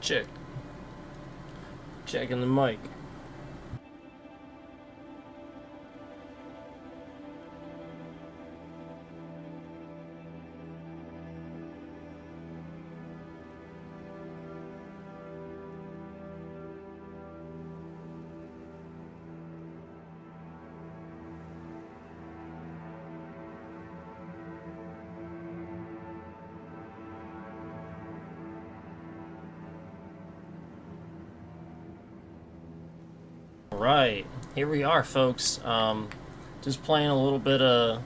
Check. Checking the mic. Right, here we are, folks. Just playing a little bit of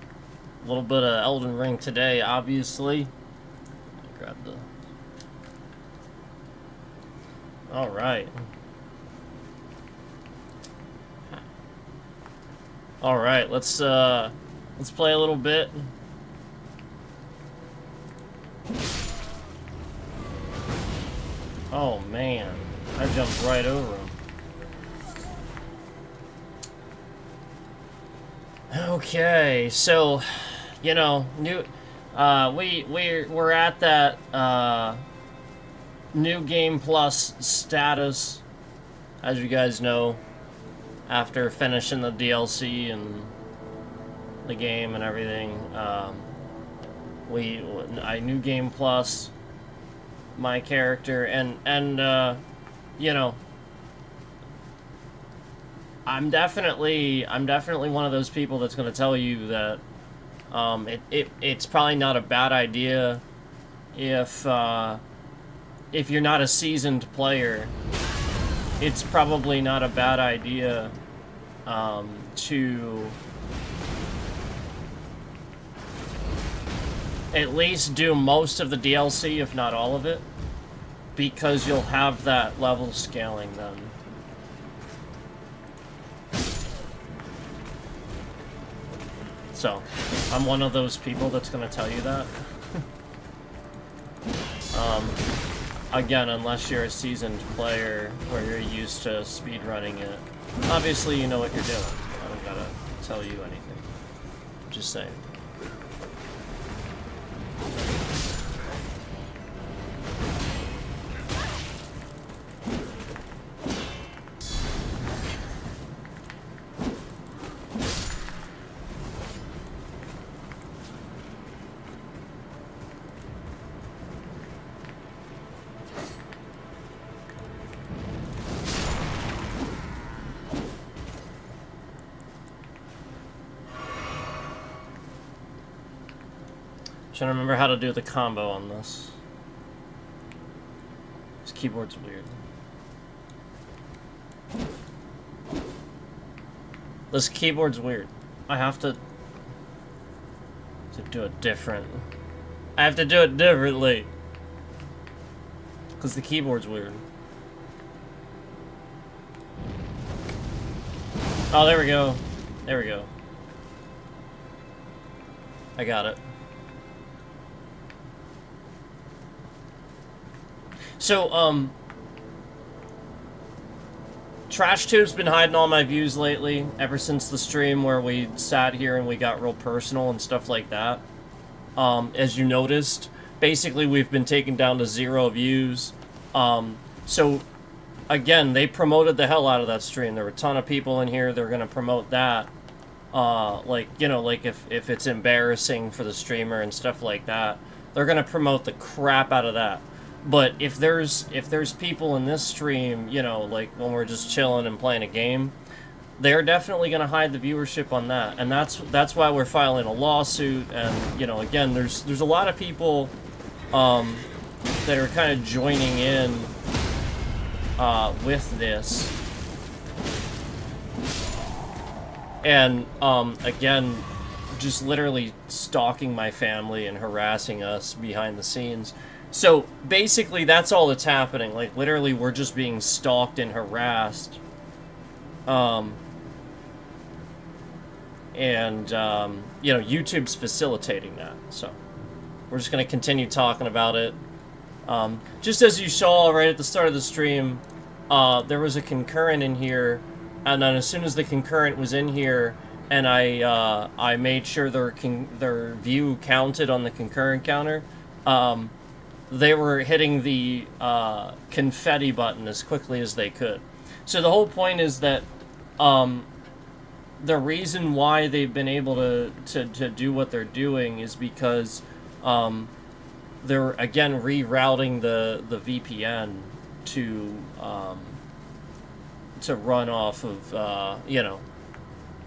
Elden Ring today. Obviously, grab the. All right. All right. Let's play a little bit. Oh man, I jumped right over him. Okay, so, you know, we're at that new game plus status, as you guys know, after finishing the DLC and the game and everything. I new game plus my character and you know. I'm definitely one of those people that's going to tell you that it's probably not a bad idea if you're not a seasoned player. It's probably not a bad idea to at least do most of the DLC, if not all of it, because you'll have that level scaling then. So, I'm one of those people that's going to tell you that. Again, unless you're a seasoned player where you're used to speedrunning it. Obviously, you know what you're doing. I don't gotta tell you anything. Just saying. Trying to remember how to do the combo on this. This keyboard's weird. This keyboard's weird. I have to do it different. I have to do it differently. Because the keyboard's weird. Oh, there we go. There we go. I got it. So, TrashTube's been hiding all my views lately, ever since the stream where we sat here and we got real personal and stuff like that. As you noticed, basically we've been taken down to 0 views. So, again, they promoted the hell out of that stream. There were a ton of people in here, they're gonna promote that. Like, you know, like if it's embarrassing for the streamer and stuff like that, they're gonna promote the crap out of that. But if there's people in this stream, you know, like when we're just chilling and playing a game, they're definitely going to hide the viewership on that, and that's why we're filing a lawsuit. And you know, again, there's a lot of people that are kind of joining in with this, and again, just literally stalking my family and harassing us behind the scenes. So, basically, that's all that's happening. Like, literally, we're just being stalked and harassed. You know, YouTube's facilitating that. So, we're just going to continue talking about it. Just as you saw right at the start of the stream, there was a concurrent in here, and then as soon as the concurrent was in here, and I made sure their view counted on the concurrent counter, they were hitting the confetti button as quickly as they could. So the whole point is that the reason why they've been able to do what they're doing is because they're, again, rerouting the VPN to run off of, you know,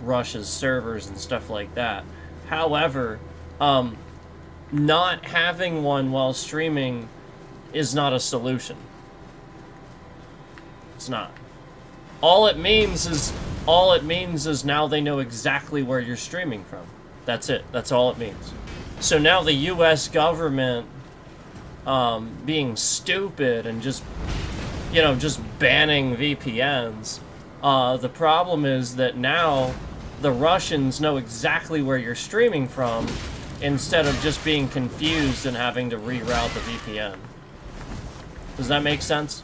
Russia's servers and stuff like that. However, not having one while streaming is not a solution. It's not. All it means is now they know exactly where you're streaming from. That's it. That's all it means. So now the U.S. government being stupid and just, you know, just banning VPNs. The problem is that now the Russians know exactly where you're streaming from instead of just being confused and having to reroute the VPN. Does that make sense?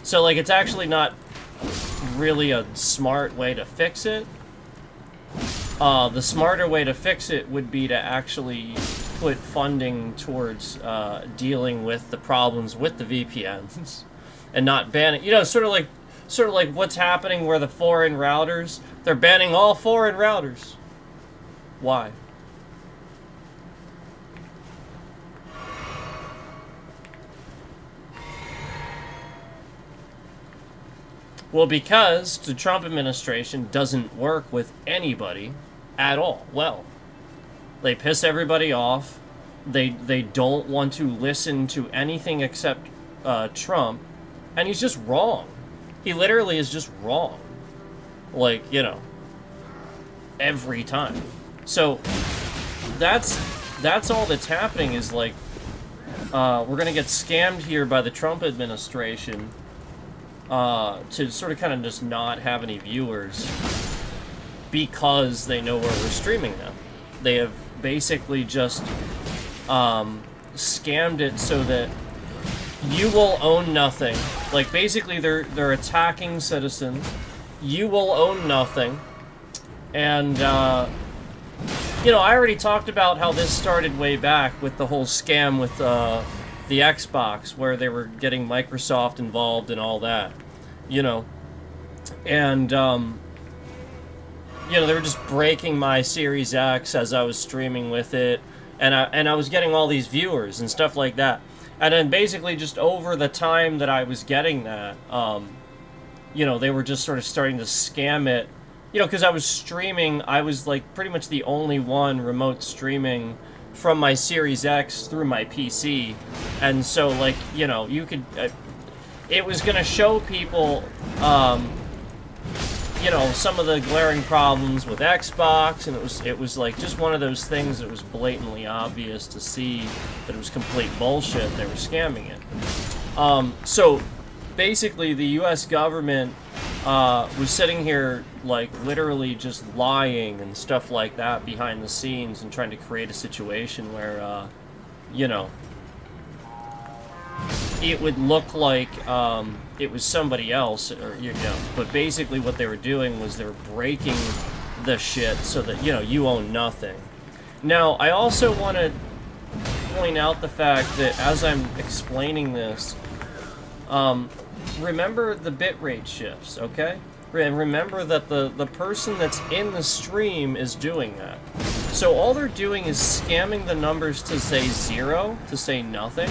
So, like, it's actually not really a smart way to fix it. The smarter way to fix it would be to actually put funding towards dealing with the problems with the VPNs and not ban it. You know, sort of like what's happening where the foreign routers, they're banning all foreign routers. Why? Well, because the Trump administration doesn't work with anybody at all. Well, they piss everybody off. They don't want to listen to anything except Trump, and he's just wrong. He literally is just wrong. Like, you know, every time. So that's all that's happening is, like, we're gonna get scammed here by the Trump administration to sort of kind of just not have any viewers because they know where we're streaming them. They have basically just scammed it so that you will own nothing. Like, basically they're attacking citizens. You will own nothing. And you know, I already talked about how this started way back with the whole scam with the Xbox, where they were getting Microsoft involved and all that, you know. And you know, they were just breaking my Series X as I was streaming with it, and I was getting all these viewers and stuff like that. And then basically just over the time that I was getting that, you know, they were just sort of starting to scam it. You know, because I was streaming, I was like pretty much the only one remote streaming from my Series X through my PC. And so, like, you know, you could, it was going to show people, you know, some of the glaring problems with Xbox, and it was like just one of those things that was blatantly obvious to see that it was complete bullshit. They were scamming it. So basically the U.S. government was sitting here, like, literally just lying and stuff like that behind the scenes and trying to create a situation where, you know, it would look like it was somebody else, or, you know, but basically what they were doing was they were breaking the shit so that, you know, you own nothing. Now, I also want to point out the fact that as I'm explaining this, remember the bitrate shifts, okay? And remember that the person that's in the stream is doing that. So all they're doing is scamming the numbers to say 0, to say nothing.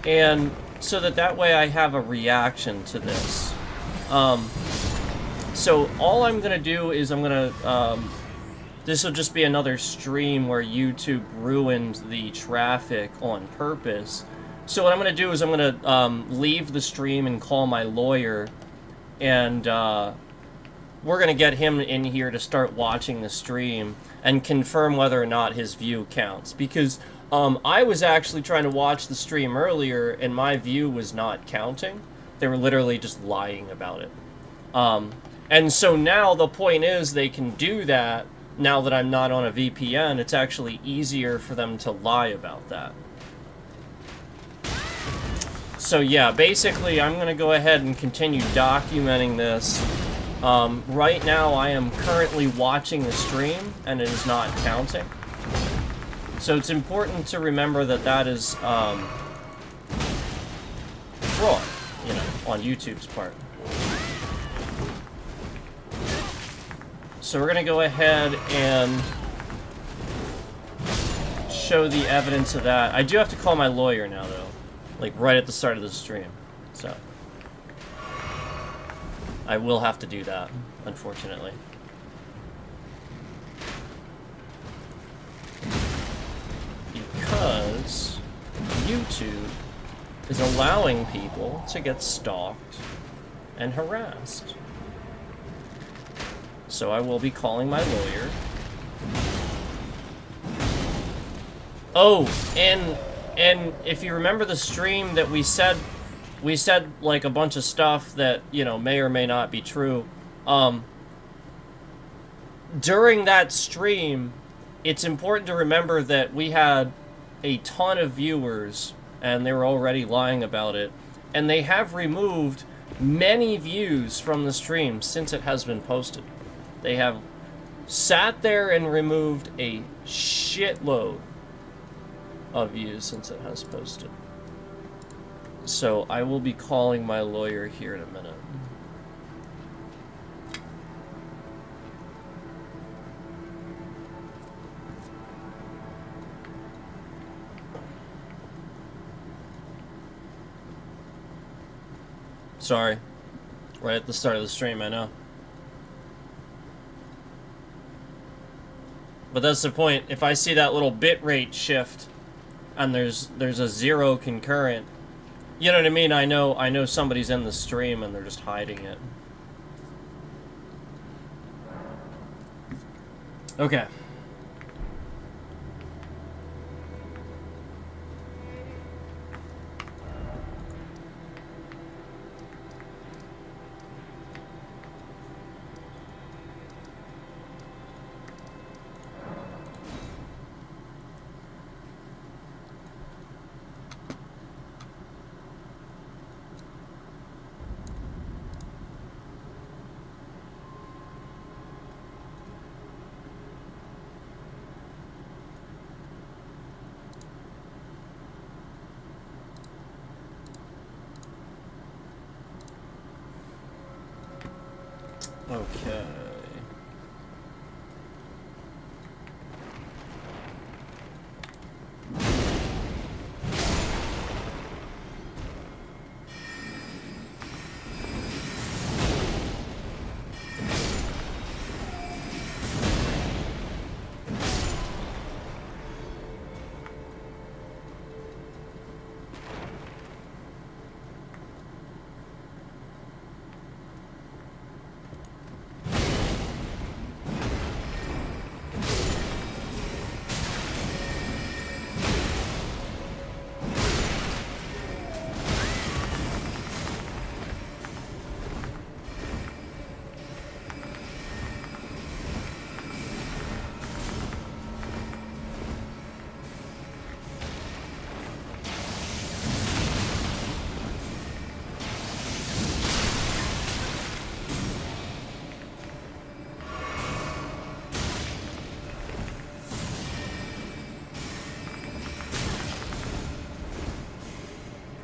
And so that way I have a reaction to this. So all I'm going to do is I'm going to... this will just be another stream where YouTube ruined the traffic on purpose. So what I'm going to do is I'm going to leave the stream and call my lawyer, and we're going to get him in here to start watching the stream and confirm whether or not his view counts. Because I was actually trying to watch the stream earlier, and my view was not counting. They were literally just lying about it. And so now the point is they can do that now that I'm not on a VPN. It's actually easier for them to lie about that. So yeah, basically I'm going to go ahead and continue documenting this. Right now I am currently watching the stream, and it is not counting. So it's important to remember that that is fraud, you know, on YouTube's part. So we're gonna go ahead and show the evidence of that. I do have to call my lawyer now, though, like right at the start of the stream. So I will have to do that, unfortunately. Because YouTube is allowing people to get stalked and harassed. So I will be calling my lawyer. Oh, and if you remember the stream that we said like a bunch of stuff that, you know, may or may not be true. During that stream, it's important to remember that we had a ton of viewers and they were already lying about it, and they have removed many views from the stream since it has been posted. They have sat there and removed a shitload of views since it has posted. So I will be calling my lawyer here in a minute. Sorry. Right at the start of the stream, I know. But that's the point. If I see that little bitrate shift and there's a 0 concurrent, you know what I mean? I know somebody's in the stream and they're just hiding it. Okay. Okay.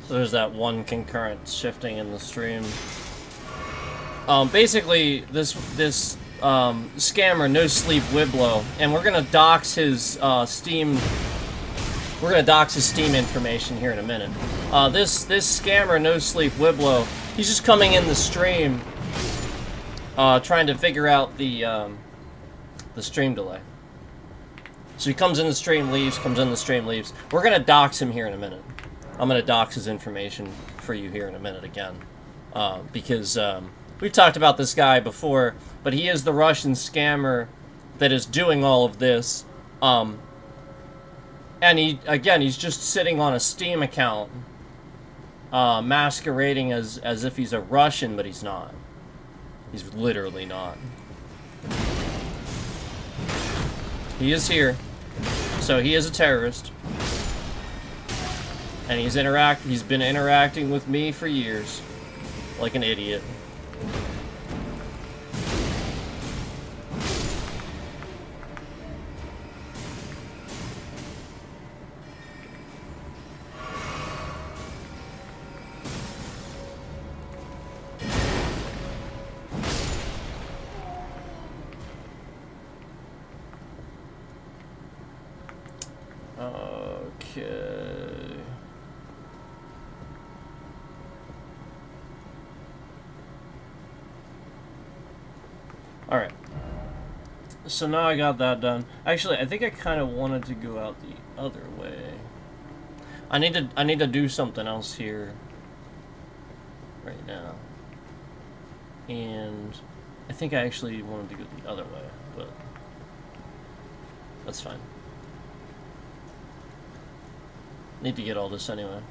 So there's that one concurrent shifting in the stream. Basically, this scammer, No Sleep Wiblo, and we're gonna dox his Steam. We're gonna dox his Steam information here in a minute. This scammer, No Sleep Wiblo, he's just coming in the stream, trying to figure out the stream delay. So he comes in the stream, leaves, comes in the stream, leaves. We're gonna dox him here in a minute. I'm gonna dox his information for you here in a minute again, because we've talked about this guy before, but he is the Russian scammer that is doing all of this, and he's just sitting on a Steam account, masquerading as if he's a Russian, but he's not. He's literally not. He is here, so he is a terrorist. And he's been interacting with me for years, like an idiot. Okay. Alright. So now I got that done. Actually, I think I kind of wanted to go out the other way. I need to do something else here right now. And I think I actually wanted to go the other way, but that's fine. Need to get all this anyway.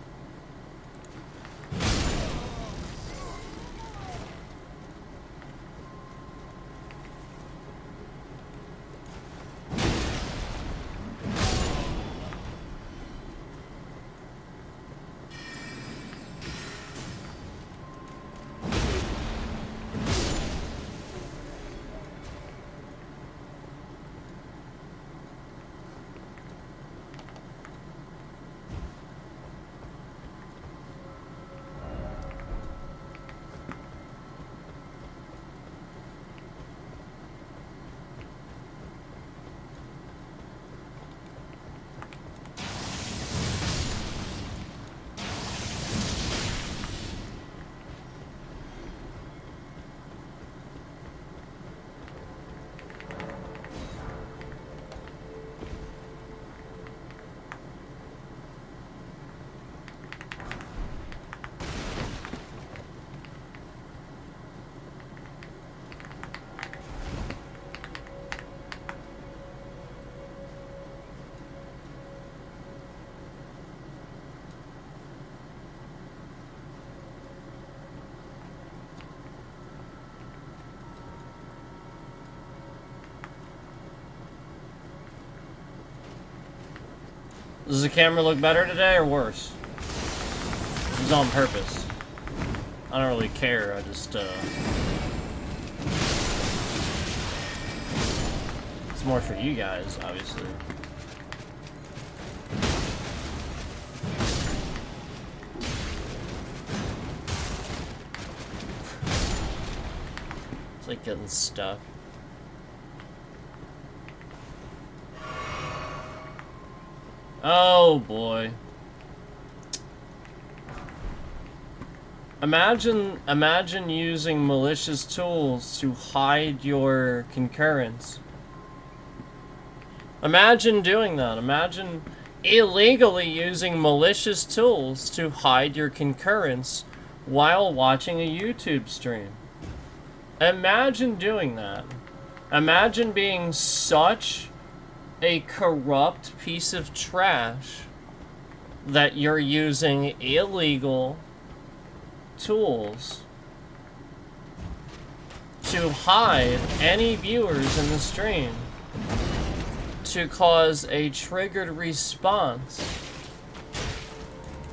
Does the camera look better today or worse? This is on purpose. I don't really care, I just, it's more for you guys, obviously. It's like getting stuck. Oh boy. Imagine using malicious tools to hide your concurrence. Imagine doing that. Imagine illegally using malicious tools to hide your concurrence while watching a YouTube stream. Imagine doing that. Imagine being such a corrupt piece of trash that you're using illegal tools to hide any viewers in the stream to cause a triggered response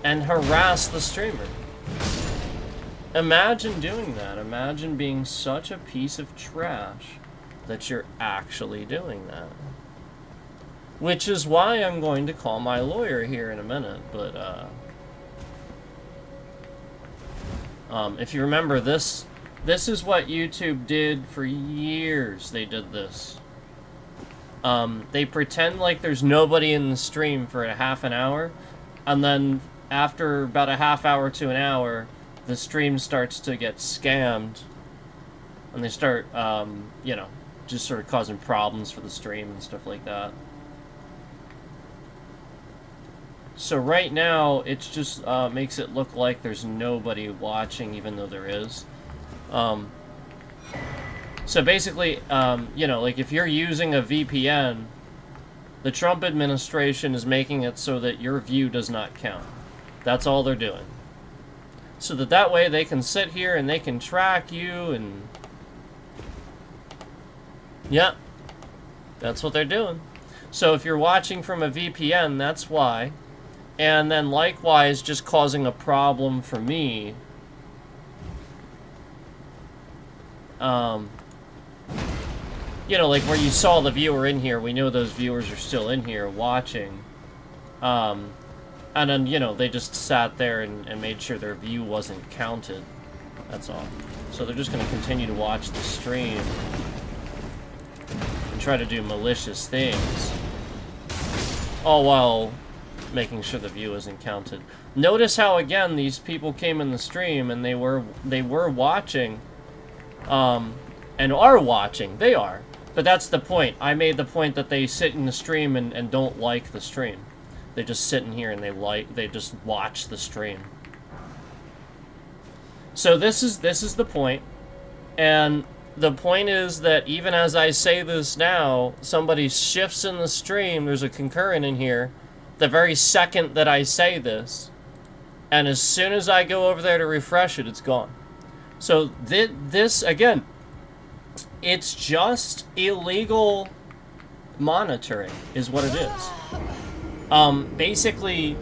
and harass the streamer. Imagine doing that. Imagine being such a piece of trash that you're actually doing that. Which is why I'm going to call my lawyer here in a minute, but, if you remember, this is what YouTube did for years. They did this. They pretend like there's nobody in the stream for a half an hour, and then after about a half hour to an hour, the stream starts to get scammed, and they start, you know, just sort of causing problems for the stream and stuff like that. So right now, it's just makes it look like there's nobody watching, even though there is. So basically, you know, like if you're using a VPN, the Trump administration is making it so that your view does not count. That's all they're doing. So that way they can sit here and they can track you and... yeah, that's what they're doing. So if you're watching from a VPN, that's why. And then likewise, just causing a problem for me. You know, like where you saw the viewer in here, we know those viewers are still in here watching. And then, you know, they just sat there and made sure their view wasn't counted. That's all. So they're just going to continue to watch the stream and try to do malicious things. All while making sure the view isn't counted. Notice how, again, these people came in the stream and they were watching, and are watching. They are. But that's the point. I made the point that they sit in the stream and don't like the stream. They just sit in here and they just watch the stream. So this is the point. And the point is that even as I say this now, somebody shifts in the stream, there's a concurrent in here, the very second that I say this. And as soon as I go over there to refresh it, it's gone. So this, again, it's just illegal monitoring is what it is. Basically,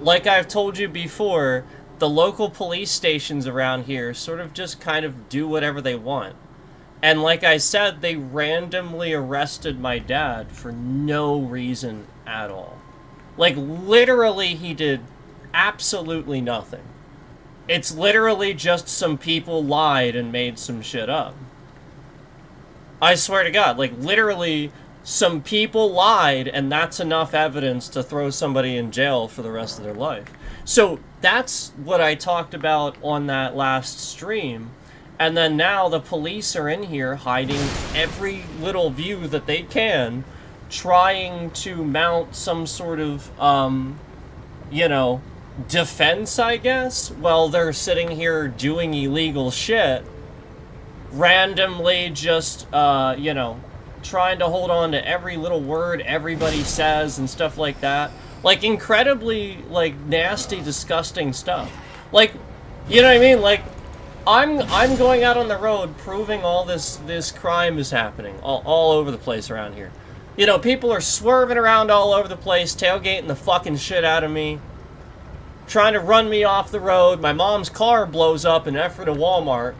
like I've told you before, the local police stations around here sort of just kind of do whatever they want. And like I said, they randomly arrested my dad for no reason at all. Like, literally, he did absolutely nothing. It's literally just some people lied and made some shit up. I swear to God, like, literally, some people lied, and that's enough evidence to throw somebody in jail for the rest of their life. So, that's what I talked about on that last stream. And then now the police are in here hiding every little view that they can, trying to mount some sort of, you know, defense, I guess, while they're sitting here doing illegal shit. Randomly just, you know, trying to hold on to every little word everybody says and stuff like that. Like, incredibly, like, nasty, disgusting stuff. Like, you know what I mean? Like, I'm going out on the road proving all this crime is happening all over the place around here. You know, people are swerving around all over the place, tailgating the fucking shit out of me, trying to run me off the road. My mom's car blows up in effort to Walmart.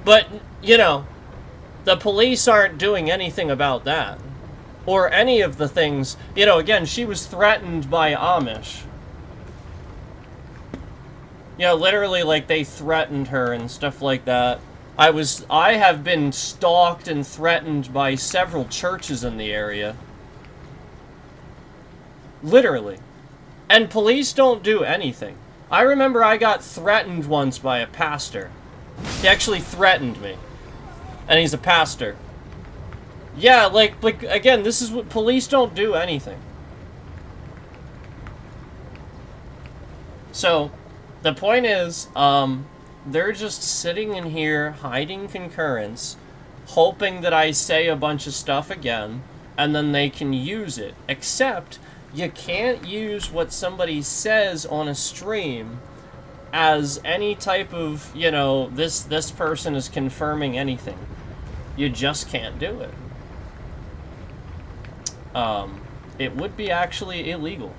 But, you know, the police aren't doing anything about that. Or any of the things, you know, again, she was threatened by Amish. You know, literally, like, they threatened her and stuff like that. I have been stalked and threatened by several churches in the area. Literally. And police don't do anything. I remember I got threatened once by a pastor. He actually threatened me. And he's a pastor. Yeah, like, again, this is what police don't do anything. So, the point is, they're just sitting in here, hiding concurrence, hoping that I say a bunch of stuff again, and then they can use it. Except, you can't use what somebody says on a stream as any type of, you know, this person is confirming anything. You just can't do it. It would be actually illegal.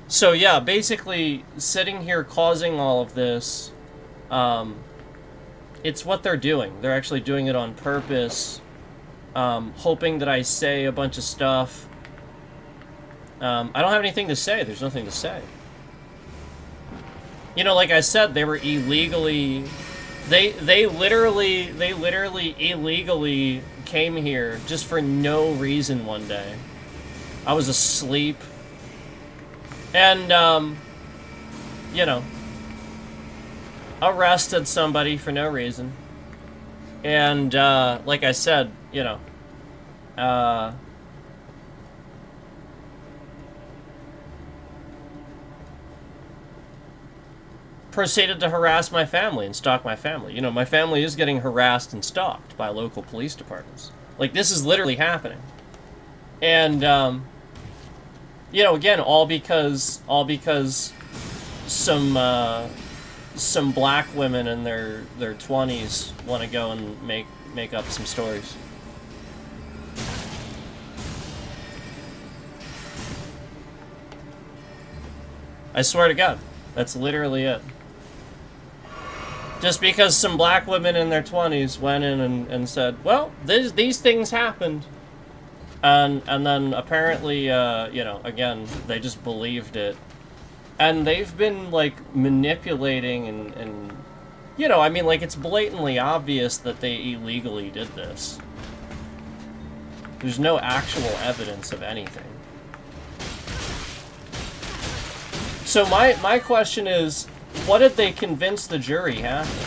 So yeah, basically, sitting here causing all of this, it's what they're doing. They're actually doing it on purpose, hoping that I say a bunch of stuff. I don't have anything to say. There's nothing to say. You know, like I said, they were illegally... They literally illegally came here just for no reason one day. I was asleep. And, you know, arrested somebody for no reason. And, like I said, you know, proceeded to harass my family and stalk my family. You know, my family is getting harassed and stalked by local police departments. Like, this is literally happening. And, you know, again, all because some black women in their 20s want to go and make up some stories. I swear to God, that's literally it. Just because some black women in their 20s went in and said, well, these things happened. And then apparently, you know, again, they just believed it. And they've been, like, manipulating and You know, I mean, like, it's blatantly obvious that they illegally did this. There's no actual evidence of anything. So my question is, what did they convince the jury happened?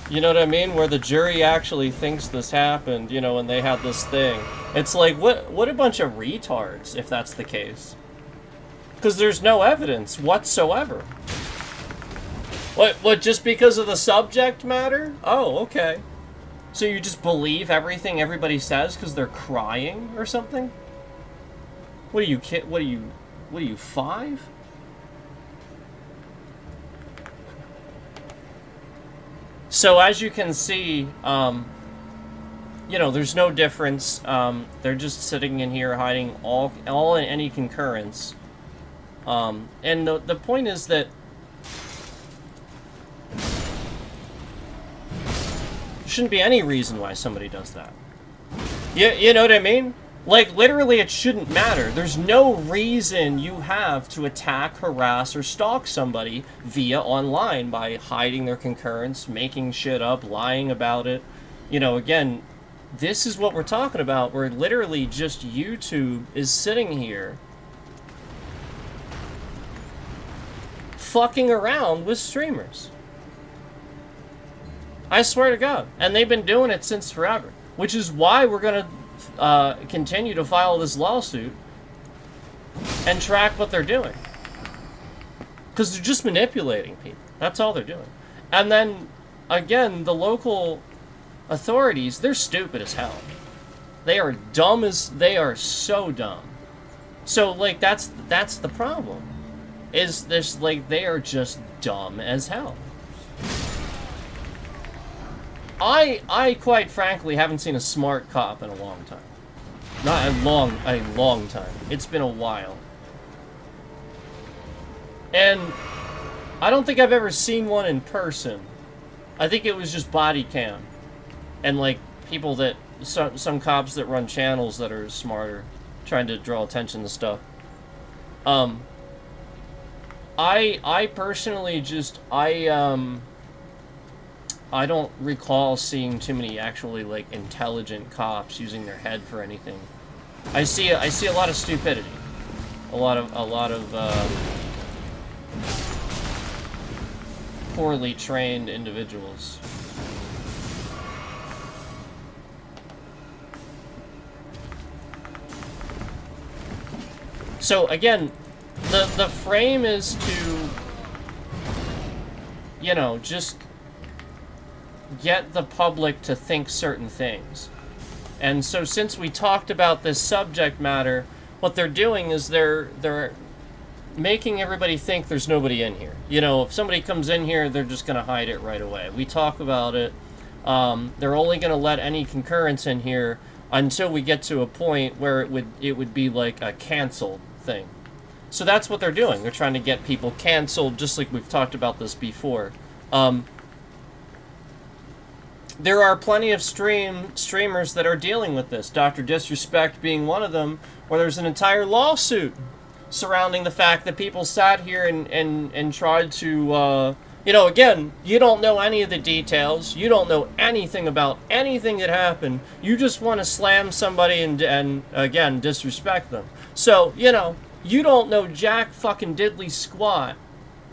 You know what I mean? Where the jury actually thinks this happened, you know, and they had this thing. It's like, what a bunch of retards, if that's the case. Because there's no evidence whatsoever. What, just because of the subject matter? Oh, okay. So you just believe everything everybody says because they're crying or something? What are you, kid? What are you, 5? So as you can see, you know, there's no difference. They're just sitting in here hiding all in any concurrence. And the point is that there shouldn't be any reason why somebody does that. You know what I mean? Like, literally, it shouldn't matter. There's no reason you have to attack, harass, or stalk somebody via online by hiding their concurrence, making shit up, lying about it. You know, again, this is what we're talking about, where literally just YouTube is sitting here fucking around with streamers. I swear to God. And they've been doing it since forever. Which is why we're going to continue to file this lawsuit and track what they're doing. Because they're just manipulating people. That's all they're doing. And then, again, the local authorities, they're stupid as hell. They are dumb as... They are so dumb. So, like, that's the problem. Is this, like, they are just dumb as hell. I quite frankly haven't seen a smart cop in a long time. Not a long time. It's been a while. And I don't think I've ever seen one in person. I think it was just body cam. And like people that, some cops that run channels that are smarter, trying to draw attention to stuff. I personally just, I don't recall seeing too many actually like intelligent cops using their head for anything. I see a lot of stupidity, a lot of poorly trained individuals. So again, the frame is to, you know, just get the public to think certain things. And so since we talked about this subject matter, what they're doing is they're making everybody think there's nobody in here. You know, if somebody comes in here, they're just going to hide it right away. We talk about it. They're only going to let any concurrence in here until we get to a point where it would be like a canceled thing. So that's what they're doing. They're trying to get people canceled, just like we've talked about this before. There are plenty of streamers that are dealing with this. Dr. Disrespect being one of them, where there's an entire lawsuit surrounding the fact that people sat here and tried to, you know, again, you don't know any of the details. You don't know anything about anything that happened. You just want to slam somebody and again, disrespect them. So, you know, you don't know jack fucking diddly squat,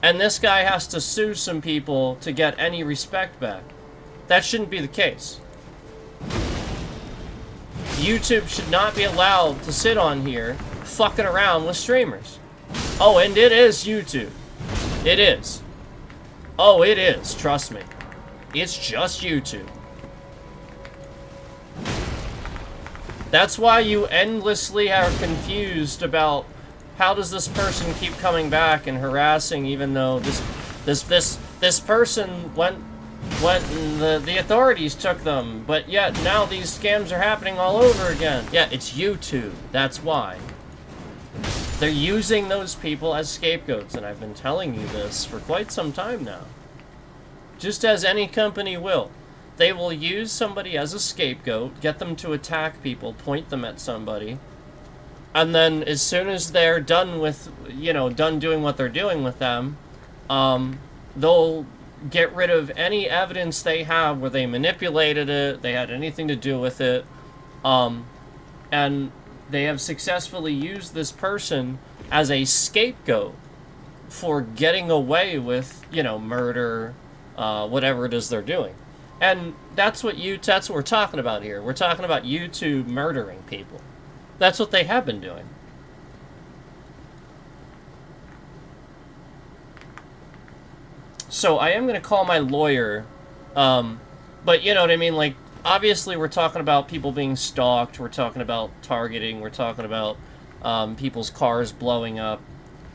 and this guy has to sue some people to get any respect back. That shouldn't be the case. YouTube should not be allowed to sit on here fucking around with streamers. Oh, and it is YouTube. It is. Oh, it is. Trust me. It's just YouTube. That's why you endlessly are confused about how does this person keep coming back and harassing, even though this person went and the authorities took them, but yet now these scams are happening all over again. Yeah, it's YouTube. That's why. They're using those people as scapegoats, and I've been telling you this for quite some time now. Just as any company will. They will use somebody as a scapegoat, get them to attack people, point them at somebody, and then as soon as they're done with, you know, done doing what they're doing with them, they'll get rid of any evidence they have where they manipulated it, they had anything to do with it, and they have successfully used this person as a scapegoat for getting away with, murder, whatever it is they're doing. And that's what we're talking about here. We're talking about YouTube murdering people. That's what they have been doing. So I am going to call my lawyer, but you know what I mean? Like, obviously we're talking about people being stalked, we're talking about targeting, we're talking about people's cars blowing up.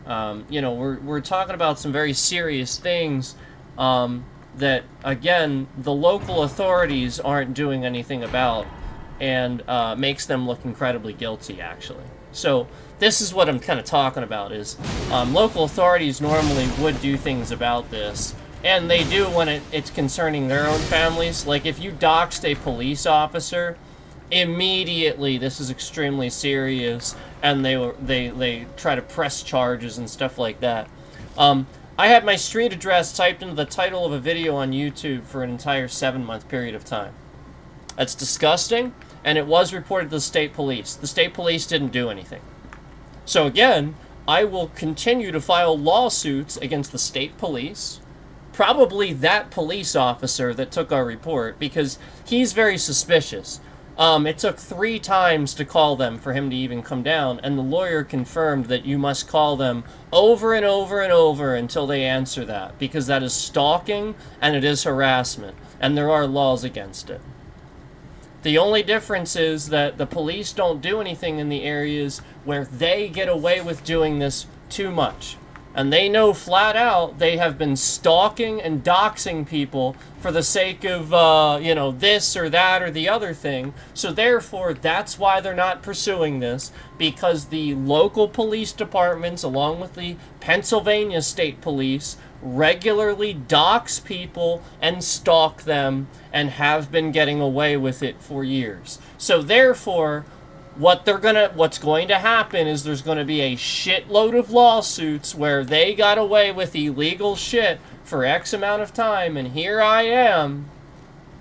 We're talking about some very serious things that, again, the local authorities aren't doing anything about, and makes them look incredibly guilty, actually. So this is what I'm kind of talking about, is local authorities normally would do things about this, and they do when it's concerning their own families. Like, if you doxed a police officer, immediately this is extremely serious, and they try to press charges and stuff like that. I had my street address typed into the title of a video on YouTube for an entire 7-month period of time. That's disgusting, and it was reported to the state police. The state police didn't do anything. So again, I will continue to file lawsuits against the state police, probably that police officer that took our report, because he's very suspicious. It took 3 times to call them for him to even come down, and the lawyer confirmed that you must call them over and over and over until they answer that, because that is stalking and it is harassment, and there are laws against it. The only difference is that the police don't do anything in the areas where they get away with doing this too much. And they know flat out they have been stalking and doxing people for the sake of, this or that or the other thing. So therefore, that's why they're not pursuing this, because the local police departments, along with the Pennsylvania State Police, regularly dox people and stalk them and have been getting away with it for years. So therefore, what's going to happen is there's going to be a shitload of lawsuits where they got away with illegal shit for X amount of time, and here I am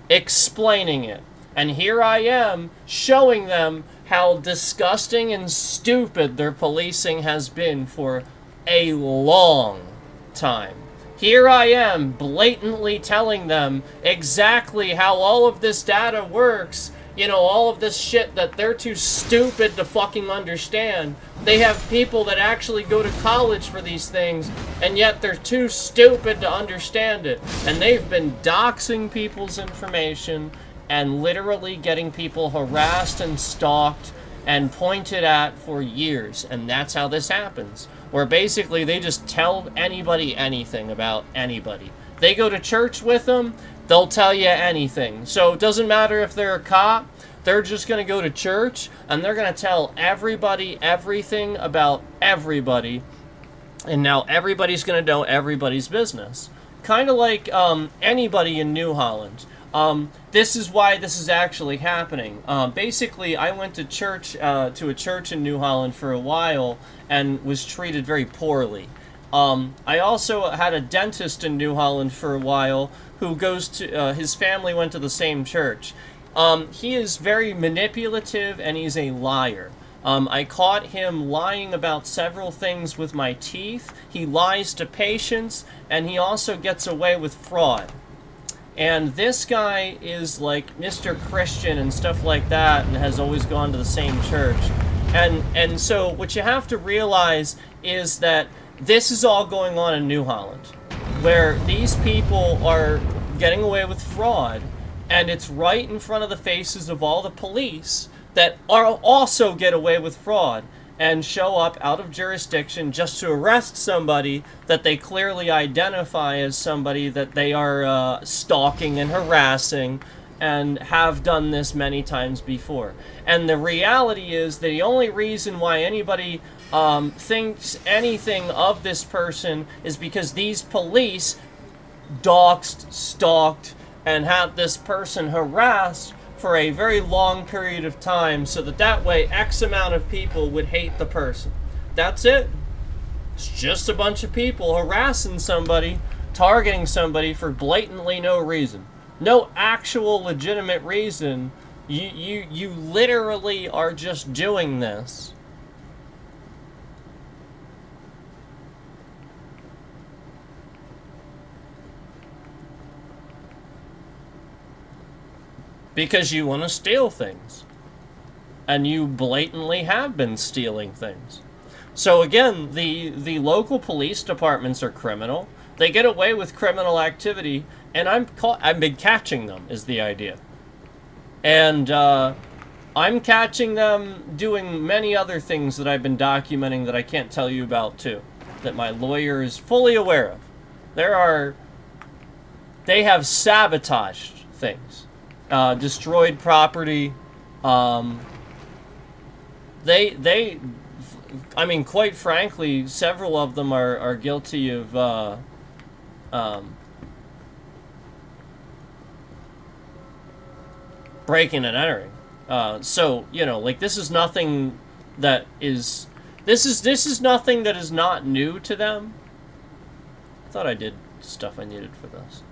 explaining it. And here I am showing them how disgusting and stupid their policing has been for a long time. Here I am blatantly telling them exactly how all of this data works, all of this shit that they're too stupid to fucking understand. They have people that actually go to college for these things, and yet they're too stupid to understand it. And they've been doxing people's information and literally getting people harassed and stalked and pointed at for years. And that's how this happens. Where basically they just tell anybody anything about anybody. They go to church with them, they'll tell you anything. So it doesn't matter if they're a cop, they're just going to go to church and they're going to tell everybody everything about everybody. And now everybody's going to know everybody's business. Kind of like anybody in New Holland. This is why this is actually happening. Basically, I went to a church in New Holland for a while and was treated very poorly. I also had a dentist in New Holland for a while who his family went to the same church. He is very manipulative and he's a liar. I caught him lying about several things with my teeth. He lies to patients, and he also gets away with fraud. And this guy is like Mr. Christian and stuff like that, and has always gone to the same church. And so what you have to realize is that this is all going on in New Holland, where these people are getting away with fraud, and it's right in front of the faces of all the police that also get away with fraud and show up out of jurisdiction just to arrest somebody that they clearly identify as somebody that they are stalking and harassing, and have done this many times before. And the reality is the only reason why anybody thinks anything of this person is because these police doxed, stalked, and had this person harassed for a very long period of time, so that way X amount of people would hate the person. That's it. It's just a bunch of people harassing somebody targeting somebody for blatantly no reason. No actual legitimate reason. You literally are just doing this because you want to steal things. And you blatantly have been stealing things. So again, the local police departments are criminal. They get away with criminal activity, and I've been catching them, is the idea. And I'm catching them doing many other things that I've been documenting that I can't tell you about too, that my lawyer is fully aware of. They have sabotaged things, destroyed property. I mean, quite frankly, several of them are guilty of breaking and entering. So, you know, like, this is nothing that is... This is nothing that is not new to them. I thought I did stuff I needed for this.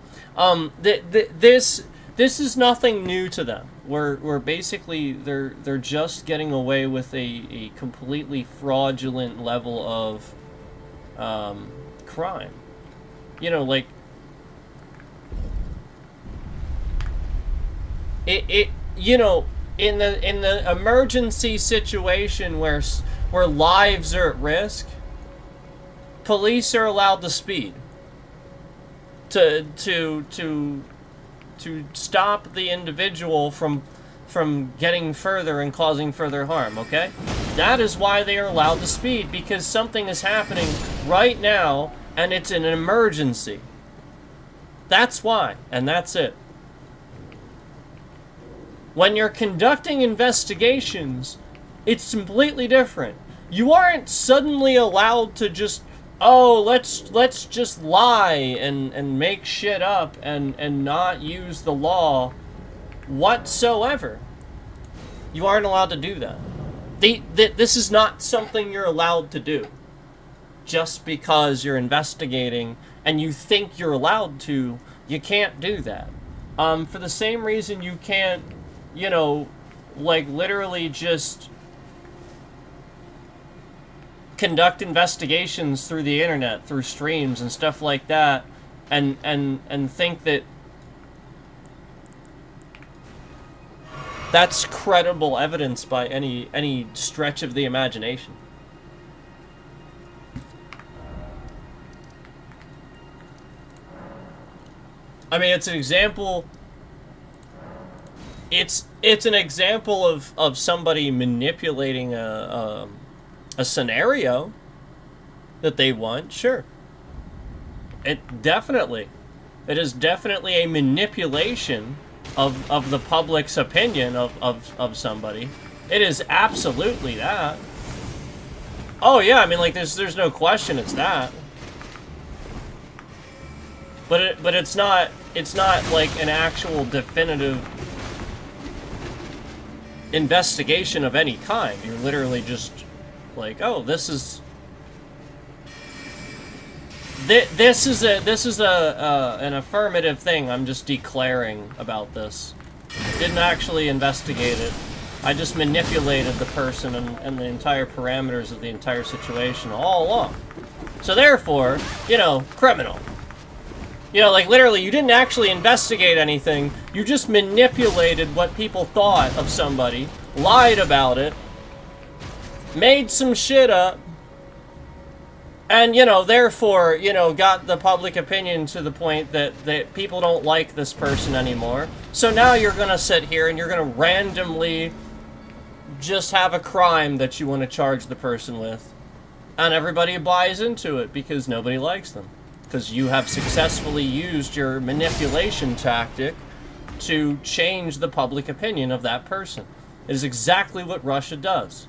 This is nothing new to them. We're basically, they're just getting away with a completely fraudulent level of crime. You know, like, you know, in the emergency situation where lives are at risk, police are allowed to speed to stop the individual from getting further and causing further harm, okay? That is why they are allowed to speed, because something is happening right now and it's an emergency. That's why, and that's it. When you're conducting investigations, it's completely different. You aren't suddenly allowed to just, oh, let's just lie and make shit up and not use the law whatsoever. You aren't allowed to do that. This is not something you're allowed to do. Just because you're investigating and you think you're allowed to, you can't do that. For the same reason you can't, you know, like, literally just conduct investigations through the internet, through streams and stuff like that, and think that that's credible evidence by any stretch of the imagination. I mean, it's an example. It's an example of somebody manipulating a scenario that they want, sure. It is definitely a manipulation of the public's opinion of somebody. It is absolutely that. Oh yeah, I mean, like, there's no question it's that. But it's not like an actual definitive investigation of any kind. You're literally just like, oh, this is an affirmative thing. I'm just declaring about this. Didn't actually investigate it. I just manipulated the person and the entire parameters of the entire situation all along. So therefore, you know, criminal. You know, like, literally, you didn't actually investigate anything. You just manipulated what people thought of somebody, lied about it, made some shit up, and, you know, therefore, you know, got the public opinion to the point that people don't like this person anymore. So now you're gonna sit here and you're gonna randomly just have a crime that you want to charge the person with. And everybody buys into it because nobody likes them. Because you have successfully used your manipulation tactic to change the public opinion of that person. It is exactly what Russia does.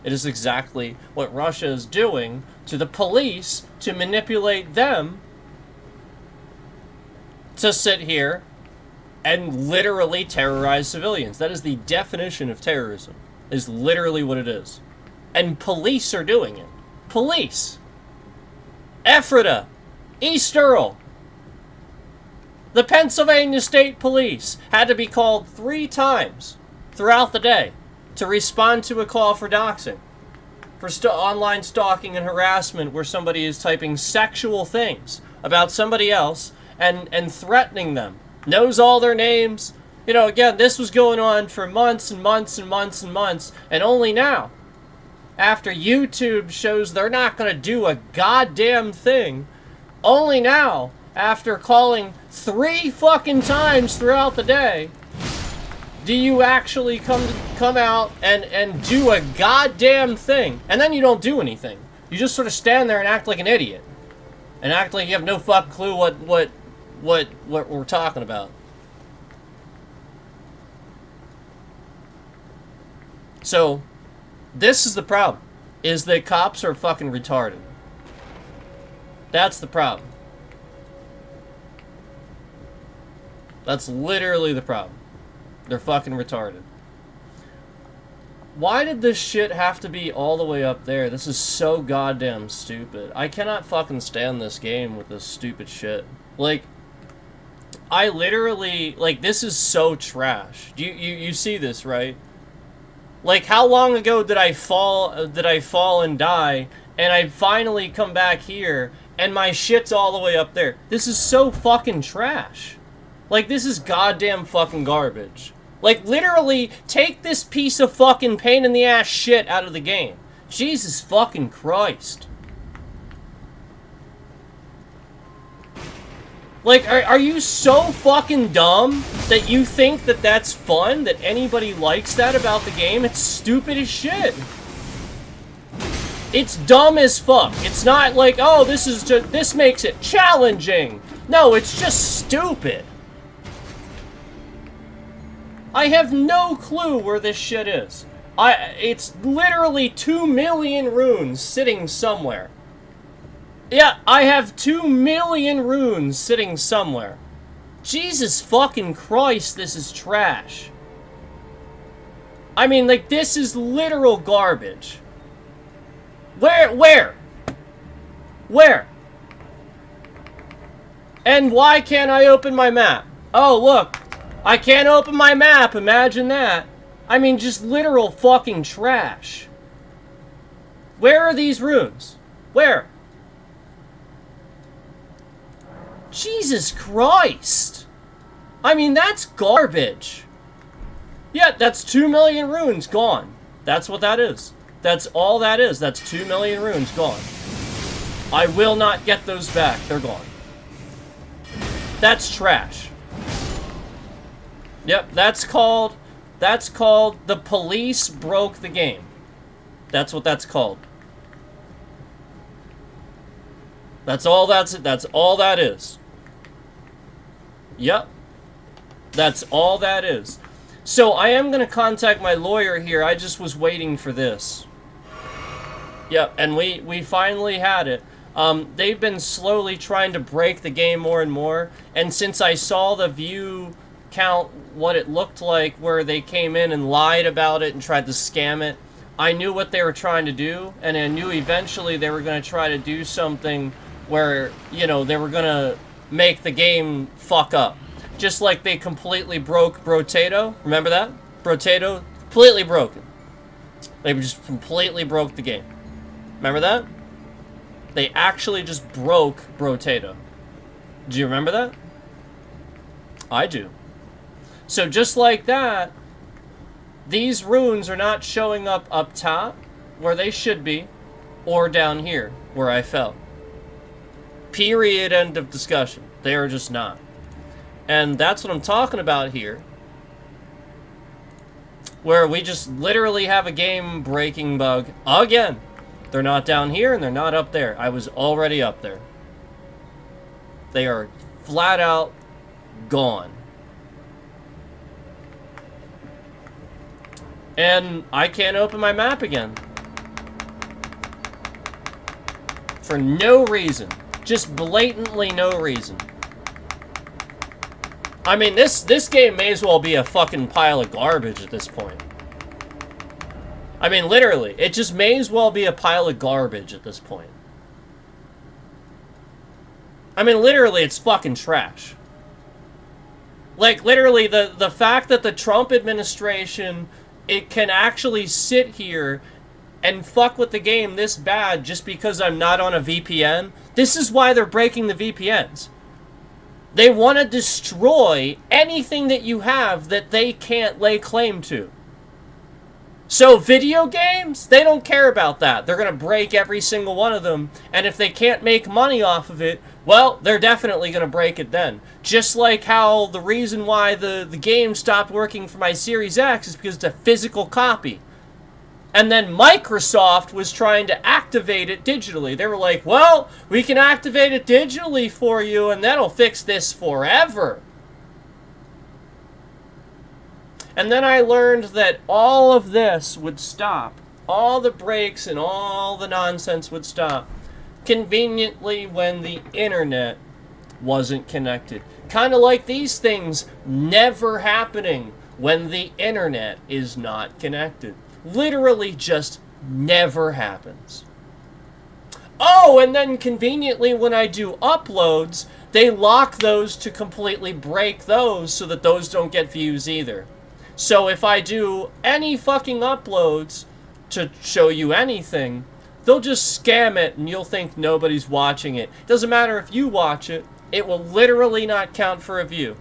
It is exactly what Russia is doing to the police to manipulate them to sit here and literally terrorize civilians. That is the definition of terrorism. Is literally what it is. And police are doing it. Police! Ephrata! East Earl! The Pennsylvania State Police had to be called 3 times throughout the day to respond to a call for doxing, for online stalking and harassment where somebody is typing sexual things about somebody else and threatening them. Knows all their names. You know, again, this was going on for months and months and months and months, and only now, after YouTube shows they're not going to do a goddamn thing, only now, after calling 3 fucking times throughout the day, do you actually come out and do a goddamn thing. And then you don't do anything. You just sort of stand there and act like an idiot. And act like you have no fucking clue what we're talking about. So, this is the problem. Is that cops are fucking retarded. That's the problem. That's literally the problem. They're fucking retarded. Why did this shit have to be all the way up there? This is so goddamn stupid. I cannot fucking stand this game with this stupid shit. Like, I literally, like, this is so trash. You see this, right? Like, how long ago did I fall and die, and I finally come back here, and my shit's all the way up there? This is so fucking trash. Like, this is goddamn fucking garbage. Like, literally, take this piece of fucking pain-in-the-ass shit out of the game. Jesus fucking Christ. Like, are you so fucking dumb that you think that that's fun? That anybody likes that about the game? It's stupid as shit. It's dumb as fuck. It's not like, oh, this makes it challenging. No, it's just stupid. I have no clue where this shit is. It's literally 2 million runes sitting somewhere. Yeah, I have 2 million runes sitting somewhere. Jesus fucking Christ, this is trash. I mean, like, this is literal garbage. Where? And why can't I open my map? Oh, look. I can't open my map, imagine that. I mean, just literal fucking trash. Where are these runes? Where? Jesus Christ! I mean, that's garbage. Yeah, that's 2 million runes gone. That's what that is. That's all that is. That's 2 million runes gone. I will not get those back. They're gone. That's trash. Yep, that's called the police broke the game. That's what that's called. That's all that is. Yep. That's all that is. So I am going to contact my lawyer here. I just was waiting for this. Yep, and we finally had it. They've been slowly trying to break the game more and more, and since I saw the view count, what it looked like, where they came in and lied about it and tried to scam it, I knew what they were trying to do, and I knew eventually they were going to try to do something where, you know, they were going to make the game fuck up. Just like they completely broke Brotato. Remember that? Brotato, completely broken. They just completely broke the game. Remember that? They actually just broke Brotato. Do you remember that? I do. So just like that, these runes are not showing up top, where they should be, or down here, where I fell. Period, end of discussion. They are just not. And that's what I'm talking about here. Where we just literally have a game-breaking bug again. They're not down here, and they're not up there. I was already up there. They are flat out gone. And I can't open my map again. For no reason. Just blatantly no reason. I mean, this game may as well be a fucking pile of garbage at this point. I mean, literally, it just may as well be a pile of garbage at this point. I mean, literally, it's fucking trash. Like, literally, the fact that the Trump administration, it can actually sit here and fuck with the game this bad just because I'm not on a VPN. This is why they're breaking the VPNs. They want to destroy anything that you have that they can't lay claim to. So video games, they don't care about that. They're going to break every single one of them. And if they can't make money off of it, well, they're definitely going to break it then. Just like how the reason why the game stopped working for my Series X is because it's a physical copy. And then Microsoft was trying to activate it digitally. They were like, well, we can activate it digitally for you, and that'll fix this forever. And then I learned that all of this would stop. All the breaks and all the nonsense would stop. Conveniently when the internet wasn't connected. Kind of like these things never happening when the internet is not connected. Literally just never happens. Oh, and then conveniently when I do uploads, they lock those to completely break those so that those don't get views either. So if I do any fucking uploads to show you anything, they'll just scam it and you'll think nobody's watching it. Doesn't matter if you watch it, it will literally not count for a view.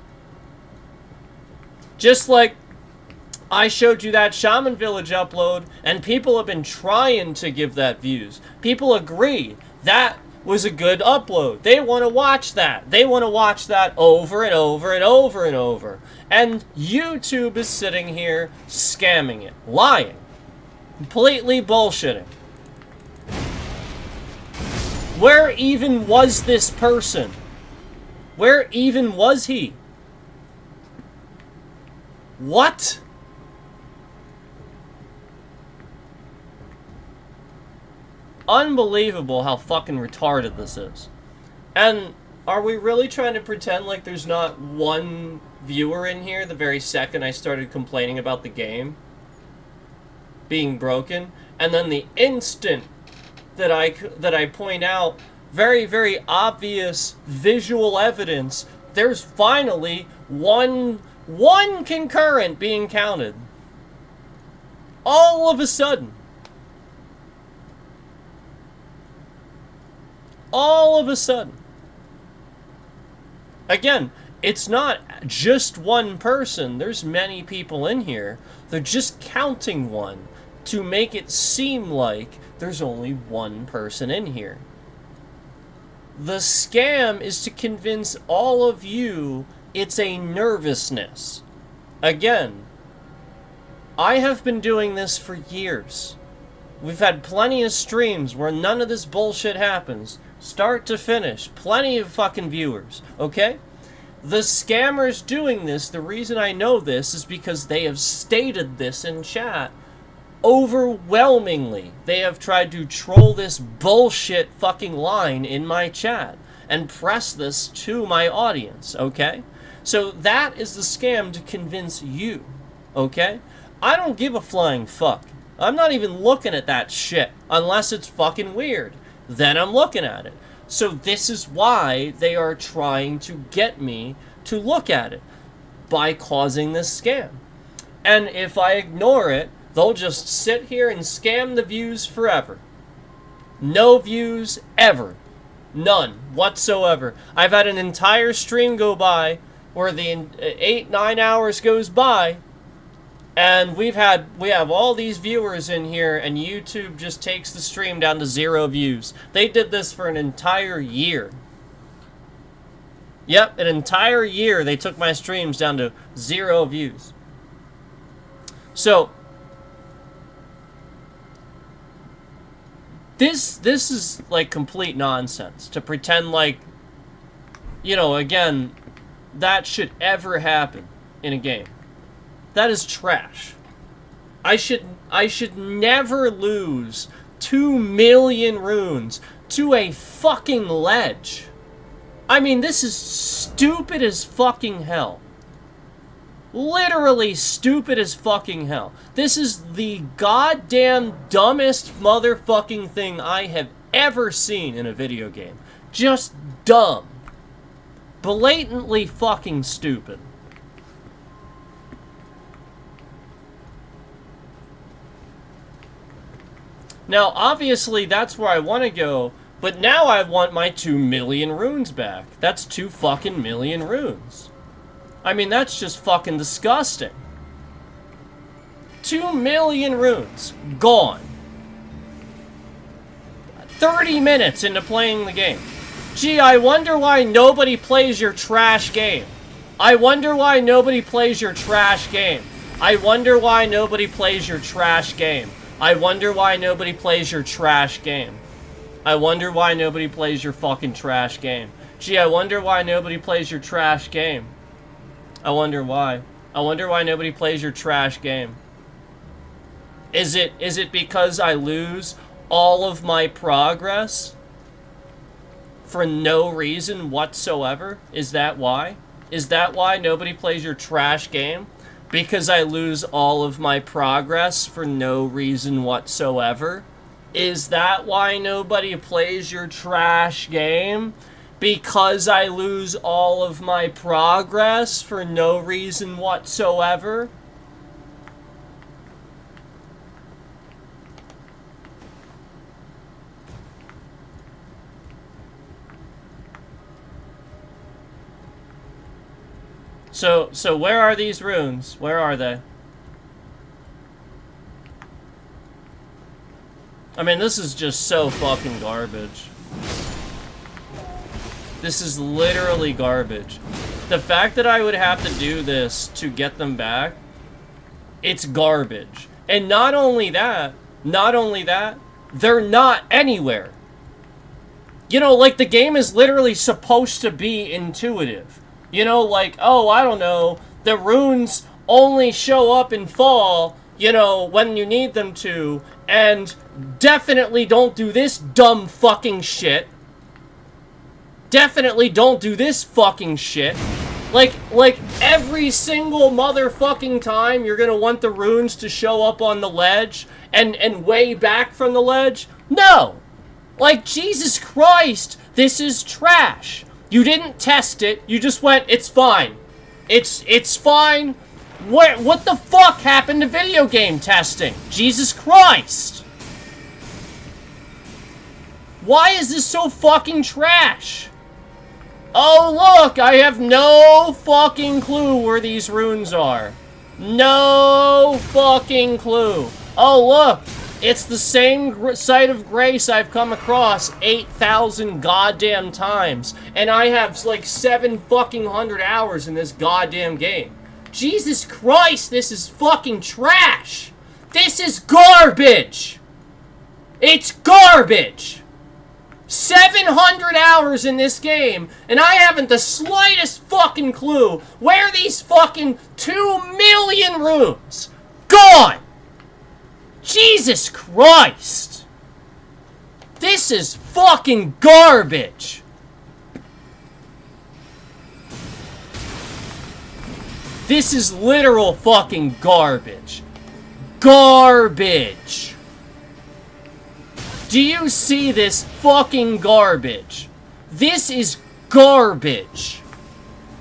Just like I showed you that Shaman Village upload, and people have been trying to give that views. People agree that was a good upload. They want to watch that. They want to watch that over and over and over and over. And YouTube is sitting here scamming it, lying, completely bullshitting. Where even was this person? Where even was he? What? Unbelievable how fucking retarded this is. And are we really trying to pretend like there's not one viewer in here the very second I started complaining about the game being broken? And then the instant that I point out very, very obvious visual evidence, there's finally one concurrent being counted. All of a sudden. All of a sudden. Again, it's not just one person. There's many people in here. They're just counting one to make it seem like there's only one person in here. The scam is to convince all of you it's a nervousness. Again, I have been doing this for years. We've had plenty of streams where none of this bullshit happens. Start to finish. Plenty of fucking viewers, okay? The scammers doing this, the reason I know this is because they have stated this in chat overwhelmingly. They have tried to troll this bullshit fucking line in my chat and press this to my audience, okay? So that is the scam to convince you, okay? I don't give a flying fuck. I'm not even looking at that shit unless it's fucking weird. Then I'm looking at it. So this is why they are trying to get me to look at it, by causing this scam. And if I ignore it, they'll just sit here and scam the views forever. No views ever. None whatsoever. I've had an entire stream go by where the 8-9 hours goes by, and we have all these viewers in here, and YouTube just takes the stream down to 0 views. They did this for an entire year. Yep, an entire year they took my streams down to 0 views. So this is like complete nonsense to pretend like, you know, again, that should ever happen in a game. That is trash. I should never lose 2 million runes to a fucking ledge. I mean, this is stupid as fucking hell. Literally stupid as fucking hell. This is the goddamn dumbest motherfucking thing I have ever seen in a video game. Just dumb. Blatantly fucking stupid. Now, obviously, that's where I want to go, but now I want my 2 million runes back. That's 2 fucking million runes. I mean, that's just fucking disgusting. 2 million runes. Gone. 30 minutes into playing the game. Gee, I wonder why nobody plays your trash game. I wonder why nobody plays your trash game. I wonder why nobody plays your trash game. I wonder why nobody plays your trash game. I wonder why nobody plays your fucking trash game. Gee, I wonder why nobody plays your trash game. I wonder why. I wonder why nobody plays your trash game. Is it because I lose all of my progress for no reason whatsoever? Is that why? Is that why nobody plays your trash game? Because I lose all of my progress for no reason whatsoever? Is that why nobody plays your trash game? Because I lose all of my progress for no reason whatsoever? So where are these runes? Where are they? I mean, this is just so fucking garbage. This is literally garbage. The fact that I would have to do this to get them back, it's garbage. And not only that, they're not anywhere. You know, like, the game is literally supposed to be intuitive. You know, like, oh, I don't know, the runes only show up in fall, you know, when you need them to, and definitely don't do this dumb fucking shit. Definitely don't do this fucking shit. Like every single motherfucking time you're gonna want the runes to show up on the ledge and way back from the ledge? No! Like, Jesus Christ, this is trash. You didn't test it. You just went, it's fine. It's fine. What the fuck happened to video game testing? Jesus Christ. Why is this so fucking trash? Oh, look, I have no fucking clue where these runes are. No fucking clue. Oh, look. It's the same site of grace I've come across 8,000 goddamn times. And I have like 700 hours in this goddamn game. Jesus Christ, this is fucking trash. This is garbage. It's garbage. 700 hours in this game, and I haven't the slightest fucking clue where these fucking 2 million runes gone. Jesus Christ! This is fucking garbage! This is literal fucking garbage. Garbage! Do you see this fucking garbage? This is garbage!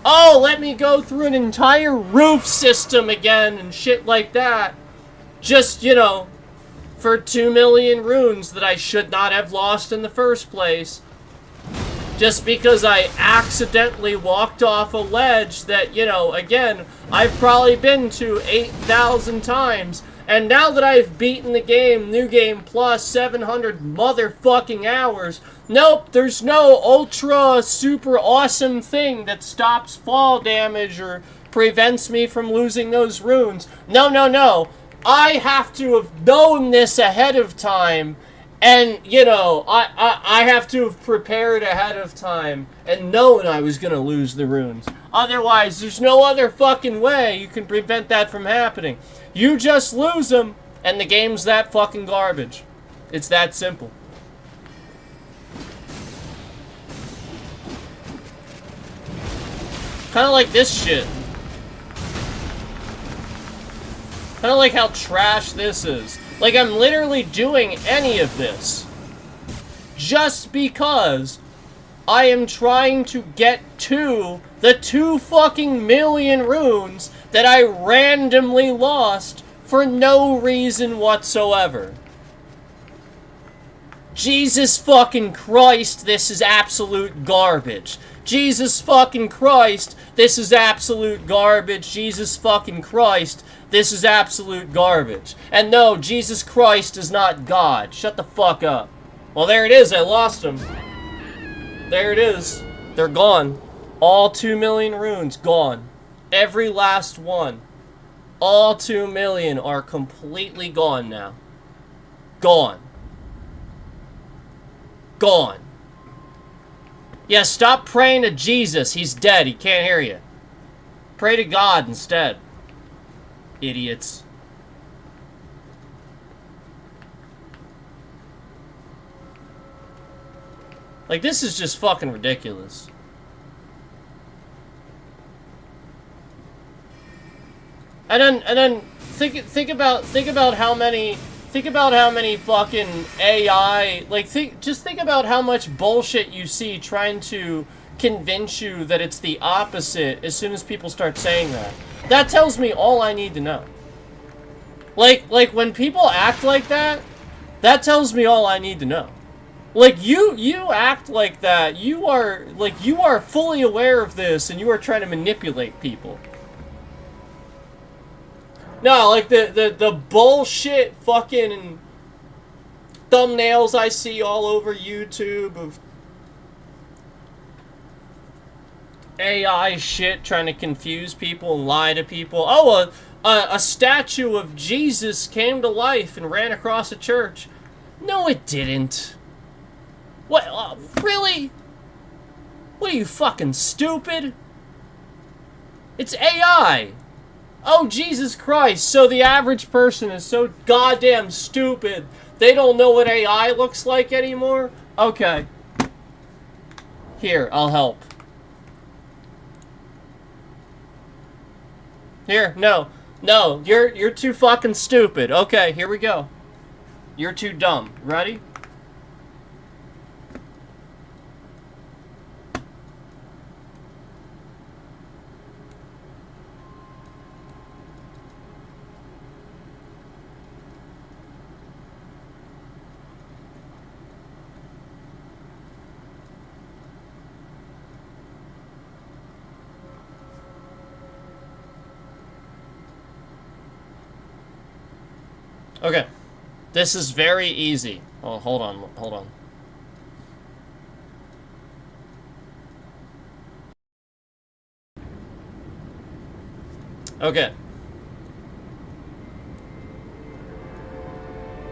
Oh, let me go through an entire roof system again and shit like that. Just, you know, for 2 million runes that I should not have lost in the first place. Just because I accidentally walked off a ledge that, you know, again, I've probably been to 8,000 times. And now that I've beaten the game, New Game Plus, 700 motherfucking hours, nope, there's no ultra super awesome thing that stops fall damage or prevents me from losing those runes. No, no, no. I have to have known this ahead of time, and, you know, I have to have prepared ahead of time and known I was going to lose the runes. Otherwise, there's no other fucking way you can prevent that from happening. You just lose them, and the game's that fucking garbage. It's that simple. Kind of like this shit. Kind of like how trash this is. Like, I'm literally doing any of this just because I am trying to get to the 2 fucking million runes that I randomly lost for no reason whatsoever. Jesus fucking Christ, this is absolute garbage. Jesus fucking Christ, this is absolute garbage. Jesus fucking Christ, this is absolute garbage. And no, Jesus Christ is not God. Shut the fuck up. Well, there it is. I lost them. There it is. They're gone. All 2 million runes gone. Every last one. All 2 million are completely gone now. Gone. Gone. Yeah, stop praying to Jesus. He's dead. He can't hear you. Pray to God instead. Idiots. Like, this is just fucking ridiculous. And then think about how many fucking AI, like, just think about how much bullshit you see trying to convince you that it's the opposite as soon as people start saying that. That tells me all I need to know. Like when people act like that, that tells me all I need to know. Like, you act like that. You are fully aware of this, and you are trying to manipulate people. No, like, the bullshit fucking thumbnails I see all over YouTube of AI shit trying to confuse people and lie to people. Oh, a statue of Jesus came to life and ran across a church. No, it didn't. What? Really? What are you, fucking stupid? It's AI. Oh, Jesus Christ. So the average person is so goddamn stupid, they don't know what AI looks like anymore? Okay. Here, I'll help. Here, no. No, you're too fucking stupid. Okay, here we go. You're too dumb. Ready? Okay. This is very easy. Oh, hold on. Okay.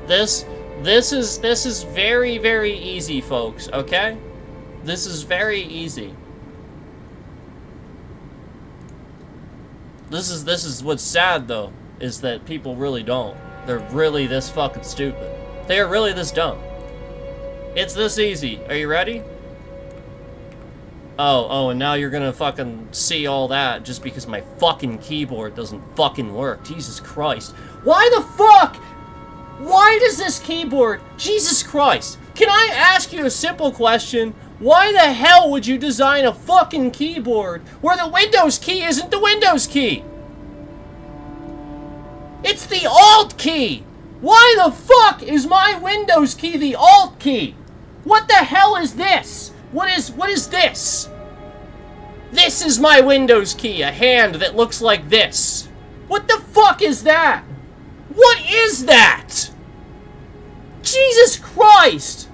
This is very, very easy, folks, okay? This is very easy. This is what's sad, though, is that people really don't. They're really this fucking stupid. They are really this dumb. It's this easy. Are you ready? Oh, and now you're gonna fucking see all that just because my fucking keyboard doesn't fucking work. Jesus Christ. Why the fuck? Why does this keyboard... Jesus Christ. Can I ask you a simple question? Why the hell would you design a fucking keyboard where the Windows key isn't the Windows key? It's the Alt key! Why the fuck is my Windows key the Alt key? What the hell is this? What is this? This is my Windows key, a hand that looks like this. What the fuck is that? What is that? Jesus Christ!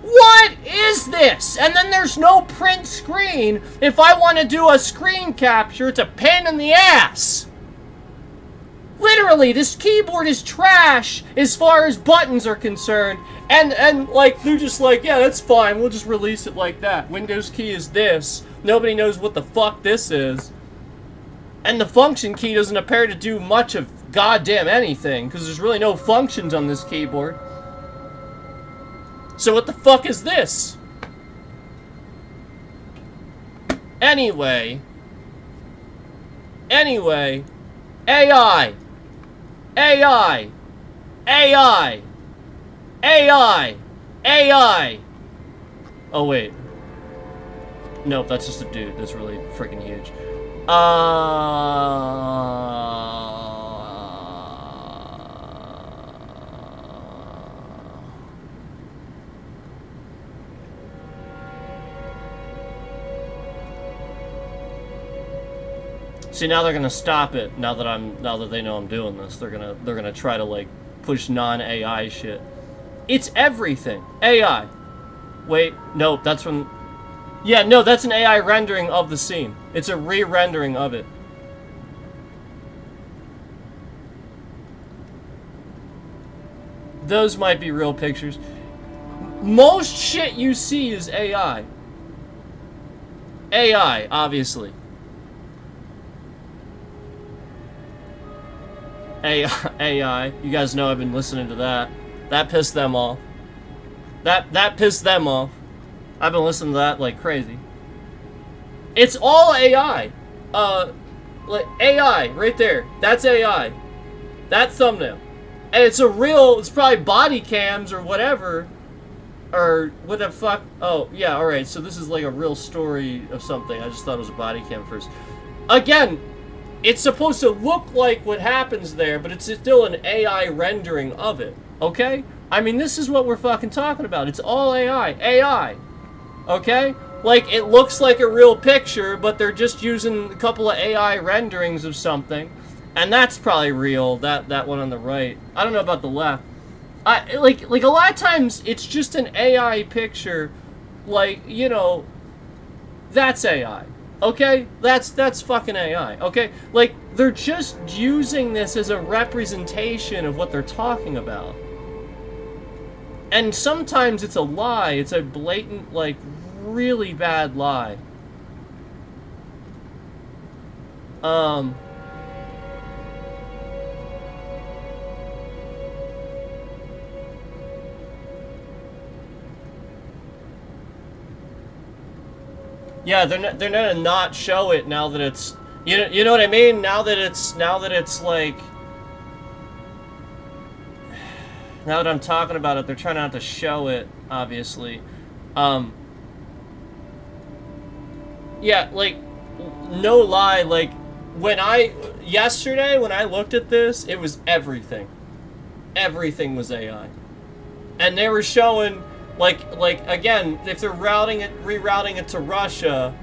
What is this? And then there's no print screen. If I want to do a screen capture, it's a pain in the ass. Literally, this keyboard is trash as far as buttons are concerned. And like, they're just like, yeah, that's fine. We'll just release it like that. Windows key is this. Nobody knows what the fuck this is. And the function key doesn't appear to do much of goddamn anything, because there's really no functions on this keyboard. So what the fuck is this? Anyway, AI. Oh, wait. Nope, that's just a dude. That's really freaking huge. See, now they're gonna stop it. Now that they know I'm doing this, they're gonna try to like push non-AI shit. It's everything AI. Wait, no, that's from. Yeah, no, that's an AI rendering of the scene. It's a re-rendering of it. Those might be real pictures. Most shit you see is AI. AI, obviously. AI. You guys know I've been listening to that. That pissed them off. That pissed them off. I've been listening to that like crazy. It's all AI. Like AI right there. That's AI. That thumbnail. And it's probably body cams or whatever. Or what the fuck? Oh, yeah, alright. So this is like a real story of something. I just thought it was a body cam first. Again, it's supposed to look like what happens there, but it's still an AI rendering of it. Okay? I mean, this is what we're fucking talking about. It's all AI. AI. Okay? Like, it looks like a real picture, but they're just using a couple of AI renderings of something. And that's probably real, that one on the right. I don't know about the left. Like a lot of times, it's just an AI picture. Like, you know, that's AI. Okay? That's fucking AI. Okay? Like, they're just using this as a representation of what they're talking about. And sometimes it's a lie. It's a blatant, like, really bad lie. Yeah, they're gonna not show it now that it's you know what I mean? Now that it's like now that I'm talking about it, they're trying not to show it, obviously. Yeah, like no lie, like yesterday when I looked at this, it was everything. Everything was AI. And they were showing like again, if they're rerouting it to Russia,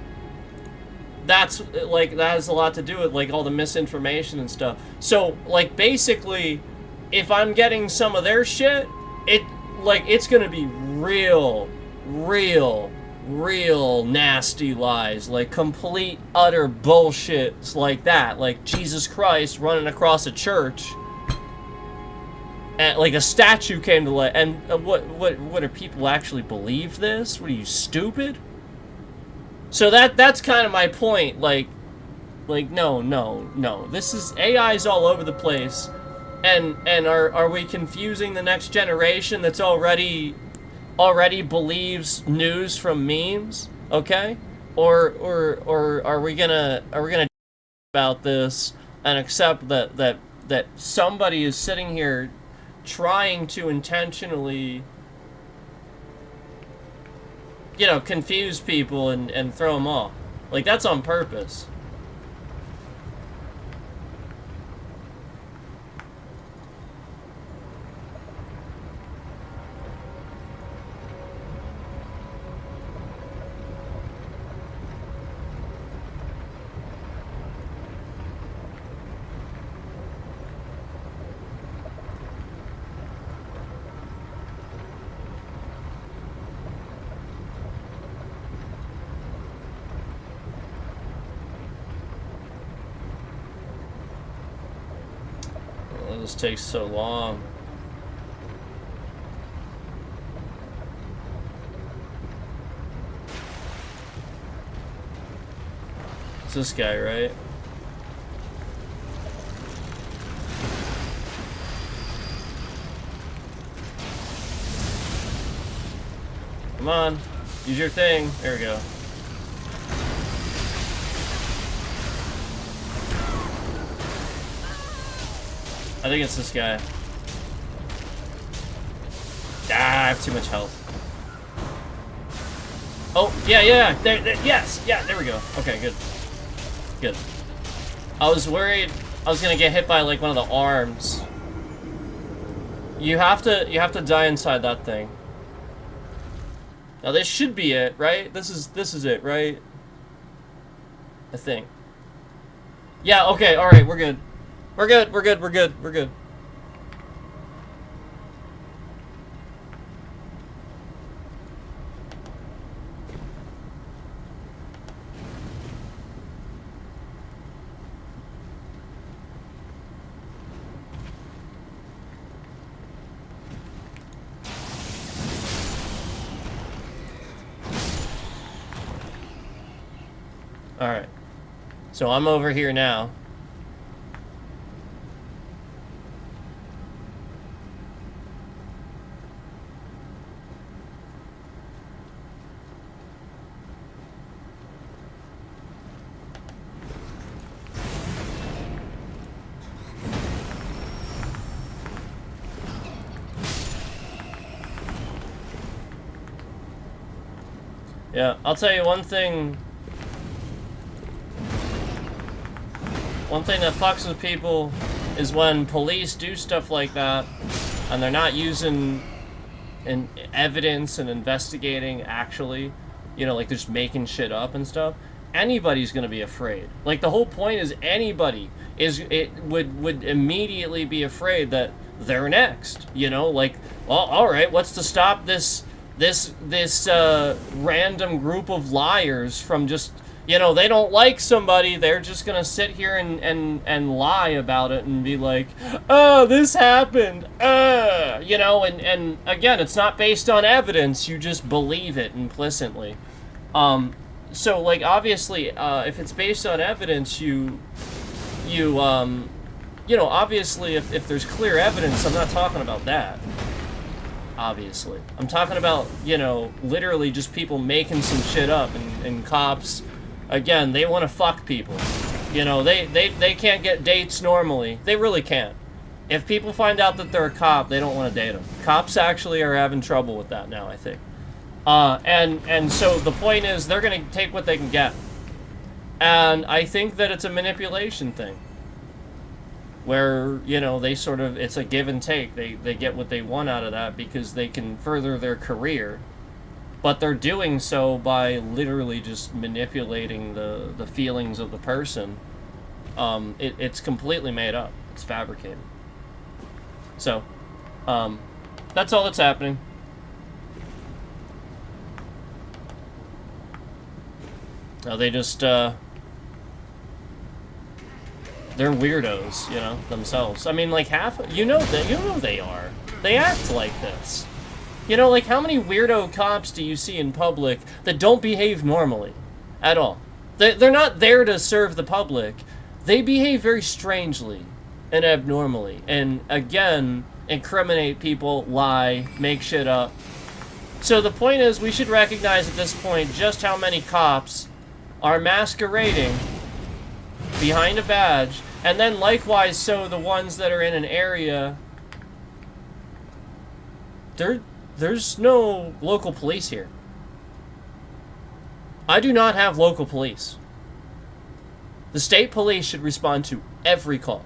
that's like that has a lot to do with like all the misinformation and stuff. So like basically, if I'm getting some of their shit, it's gonna be real nasty lies, like complete utter bullshit like that, like Jesus Christ running across a church. And, like, a statue came to life, and what do people actually believe this? What are you, stupid? So that's kind of my point, like, no, this is, AI's all over the place, and are we confusing the next generation that's already believes news from memes, okay? Or are we gonna about this and accept that somebody is sitting here trying to intentionally, you know, confuse people and throw them off. Like, that's on purpose. This takes so long. It's this guy, right? Come on, use your thing. There we go. I think it's this guy. Ah, I have too much health. Oh, yeah. Yes, yeah, there we go. Okay, good. I was worried I was gonna get hit by like one of the arms. You have to die inside that thing. Now this should be it, right? This is it, right? I think. Yeah, okay, alright, we're good. We're good, we're good, we're good, we're good. Alright. So I'm over here now. Yeah, I'll tell you one thing. One thing that fucks with people is when police do stuff like that and they're not using evidence and investigating actually, you know, like just making shit up and stuff. Anybody's gonna be afraid. Like the whole point is anybody would immediately be afraid that they're next. You know, like, well, all right, what's to stop this random group of liars from just, you know, they don't like somebody, they're just gonna sit here and lie about it and be like, oh, this happened, you know, and again, it's not based on evidence, you just believe it implicitly. So, like, obviously, if it's based on evidence, you know, obviously, if there's clear evidence, I'm not talking about that. Obviously. I'm talking about, you know, literally just people making some shit up and cops, again, they want to fuck people. You know, they can't get dates normally. They really can't. If people find out that they're a cop, they don't want to date them. Cops actually are having trouble with that now, I think. And so the point is they're going to take what they can get. And I think that it's a manipulation thing. Where, you know, they sort of, it's a give and take. They get what they want out of that because they can further their career. But they're doing so by literally just manipulating the feelings of the person. It's completely made up. It's fabricated. So, that's all that's happening. Now they just, they're weirdos, you know, themselves. I mean, like, you know they are. They act like this. You know, like, how many weirdo cops do you see in public that don't behave normally at all? They're not there to serve the public. They behave very strangely and abnormally. And, again, incriminate people, lie, make shit up. So the point is, we should recognize at this point just how many cops are masquerading behind a badge. And then likewise, so the ones that are in an area, there's no local police here. I do not have local police. The state police should respond to every call.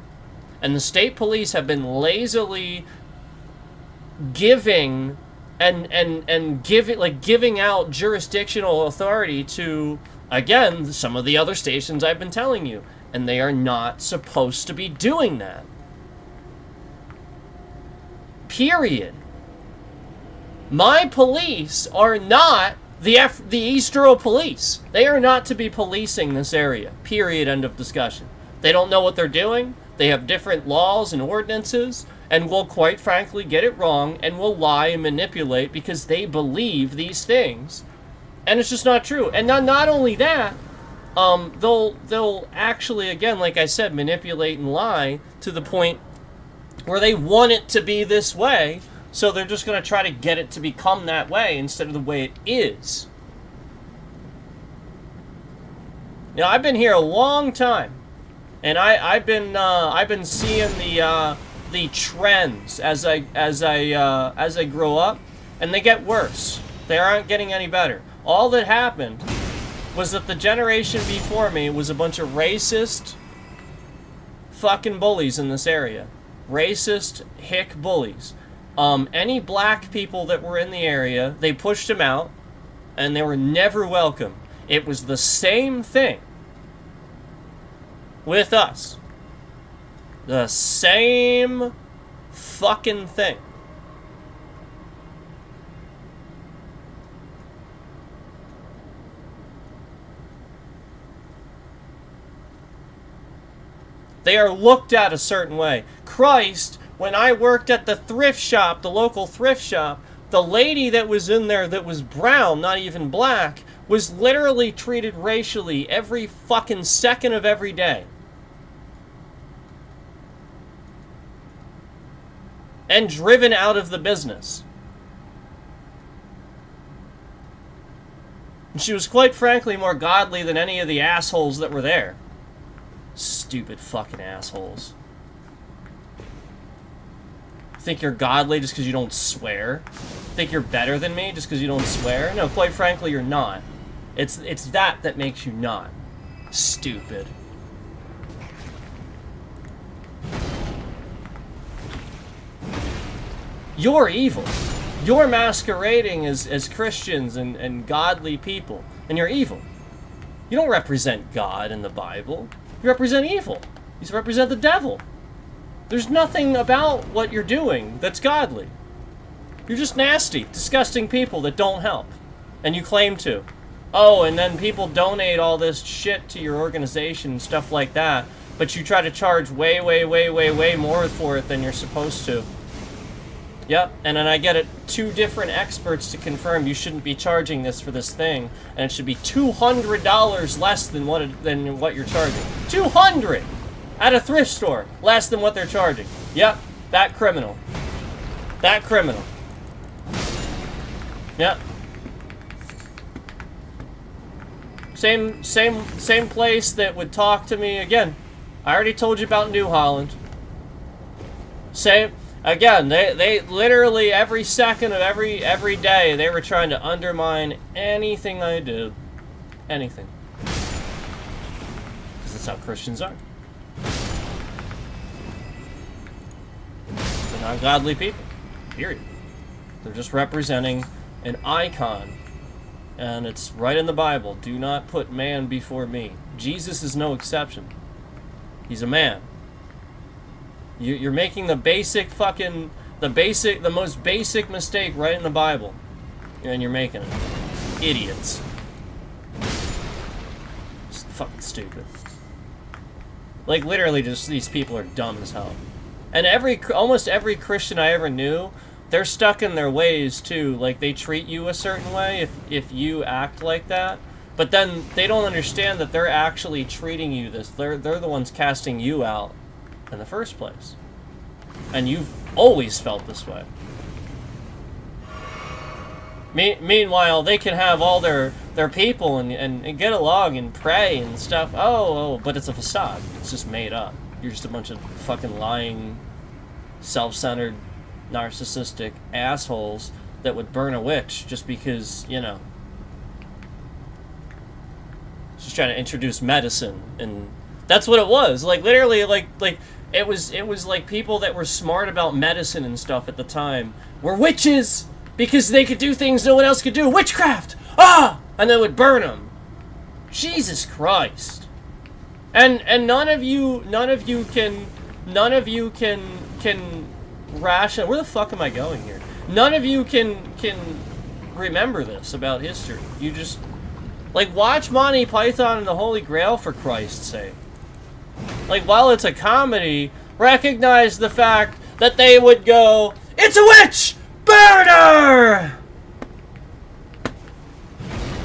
And the state police have been lazily giving giving out jurisdictional authority to, again, some of the other stations I've been telling you. And they are not supposed to be doing that. Period. My police are not the Easterl police. They are not to be policing this area. Period. End of discussion. They don't know what they're doing. They have different laws and ordinances, and will quite frankly get it wrong and will lie and manipulate because they believe these things. And it's just not true. And not only that, they'll actually, again, like I said, manipulate and lie to the point where they want it to be this way, so they're just going to try to get it to become that way instead of the way it is. You know, I've been here a long time, and I've been seeing the trends as I grow up, and they get worse. They aren't getting any better. All that happened was that the generation before me was a bunch of racist fucking bullies in this area. Racist hick bullies. Any black people that were in the area, they pushed them out, and they were never welcome. It was the same thing. with us. The same fucking thing. They are looked at a certain way. Christ, when I worked at the thrift shop, the local thrift shop, the lady that was in there that was brown, not even black, was literally treated racially every fucking second of every day. And driven out of the business. And she was quite frankly more godly than any of the assholes that were there. Stupid fucking assholes. Think you're godly just because you don't swear? Think you're better than me just because you don't swear? No, quite frankly, you're not. It's that makes you not. Stupid. You're evil. You're masquerading as Christians and godly people. And you're evil. You don't represent God in the Bible. You represent evil. You represent the devil. There's nothing about what you're doing that's godly. You're just nasty, disgusting people that don't help. And you claim to. Oh, and then people donate all this shit to your organization and stuff like that, but you try to charge way more for it than you're supposed to. Yep, and then I get it 2 different experts to confirm you shouldn't be charging this for this thing, and it should be $200 less than what you're charging. 200 at a thrift store, less than what they're charging. Yep, that criminal. That criminal. Yep. Same place that would talk to me again. I already told you about New Holland. Again, they literally every second of every day they were trying to undermine anything I did. Anything. Because that's how Christians are. They're not godly people. Period. They're just representing an icon. And it's right in the Bible. Do not put man before me. Jesus is no exception. He's a man. You're making the most basic mistake right in the Bible. And you're making it. Idiots. It's fucking stupid. Like, literally, just these people are dumb as hell. And almost every Christian I ever knew, they're stuck in their ways, too. Like, they treat you a certain way if you act like that. But then they don't understand that they're actually treating you this. They're the ones casting you out in the first place. And you've always felt this way. Meanwhile, they can have all their people and get along and pray and stuff. Oh, but it's a facade. It's just made up. You're just a bunch of fucking lying, self-centered, narcissistic assholes that would burn a witch just because, you know, just trying to introduce medicine. And that's what it was. Like, literally, like it was like people that were smart about medicine and stuff at the time were witches because they could do things no one else could do. Witchcraft! Ah! And they would burn them. Jesus Christ. And none of you can ration. Where the fuck am I going here? None of you can remember this about history. You just, like, watch Monty Python and the Holy Grail, for Christ's sake. Like, while it's a comedy, recognize the fact that they would go, "It's a witch! Burn her!"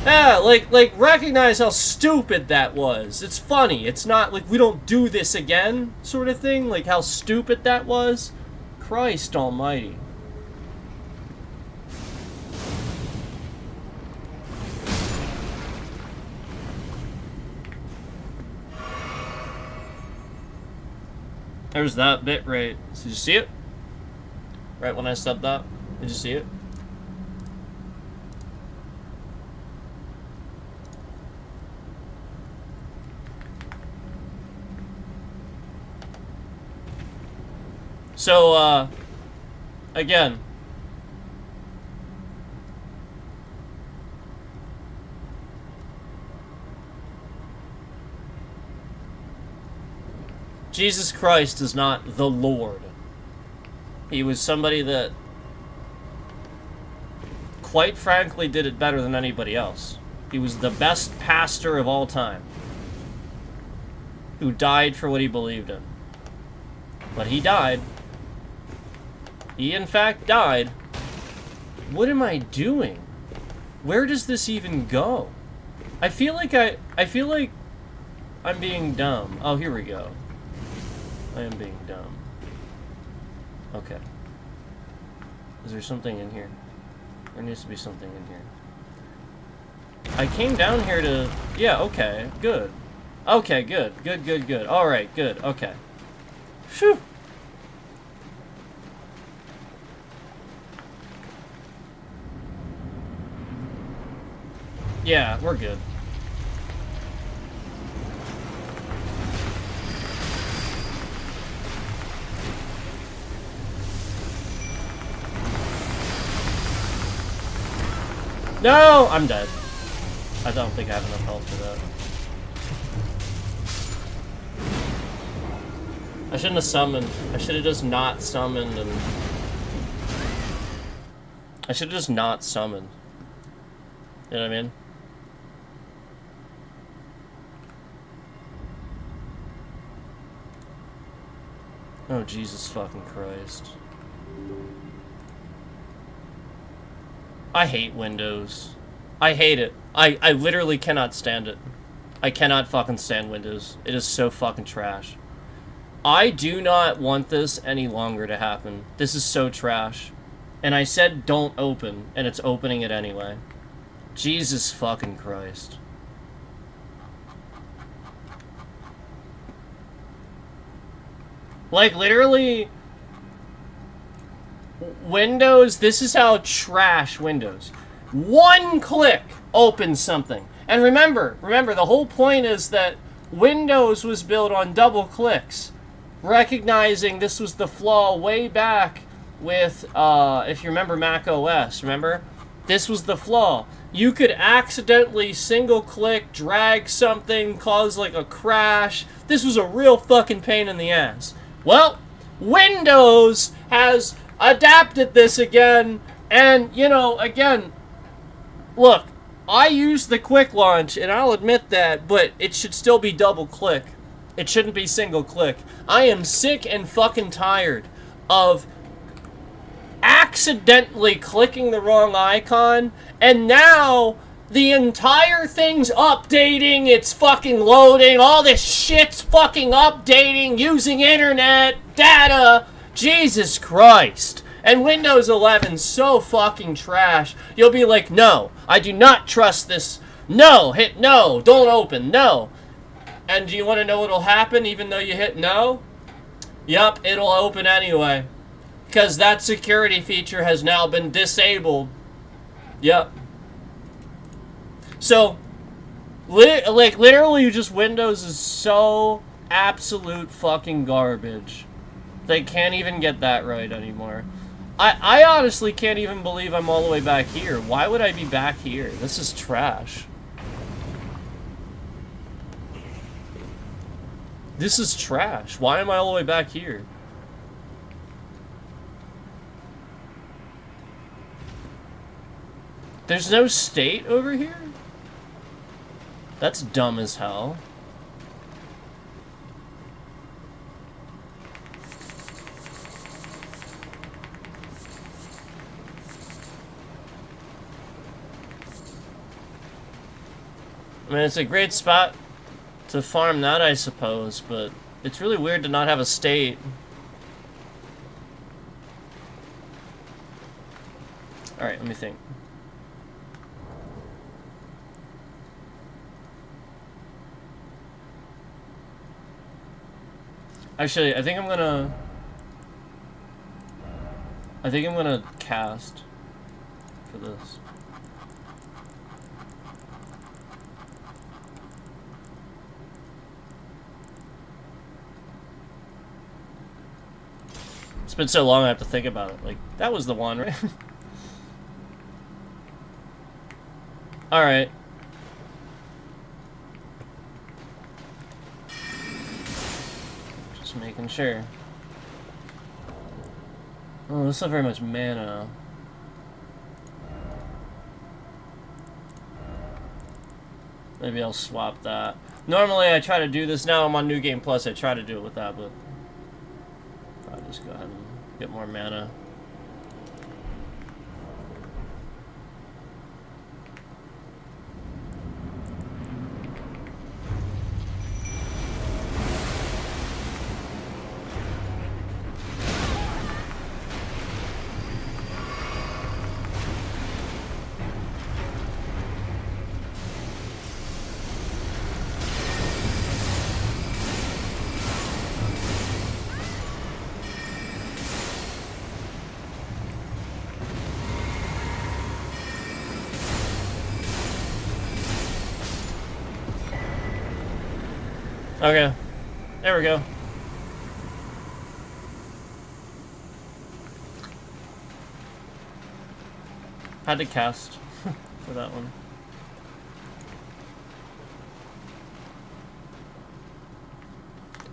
Yeah, like recognize how stupid that was. It's funny. It's not like we don't do this again sort of thing. Like how stupid that was. Christ almighty. There's that bit right. Did you see it? Right when I said that? Did you see it? So, again. Jesus Christ is not the Lord. He was somebody that, quite frankly, did it better than anybody else. He was the best pastor of all time, who died for what he believed in. But he died. He, in fact, died. What am I doing? Where does this even go? I feel like I'm being dumb. Oh, here we go. I am being dumb. Okay. Is there something in here? There needs to be something in here. I came down here to... Yeah, okay. Good. Okay, good. Good. Alright, good. Okay. Phew. Yeah, we're good. No! I'm dead. I don't think I have enough health for that. I shouldn't have summoned. I should have just not summoned and... I should have just not summoned. You know what I mean? Oh, Jesus fucking Christ. I hate Windows. I hate it. I literally cannot stand it. I cannot fucking stand Windows. It is so fucking trash. I do not want this any longer to happen. This is so trash. And I said don't open, and it's opening it anyway. Jesus fucking Christ. Like, literally... Windows, this is how trash Windows. One click opens something. And remember, the whole point is that Windows was built on double clicks. Recognizing this was the flaw way back with, if you remember Mac OS, remember? This was the flaw. You could accidentally single click, drag something, cause like a crash. This was a real fucking pain in the ass. Well, Windows has adapted this again, and, you know, again, look, I use the quick launch, and I'll admit that, but it should still be double click. It shouldn't be single click. I am sick and fucking tired of accidentally clicking the wrong icon, and now the entire thing's updating, it's fucking loading, all this shit's fucking updating, using internet, data. Jesus Christ. And Windows 11's so fucking trash. You'll be like, no, I do not trust this. No, hit no, don't open, no. And do you want to know what'll happen even though you hit no? Yup, it'll open anyway. Because that security feature has now been disabled. Yep. So, literally just Windows is so absolute fucking garbage. They can't even get that right anymore. I honestly can't even believe I'm all the way back here. Why would I be back here? This is trash. This is trash. Why am I all the way back here? There's no state over here? That's dumb as hell. I mean, it's a great spot to farm that, I suppose, but it's really weird to not have a state. Alright, let me think. Actually, I think I'm gonna cast for this. It's been so long I have to think about it. Like, that was the one, right? Alright. Just Just making sure. Oh, this is not very much mana. Maybe I'll swap that. Normally I try to do this now. I'm on New Game Plus. I try to do it with that, but I'll just go ahead and get more mana. Okay, there we go. Had to cast for that one.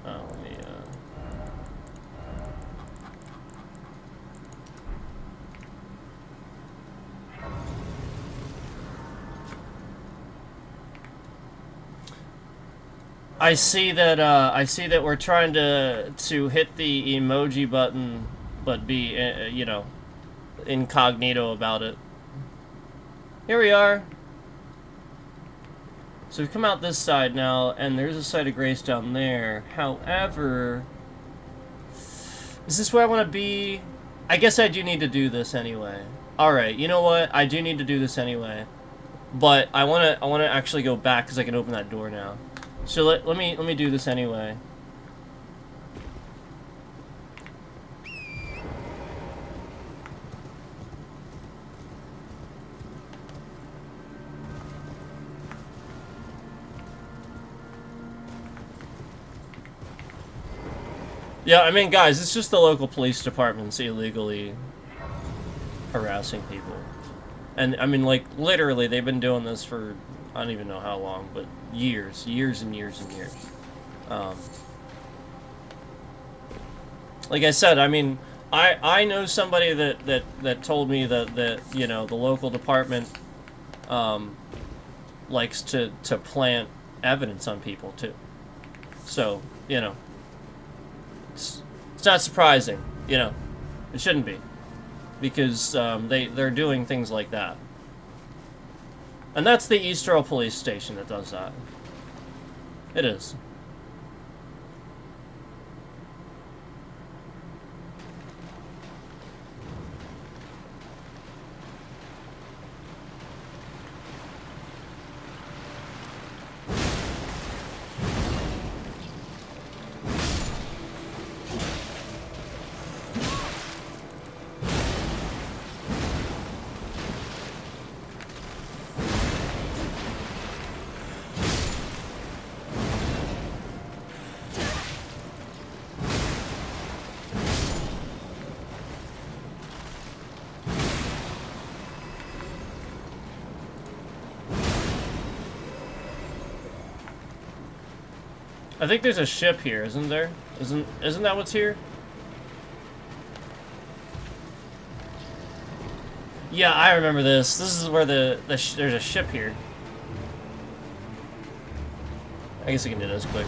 Oh, let me, I see that we're trying to hit the emoji button, but be you know, incognito about it. Here we are. So we've come out this side now, and there's a site of grace down there. However, is this where I want to be? I guess I do need to do this anyway. All right, you know what? I do need to do this anyway, but I want to actually go back because I can open that door now. So let me do this anyway. Yeah, I mean, guys, it's just the local police department's illegally harassing people. And, I mean, like, literally, they've been doing this for, I don't even know how long, but years and years and years. Like I said, I mean, I know somebody that told me that, you know, the local department, likes to plant evidence on people, too. So, you know. It's not surprising, you know. It shouldn't be, because they're doing things like that, and that's the East Earl Police Station that does that. It is. I think there's a ship here, isn't there? Isn't that what's here? Yeah, I remember this. This is where there's a ship here. I guess I can do this quick.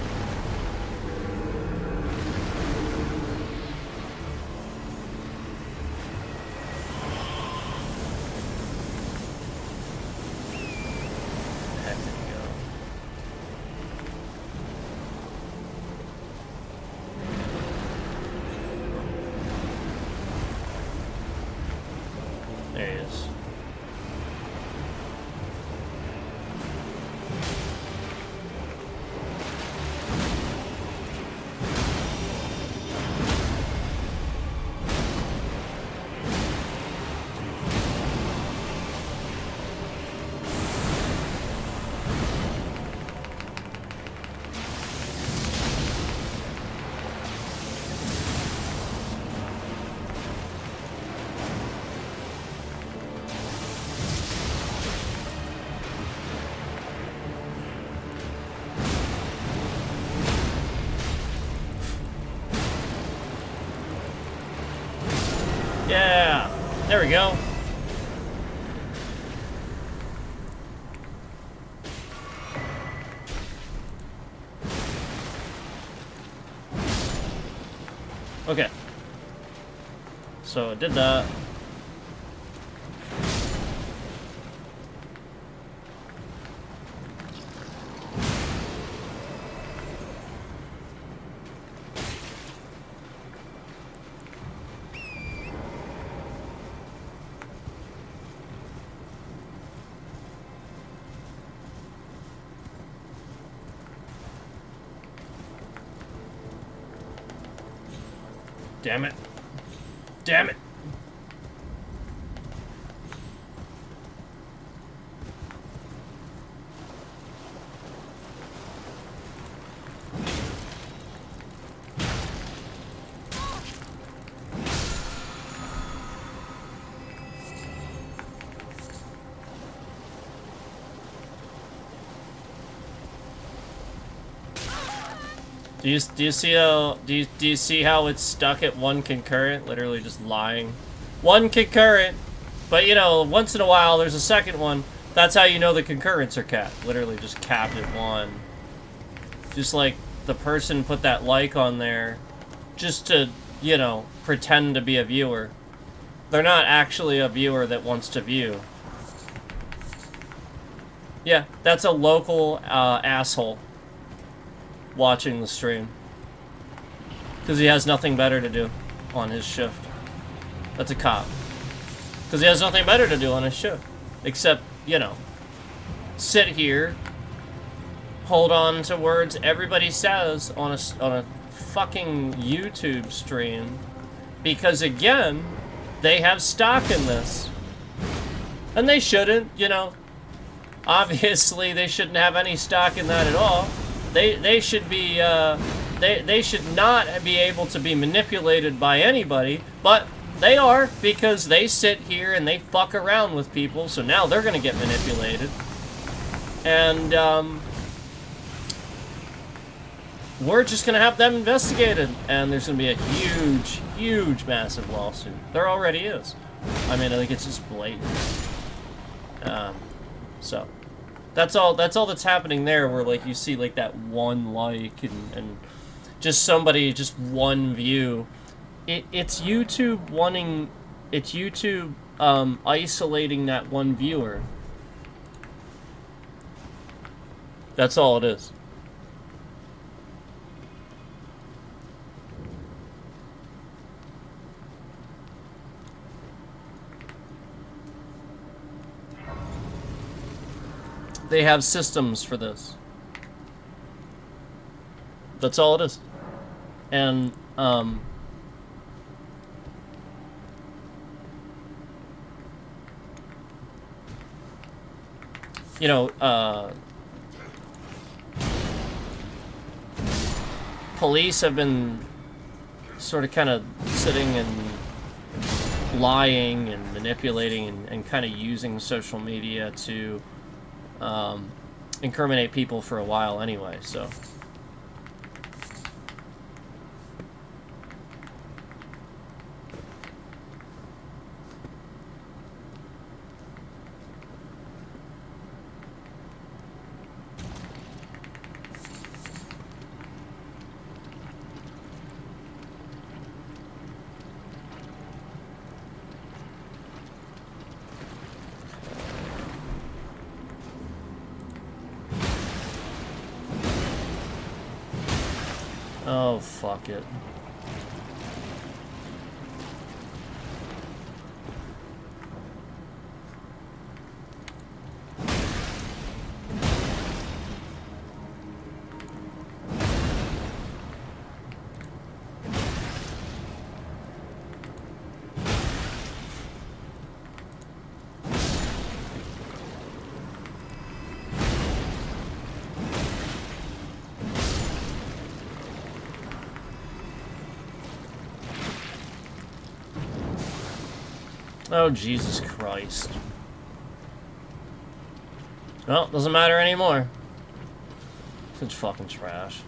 There we go. Okay. So I did that. Damn it. Damn it. Do you see how do you see how it's stuck at one concurrent? Literally just lying. One concurrent, but you know, once in a while there's a second one. That's how you know the concurrents are capped. Literally just capped at one. Just like the person put that like on there just to, you know, pretend to be a viewer. They're not actually a viewer that wants to view. Yeah, that's a local asshole watching the stream because he has nothing better to do on his shift. That's a cop because he has nothing better to do on his shift except, you know, sit here, hold on to words everybody says on a fucking YouTube stream because, again, they have stock in this and they shouldn't, you know. Obviously they shouldn't have any stock in that at all. They should be, they should not be able to be manipulated by anybody, but they are, because they sit here and they fuck around with people, so now they're gonna get manipulated. And, we're just gonna have them investigated, and there's gonna be a huge, huge, massive lawsuit. There already is. I mean, I think it's just blatant. So... That's all that's happening there, where, like, you see, like, that one like and just somebody, just one view. It's YouTube wanting... It's YouTube, isolating that one viewer. That's all it is. They have systems for this. That's all it is. And, you know, police have been sort of kind of sitting and lying and manipulating and kind of using social media to incriminate people for a while anyway, so. Oh, fuck it. Oh, Jesus Christ. Well, doesn't matter anymore. Such fucking trash.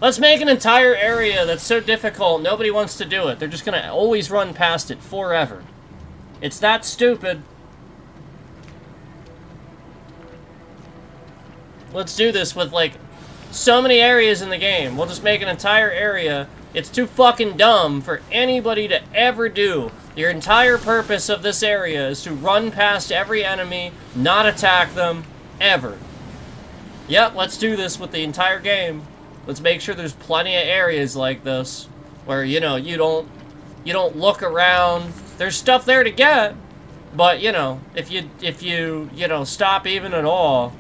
Let's make an entire area that's so difficult, nobody wants to do it. They're just gonna always run past it forever. It's that stupid. Let's do this with, like, so many areas in the game. We'll just make an entire area. It's too fucking dumb for anybody to ever do. Your entire purpose of this area is to run past every enemy, not attack them, ever. Yep, let's do this with the entire game. Let's make sure there's plenty of areas like this where, you know, you don't look around. There's stuff there to get, but, you know, if you stop even at all,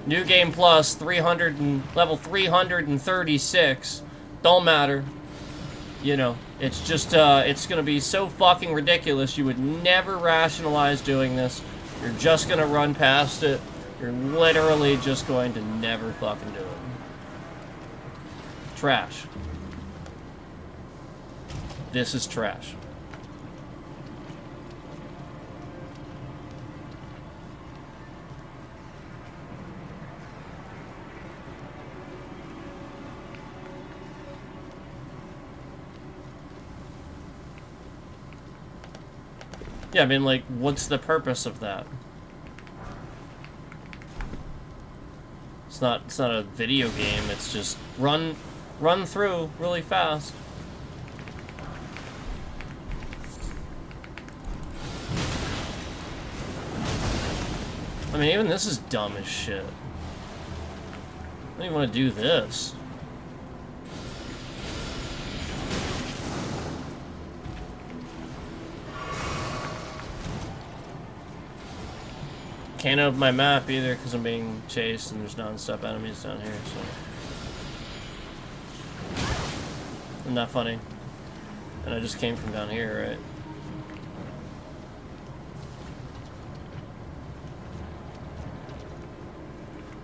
New Game Plus, level 336, don't matter. You know, it's just, it's gonna be so fucking ridiculous, you would never rationalize doing this. You're just gonna run past it. You're literally just going to never fucking do it. Trash. This is trash. Yeah, I mean, like, what's the purpose of that? It's not a video game, it's just run through really fast. I mean, even this is dumb as shit. I don't even want to do this. Can't open my map either because I'm being chased and there's non-stop enemies down here, so. Isn't that funny? And I just came from down here, right?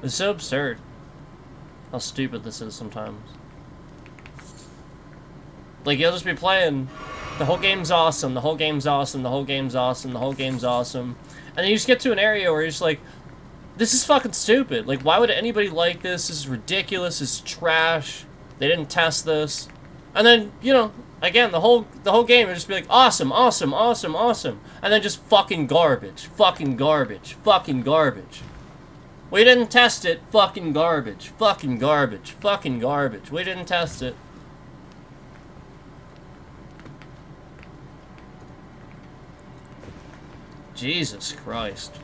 It's so absurd how stupid this is sometimes. Like, you'll just be playing, the whole game's awesome, the whole game's awesome, the whole game's awesome, the whole game's awesome. And then you just get to an area where you're just like, this is fucking stupid. Like, why would anybody like this? This is ridiculous. This is trash. They didn't test this. And then, you know, again, the whole game would just be like, awesome, awesome, awesome, awesome. And then just fucking garbage. Fucking garbage. Fucking garbage. We didn't test it. Fucking garbage. Fucking garbage. Fucking garbage. We didn't test it. Jesus Christ.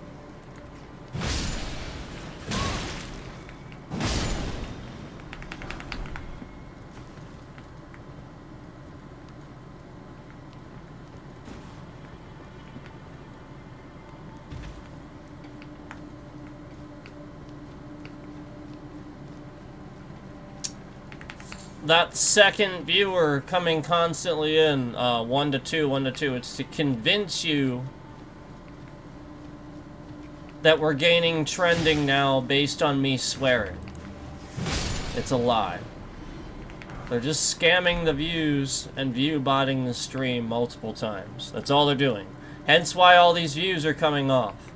That second viewer coming constantly in, 1 to 2, 1 to 2, it's to convince you that we're gaining trending now based on me swearing. It's a lie. They're just scamming the views and view-botting the stream multiple times. That's all they're doing. Hence why all these views are coming off.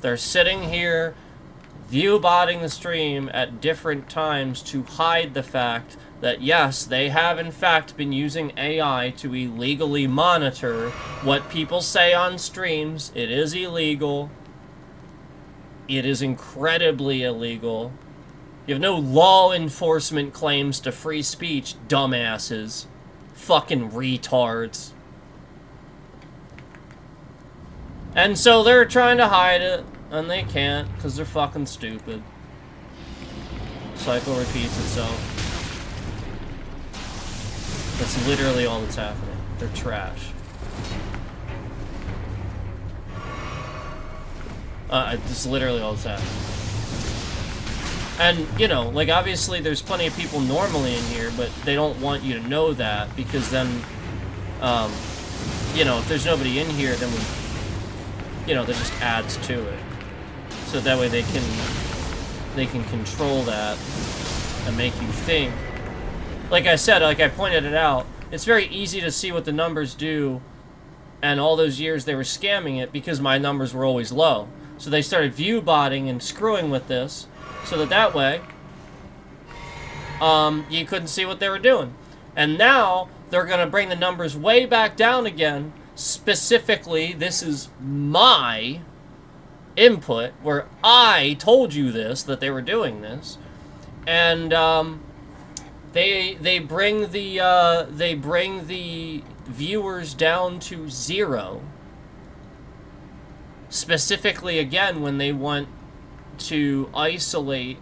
They're sitting here view-botting the stream at different times to hide the fact that yes, they have in fact been using AI to illegally monitor what people say on streams. It is illegal. It is incredibly illegal. You have no law enforcement claims to free speech, dumbasses. Fucking retards. And so they're trying to hide it, and they can't, because they're fucking stupid. Cycle repeats itself. That's literally all that's happening. They're trash. It's literally all that's happening. And, you know, like, obviously there's plenty of people normally in here, but they don't want you to know that, because then, you know, if there's nobody in here, then you know, that just adds to it. So that way they can control that and make you think. Like I said, like I pointed it out, it's very easy to see what the numbers do, and all those years they were scamming it because my numbers were always low. So they started view botting and screwing with this, so that way you couldn't see what they were doing. And now they're going to bring the numbers way back down again. Specifically, this is my input where I told you this, that they were doing this. And they bring the viewers down to 0. Specifically, again, when they want to isolate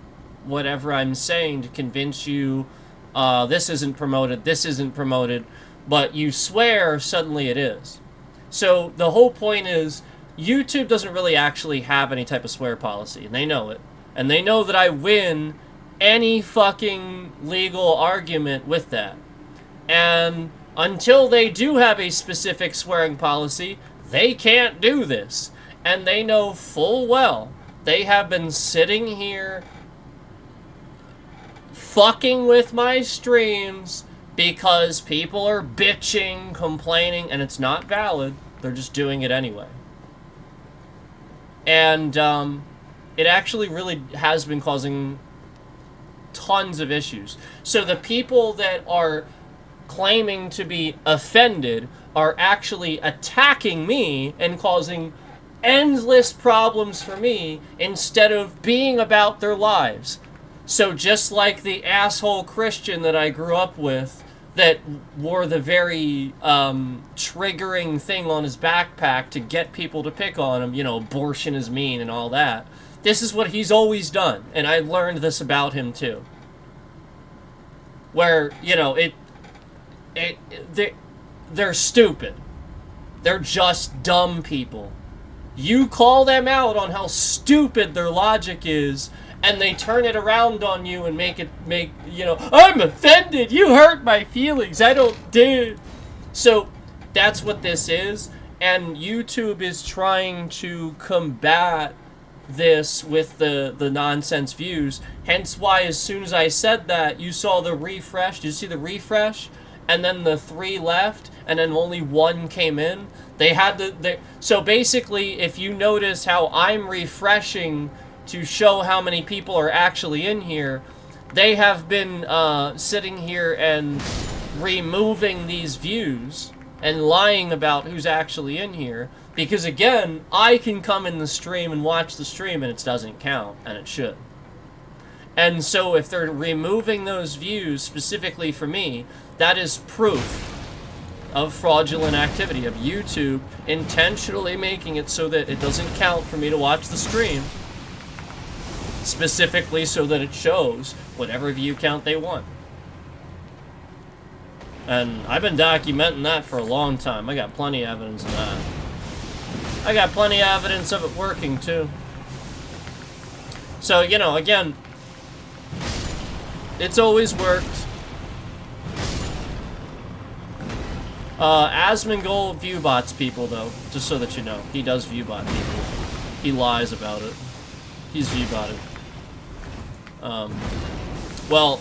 whatever I'm saying to convince you this isn't promoted, but you swear suddenly it is. So the whole point is YouTube doesn't really actually have any type of swear policy, and they know it. And they know that I win any fucking legal argument with that. And until they do have a specific swearing policy, they can't do this. And they know full well they have been sitting here fucking with my streams because people are bitching, complaining, and it's not valid. They're just doing it anyway. And it actually really has been causing tons of issues. So the people that are claiming to be offended are actually attacking me and causing endless problems for me instead of being about their lives. So just like the asshole Christian that I grew up with that wore the very triggering thing on his backpack to get people to pick on him, you know, abortion is mean and all that. This is what he's always done, and I learned this about him too. Where, you know, they're stupid. They're just dumb people. You call them out on how stupid their logic is, and they turn it around on you and make, you know, I'm offended, you hurt my feelings, I don't do. So, that's what this is, and YouTube is trying to combat this with the nonsense views, hence why as soon as I said that, you saw the refresh. Did you see the refresh? And then the 3 left, and then only 1 came in. They had so basically, if you notice how I'm refreshing to show how many people are actually in here, they have been sitting here and removing these views and lying about who's actually in here. Because again, I can come in the stream and watch the stream and it doesn't count, and it should. And so if they're removing those views specifically for me, that is proof of fraudulent activity, of YouTube intentionally making it so that it doesn't count for me to watch the stream, specifically so that it shows whatever view count they want. And I've been documenting that for a long time. I got plenty of evidence of that. I got plenty of evidence of it working too. So, you know, again, it's always worked. Asmongold viewbots people, though, just so that you know. He does viewbot people. He lies about it. He's viewbotted. Well,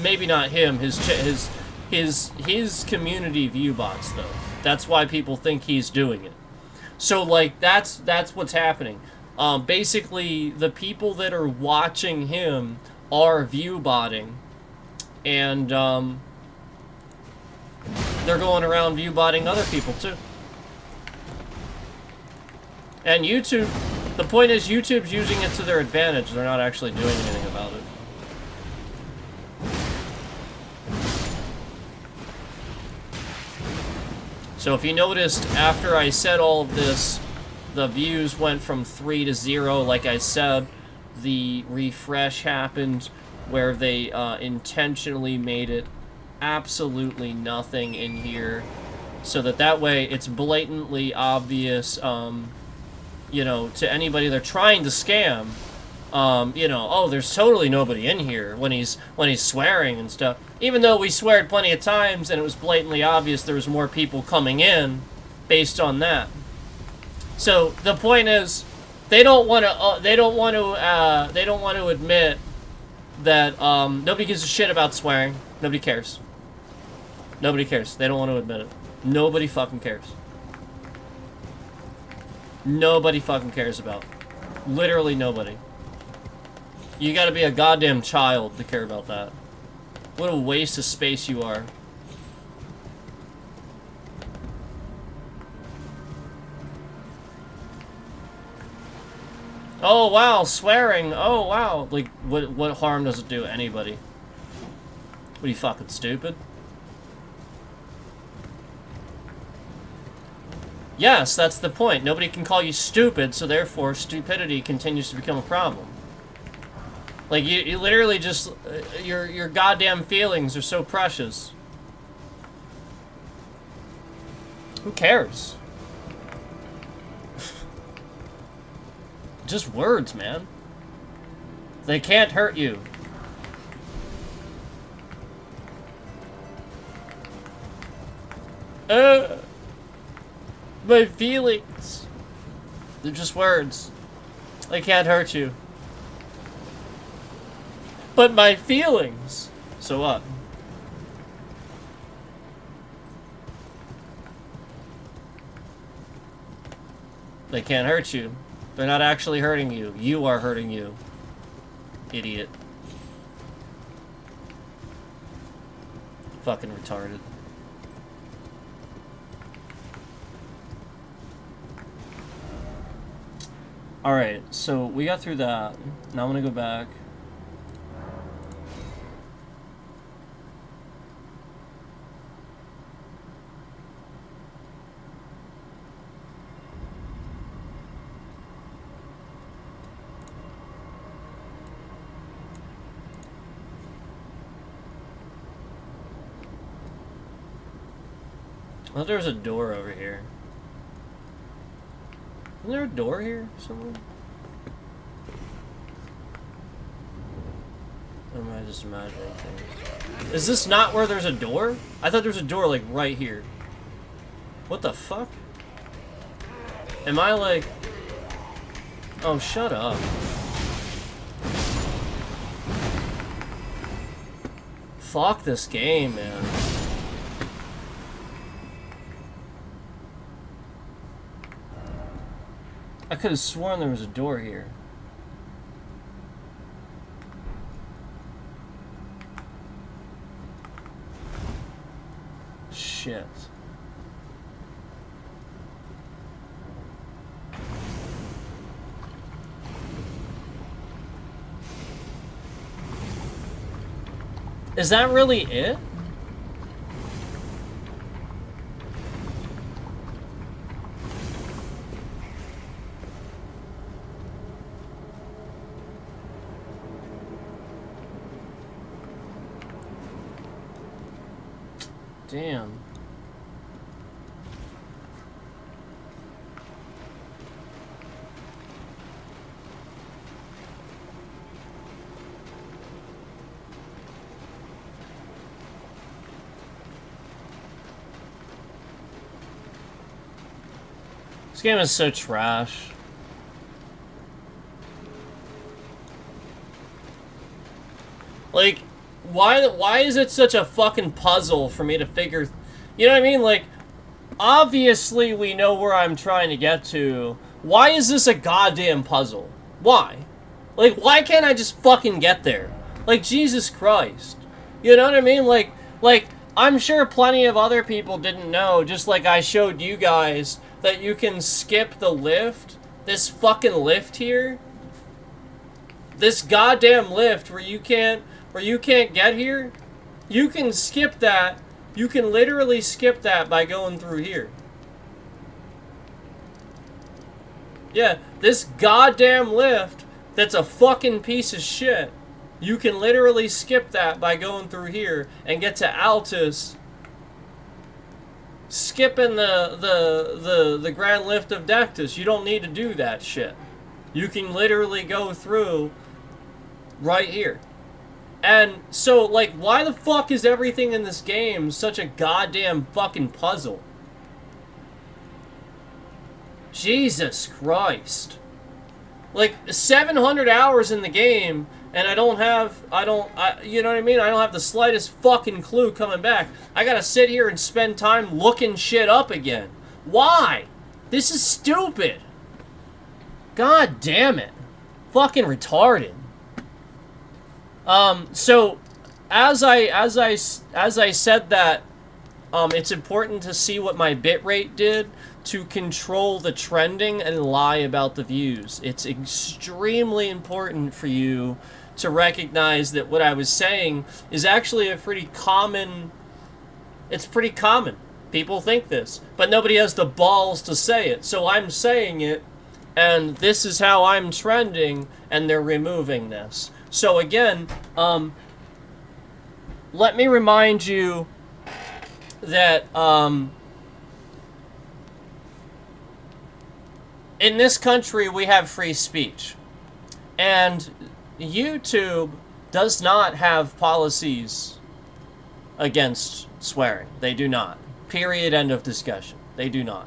maybe not him. His community viewbots, though. That's why people think he's doing it. So, like, that's what's happening. Basically, the people that are watching him are viewbotting, and they're going around viewbotting other people too. And YouTube, the point is YouTube's using it to their advantage. They're not actually doing anything about it. So if you noticed, after I said all of this, the views went from 3 to 0, like I said. The refresh happened where they intentionally made it absolutely nothing in here, so that way it's blatantly obvious, you know, to anybody they're trying to scam, you know, oh, there's totally nobody in here when he's swearing and stuff, even though we sweared plenty of times and it was blatantly obvious there was more people coming in based on that. So the point is, they don't want to admit that nobody gives a shit about swearing. Nobody cares. Nobody cares. They don't want to admit it. Nobody fucking cares. Nobody fucking cares about it. Literally nobody. You gotta be a goddamn child to care about that. What a waste of space you are. Oh wow, swearing. Oh wow. Like, what harm does it do anybody? What are you, fucking stupid? Yes, that's the point. Nobody can call you stupid, so therefore stupidity continues to become a problem. Like, you literally just... your goddamn feelings are so precious. Who cares? Just words, man. They can't hurt you. My feelings. They're just words. They can't hurt you. But my feelings. So what? They can't hurt you. They're not actually hurting you. You are hurting you. Idiot. Fucking retarded. Alright, so we got through that. Now I'm gonna go back. I thought there was a door over here. Isn't there a door here somewhere? Or am I just imagining things? Is this not where there's a door? I thought there was a door, like, right here. What the fuck? Am I, like... Oh, shut up. Fuck this game, man. I could have sworn there was a door here. Shit. Is that really it? Damn. This game is so trash. Like, why is it such a fucking puzzle for me to figure... You know what I mean? Like, obviously we know where I'm trying to get to. Why is this a goddamn puzzle? Why? Like, why can't I just fucking get there? Like, Jesus Christ. You know what I mean? Like, I'm sure plenty of other people didn't know, just like I showed you guys, that you can skip the lift. This fucking lift here. This goddamn lift where you can't get here. You can skip that. You can literally skip that by going through here. Yeah, this goddamn lift that's a fucking piece of shit. You can literally skip that by going through here and get to Altus. Skipping the Grand Lift of Dectus. You don't need to do that shit. You can literally go through right here. And so, like, why the fuck is everything in this game such a goddamn fucking puzzle? Jesus Christ. Like, 700 hours in the game, and you know what I mean? I don't have the slightest fucking clue coming back. I gotta sit here and spend time looking shit up again. Why? This is stupid. God damn it. Fucking retarded. So, as I said that, it's important to see what my bitrate did to control the trending and lie about the views. It's extremely important for you to recognize that what I was saying is actually a pretty common... It's pretty common. People think this, but nobody has the balls to say it. So I'm saying it, and this is how I'm trending, and they're removing this. So again, let me remind you that in this country we have free speech, and YouTube does not have policies against swearing. They do not. Period. End of discussion. They do not.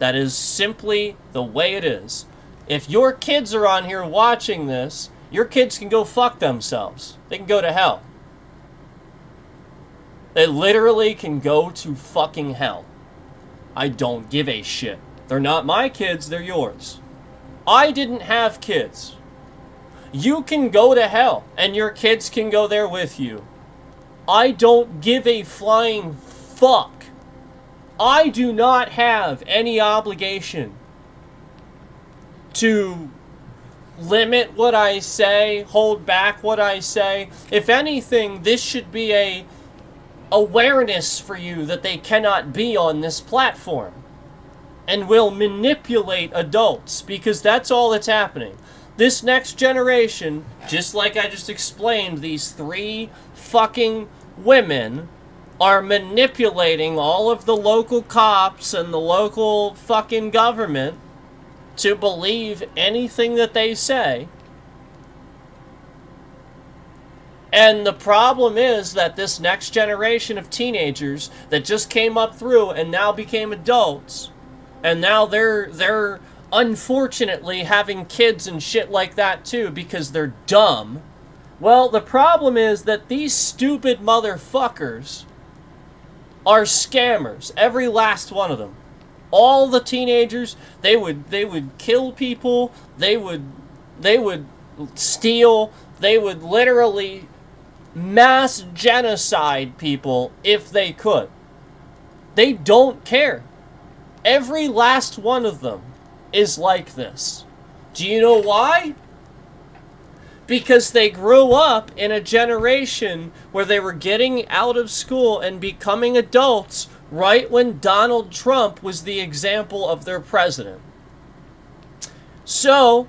That is simply the way it is. If your kids are on here watching this, your kids can go fuck themselves. They can go to hell. They literally can go to fucking hell. I don't give a shit. They're not my kids, they're yours. I didn't have kids. You can go to hell, and your kids can go there with you. I don't give a flying fuck. I do not have any obligation to limit what I say, hold back what I say. If anything, this should be a awareness for you that they cannot be on this platform and will manipulate adults, because that's all that's happening. This next generation, just like I just explained, these 3 fucking women are manipulating all of the local cops and the local fucking government to believe anything that they say. And the problem is that this next generation of teenagers that just came up through and now became adults, and now they're unfortunately having kids and shit like that too because they're dumb. Well, the problem is that these stupid motherfuckers are scammers. Every last one of them. All the teenagers, they would kill people, they would steal, they would literally mass genocide people if they could. They don't care. Every last one of them is like this. Do you know why? Because they grew up in a generation where they were getting out of school and becoming adults right when Donald Trump was the example of their president. So,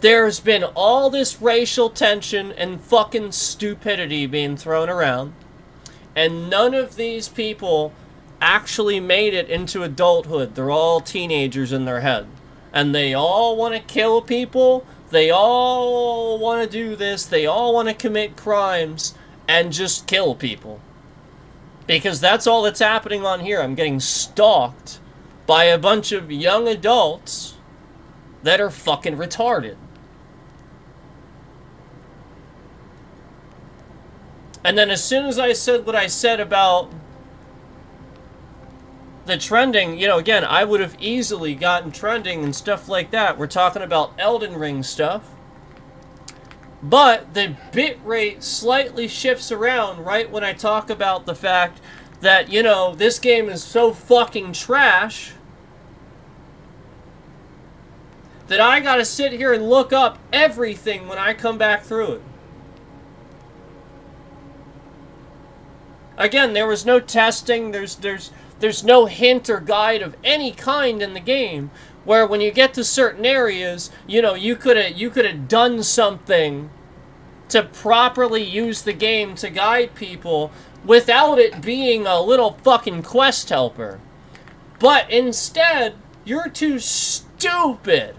there's been all this racial tension and fucking stupidity being thrown around, and none of these people actually made it into adulthood. They're all teenagers in their head. And they all want to kill people. They all want to do this. They all want to commit crimes and just kill people. Because that's all that's happening on here. I'm getting stalked by a bunch of young adults that are fucking retarded. And then as soon as I said what I said about the trending, you know, again, I would have easily gotten trending and stuff like that. We're talking about Elden Ring stuff. But the bitrate slightly shifts around right when I talk about the fact that, you know, this game is so fucking trash that I gotta sit here and look up everything when I come back through it. Again, there was no testing, there's no hint or guide of any kind in the game, where when you get to certain areas, you know, you could have done something to properly use the game to guide people without it being a little fucking quest helper. But instead, you're too stupid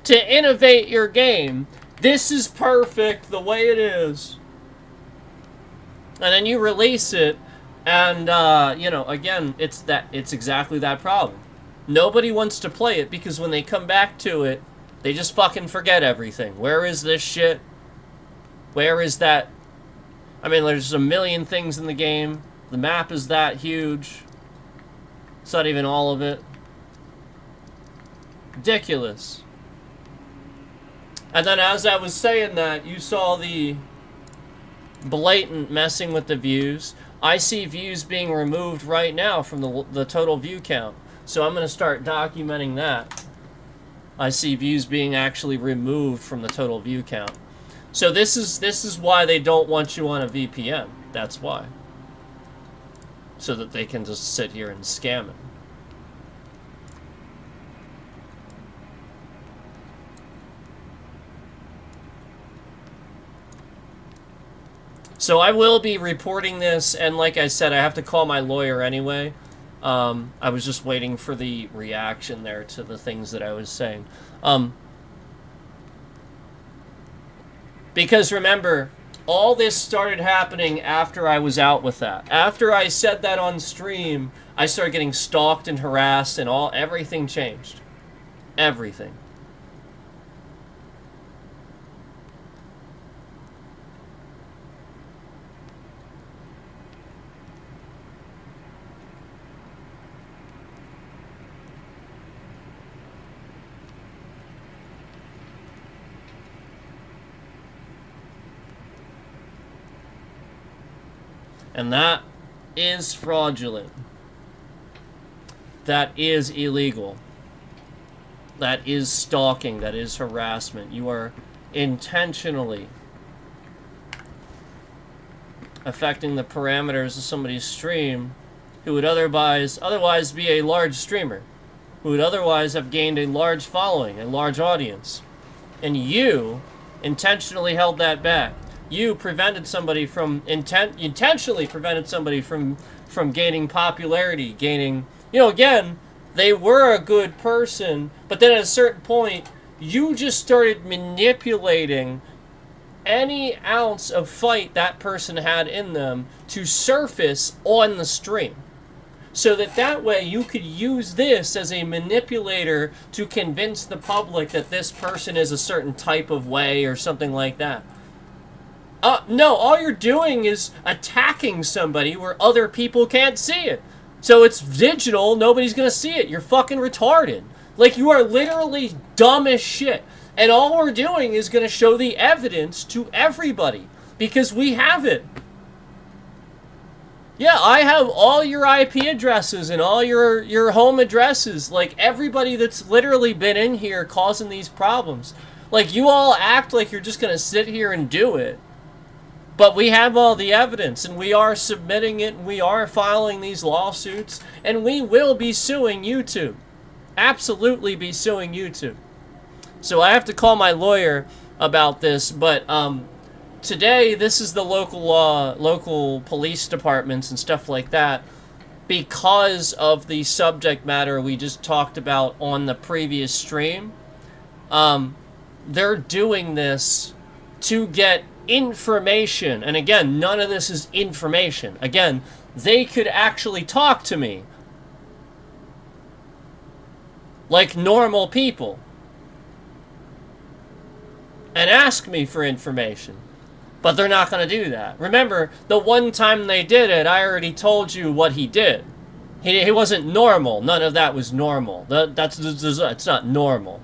to innovate your game. This is perfect the way it is. And then you release it, and, you know, again, it's exactly that problem. Nobody wants to play it because when they come back to it, they just fucking forget everything. Where is this shit? Where is that? I mean, there's a million things in the game. The map is that huge. It's not even all of it. Ridiculous. And then as I was saying that, you saw the blatant messing with the views. I see views being removed right now from the total view count. So I'm going to start documenting that. I see views being actually removed from the total view count. So this is why they don't want you on a VPN. That's why. So that they can just sit here and scam it. So I will be reporting this, and like I said, I have to call my lawyer anyway. I was just waiting for the reaction there to the things that I was saying. Because remember, all this started happening after I was out with that. After I said that on stream, I started getting stalked and harassed, and everything changed. Everything. And that is fraudulent. That is illegal. That is stalking. That is harassment. You are intentionally affecting the parameters of somebody's stream who would otherwise be a large streamer, who would otherwise have gained a large following, a large audience. And you intentionally held that back. You prevented somebody from intentionally prevented somebody from gaining popularity, again, they were a good person, but then at a certain point, you just started manipulating any ounce of fight that person had in them to surface on the stream. So that way you could use this as a manipulator to convince the public that this person is a certain type of way or something like that. No, all you're doing is attacking somebody where other people can't see it. So it's digital, nobody's gonna see it. You're fucking retarded. Like, you are literally dumb as shit. And all we're doing is gonna show the evidence to everybody. Because we have it. Yeah, I have all your IP addresses and all your home addresses. Like, everybody that's literally been in here causing these problems. Like, you all act like you're just gonna sit here and do it. But we have all the evidence, and we are submitting it, and we are filing these lawsuits, and we will be suing YouTube. Absolutely be suing YouTube. So I have to call my lawyer about this, but today, this is the local law, local police departments and stuff like that, because of the subject matter we just talked about on the previous stream. They're doing this to get information, and again, none of this is information. Again, they could actually talk to me like normal people and ask me for information, but they're not going to do that. Remember, the one time they did it, I already told you what he did. He wasn't normal. None of that was normal. It's not normal.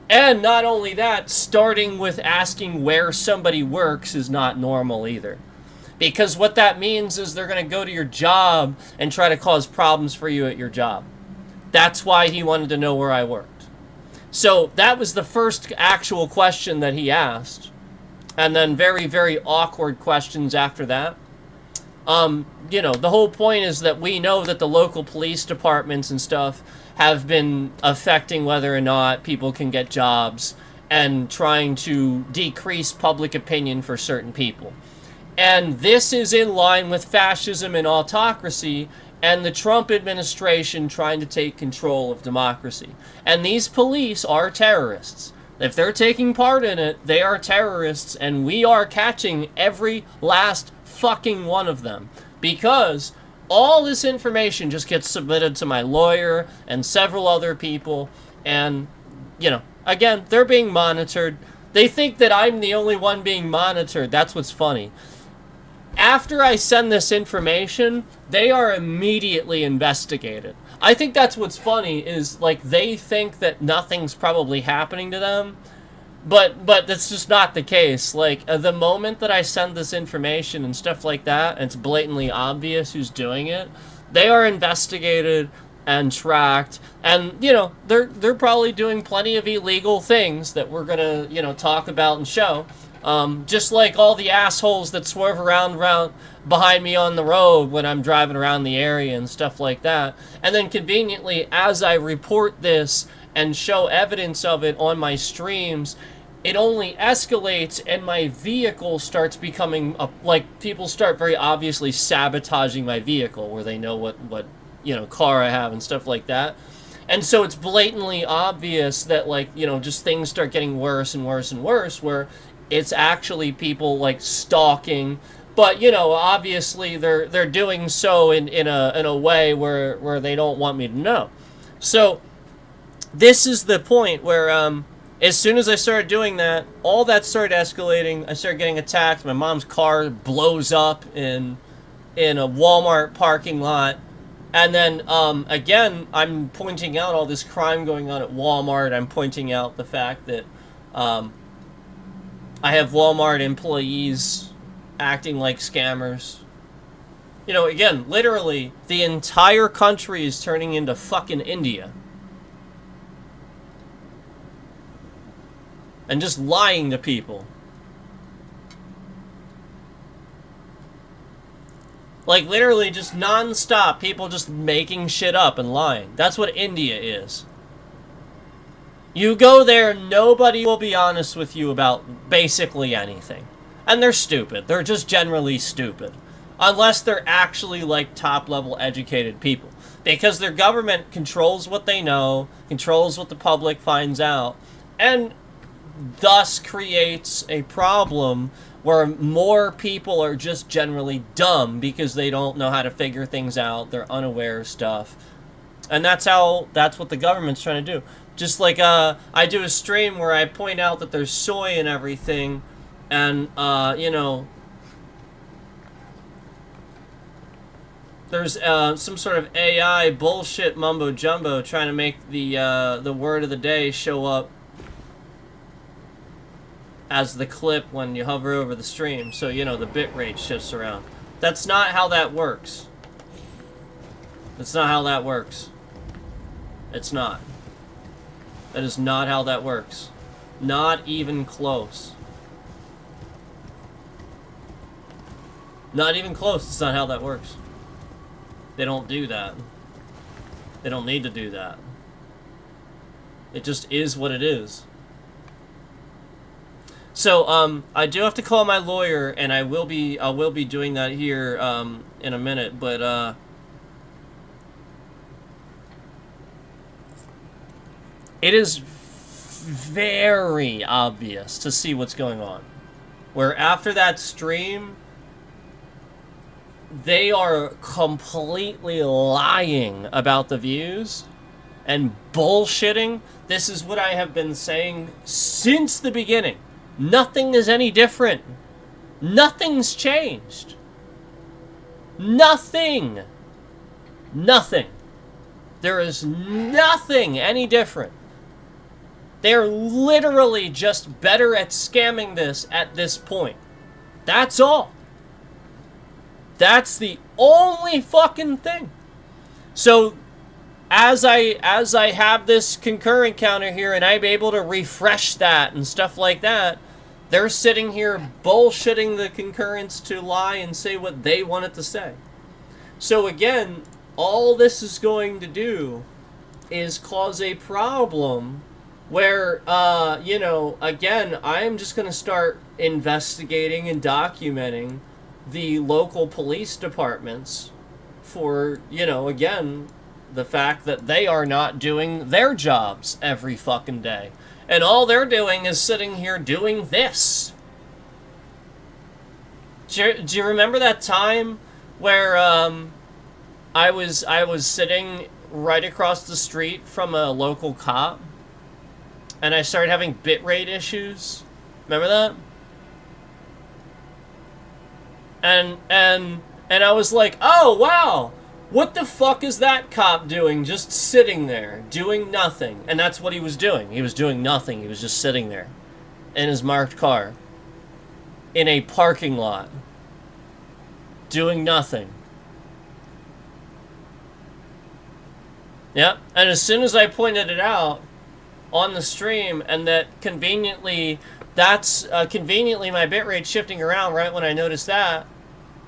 And not only that, starting with asking where somebody works is not normal either. Because what that means is they're going to go to your job and try to cause problems for you at your job. That's why he wanted to know where I worked. So that was the first actual question that he asked. And then very, very awkward questions after that. The whole point is that we know that the local police departments and stuff have been affecting whether or not people can get jobs and trying to decrease public opinion for certain people. And this is in line with fascism and autocracy and the Trump administration trying to take control of democracy. And these police are terrorists. If they're taking part in it, they are terrorists, and we are catching every last fucking one of them. Because all this information just gets submitted to my lawyer and several other people, and, again, they're being monitored. They think that I'm the only one being monitored. That's what's funny. After I send this information, they are immediately investigated. I think that's what's funny is, like, they think that nothing's probably happening to them, But that's just not the case. Like, the moment that I send this information and stuff like that, and it's blatantly obvious who's doing it, they are investigated and tracked, and they're probably doing plenty of illegal things that we're gonna talk about and show. Just like all the assholes that swerve around behind me on the road when I'm driving around the area and stuff like that. And then conveniently, as I report this and show evidence of it on my streams, it only escalates and my vehicle starts becoming like, people start very obviously sabotaging my vehicle where they know what car I have and stuff like that. And so it's blatantly obvious that, like, just things start getting worse and worse and worse, where it's actually people like stalking, but obviously they're doing so in a way where they don't want me to know. So this is the point where as soon as I started doing that, all that started escalating. I started getting attacked. My mom's car blows up in a Walmart parking lot. And then, again, I'm pointing out all this crime going on at Walmart. I'm pointing out the fact that I have Walmart employees acting like scammers. Again, literally, the entire country is turning into fucking India. And just lying to people. Like, literally, just non-stop, people just making shit up and lying. That's what India is. You go there, nobody will be honest with you about basically anything. And they're stupid. They're just generally stupid. Unless they're actually, like, top-level educated people. Because their government controls what they know, controls what the public finds out, and thus creates a problem where more people are just generally dumb because they don't know how to figure things out. They're unaware of stuff. And that's what the government's trying to do. Just like I do a stream where I point out that there's soy and everything, and there's some sort of AI bullshit mumbo jumbo trying to make the word of the day show up as the clip when you hover over the stream, so the bitrate shifts around. That's not how that works. That's not how that works. It's not. That is not how that works. Not even close. Not even close. It's not how that works. They don't do that. They don't need to do that. It just is what it is. So, I do have to call my lawyer, and I will be doing that here, in a minute, but, it is very obvious to see what's going on. Where after that stream, they are completely lying about the views and bullshitting. This is what I have been saying since the beginning. Nothing is any different. Nothing's changed. Nothing. Nothing. There is nothing any different. They're literally just better at scamming this at this point. That's all. That's the only fucking thing. So, as I have this concurrent counter here and I'm able to refresh that and stuff like that, they're sitting here bullshitting the concurrence to lie and say what they want it to say. So again, all this is going to do is cause a problem where, again, I'm just going to start investigating and documenting the local police departments for, again, the fact that they are not doing their jobs every fucking day. And all they're doing is sitting here doing this. Do you remember that time where I was sitting right across the street from a local cop and I started having bitrate issues? Remember that? And I was like, oh wow, what the fuck is that cop doing just sitting there, doing nothing? And that's what he was doing. He was doing nothing. He was just sitting there. in his marked car in a parking lot doing nothing. Yep, and as soon as I pointed it out on the stream, and that conveniently, conveniently my bitrate shifting around right when I noticed that,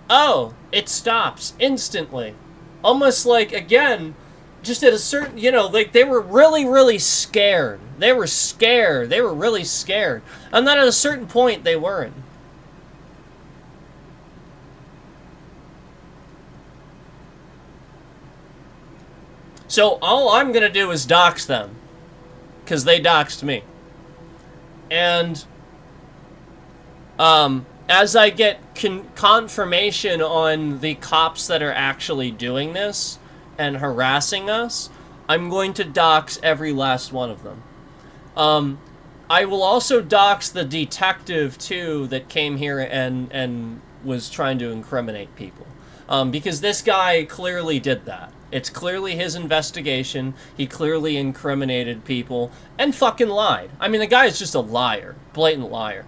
oh, it stops instantly. Almost like, again, just at a certain, like they were really, really scared. They were scared. They were really scared. And then at a certain point, they weren't. So all I'm going to do is dox them. Because they doxed me. And as I get confirmation on the cops that are actually doing this and harassing us, I'm going to dox every last one of them. I will also dox the detective, too, that came here and was trying to incriminate people. Because this guy clearly did that. It's clearly his investigation. He clearly incriminated people and fucking lied. I mean, the guy is just a liar. Blatant liar.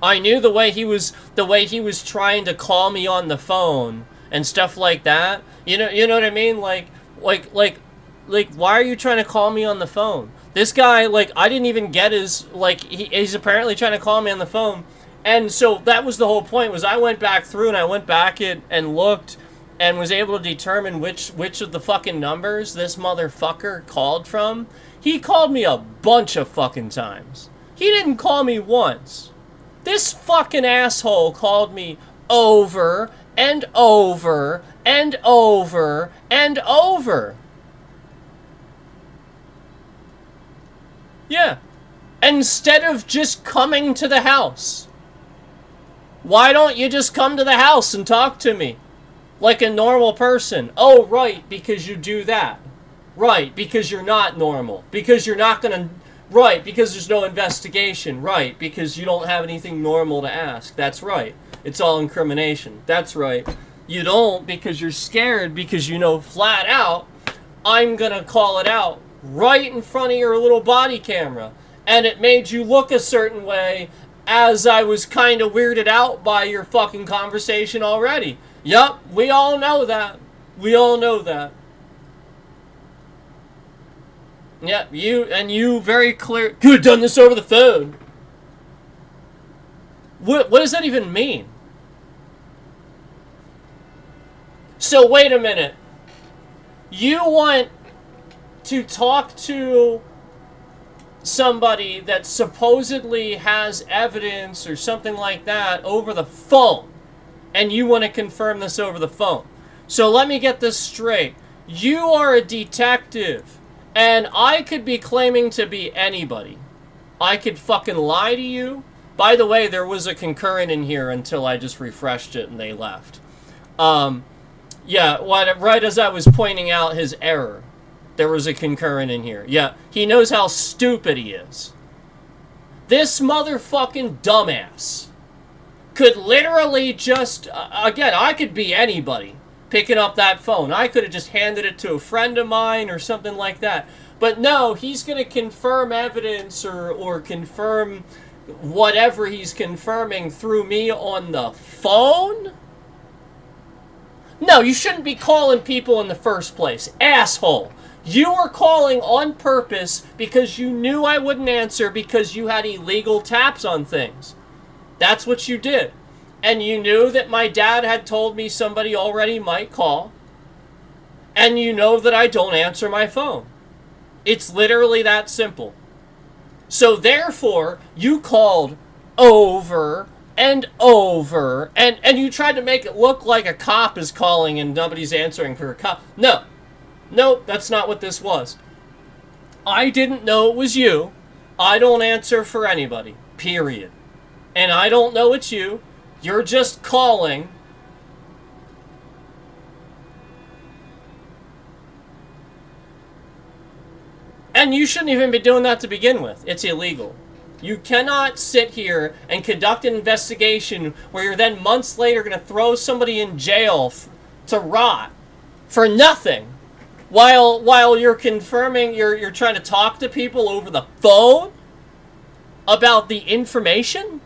I knew the way he was trying to call me on the phone and stuff like that. You know what I mean? Like, why are you trying to call me on the phone? This guy, like, I didn't even get his, like, he's apparently trying to call me on the phone. And so that was the whole point, was I went back through and I went back and looked and was able to determine which of the fucking numbers this motherfucker called from. He called me a bunch of fucking times. He didn't call me once. This fucking asshole called me over and over and over and over. Yeah. Instead of just coming to the house. Why don't you just come to the house and talk to me? Like a normal person. Oh, right, because you do that. Right, because you're not normal. Because you're not gonna... Right, because there's no investigation. Right, because you don't have anything normal to ask. That's right. It's all incrimination. That's right. You don't because you're scared, because you know flat out, I'm gonna call it out right in front of your little body camera. And it made you look a certain way as I was kind of weirded out by your fucking conversation already. Yup, we all know that. We all know that. Yeah, you very clear. Could have done this over the phone. What does that even mean? So wait a minute. You want to talk to somebody that supposedly has evidence or something like that over the phone, and you want to confirm this over the phone. So let me get this straight. You are a detective. And I could be claiming to be anybody. I could fucking lie to you. By the way, there was a concurrent in here until I just refreshed it and they left. Yeah, right as I was pointing out his error, there was a concurrent in here. Yeah, he knows how stupid he is. This motherfucking dumbass could literally just... again, I could be anybody. Picking up that phone. I could have just handed it to a friend of mine or something like that. But no, he's going to confirm evidence or confirm whatever he's confirming through me on the phone? No, you shouldn't be calling people in the first place. Asshole. You were calling on purpose because you knew I wouldn't answer because you had illegal taps on things. That's what you did. And you knew that my dad had told me somebody already might call. And you know that I don't answer my phone. It's literally that simple. So therefore, you called over and over. And you tried to make it look like a cop is calling and nobody's answering for a cop. No. No, that's not what this was. I didn't know it was you. I don't answer for anybody. Period. And I don't know it's you. You're just calling. And you shouldn't even be doing that to begin with. It's illegal. You cannot sit here and conduct an investigation where you're then months later going to throw somebody in jail to rot for nothing while you're confirming you're trying to talk to people over the phone. About the information?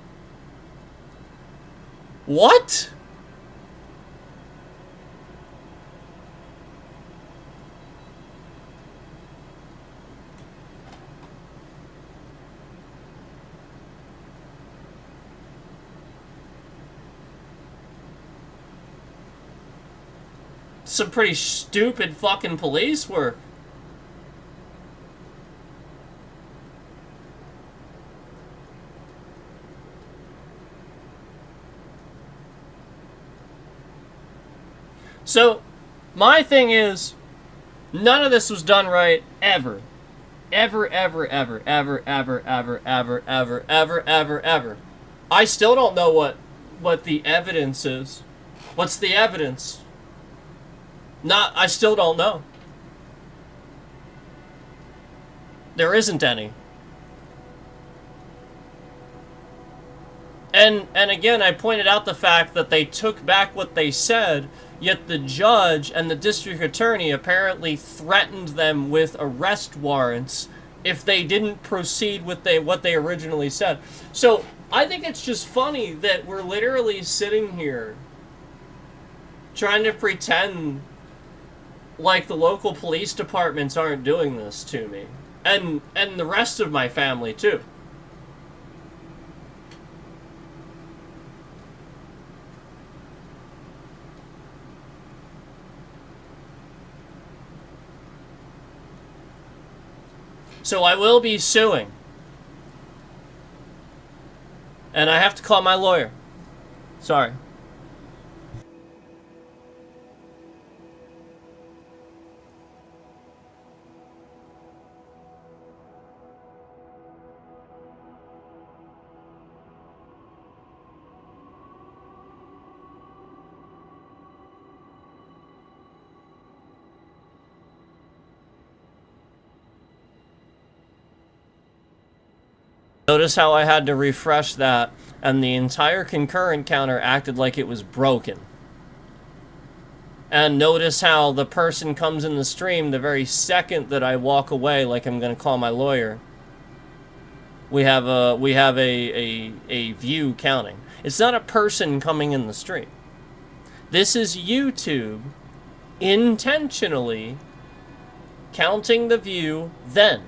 What? Some pretty stupid fucking police work. So, my thing is, none of this was done right ever. Ever, ever, ever, ever, ever, ever, ever, ever, ever, ever, ever. I still don't know what the evidence is. What's the evidence? I still don't know. There isn't any. And again, I pointed out the fact that they took back what they said, yet the judge and the district attorney apparently threatened them with arrest warrants if they didn't proceed with what they originally said. So I think it's just funny that we're literally sitting here trying to pretend like the local police departments aren't doing this to me. And the rest of my family too. So I will be suing. And I have to call my lawyer. Sorry. Notice how I had to refresh that, and the entire concurrent counter acted like it was broken. And notice how the person comes in the stream the very second that I walk away, like I'm going to call my lawyer. We have a view counting. It's not a person coming in the stream. This is YouTube intentionally counting the view then.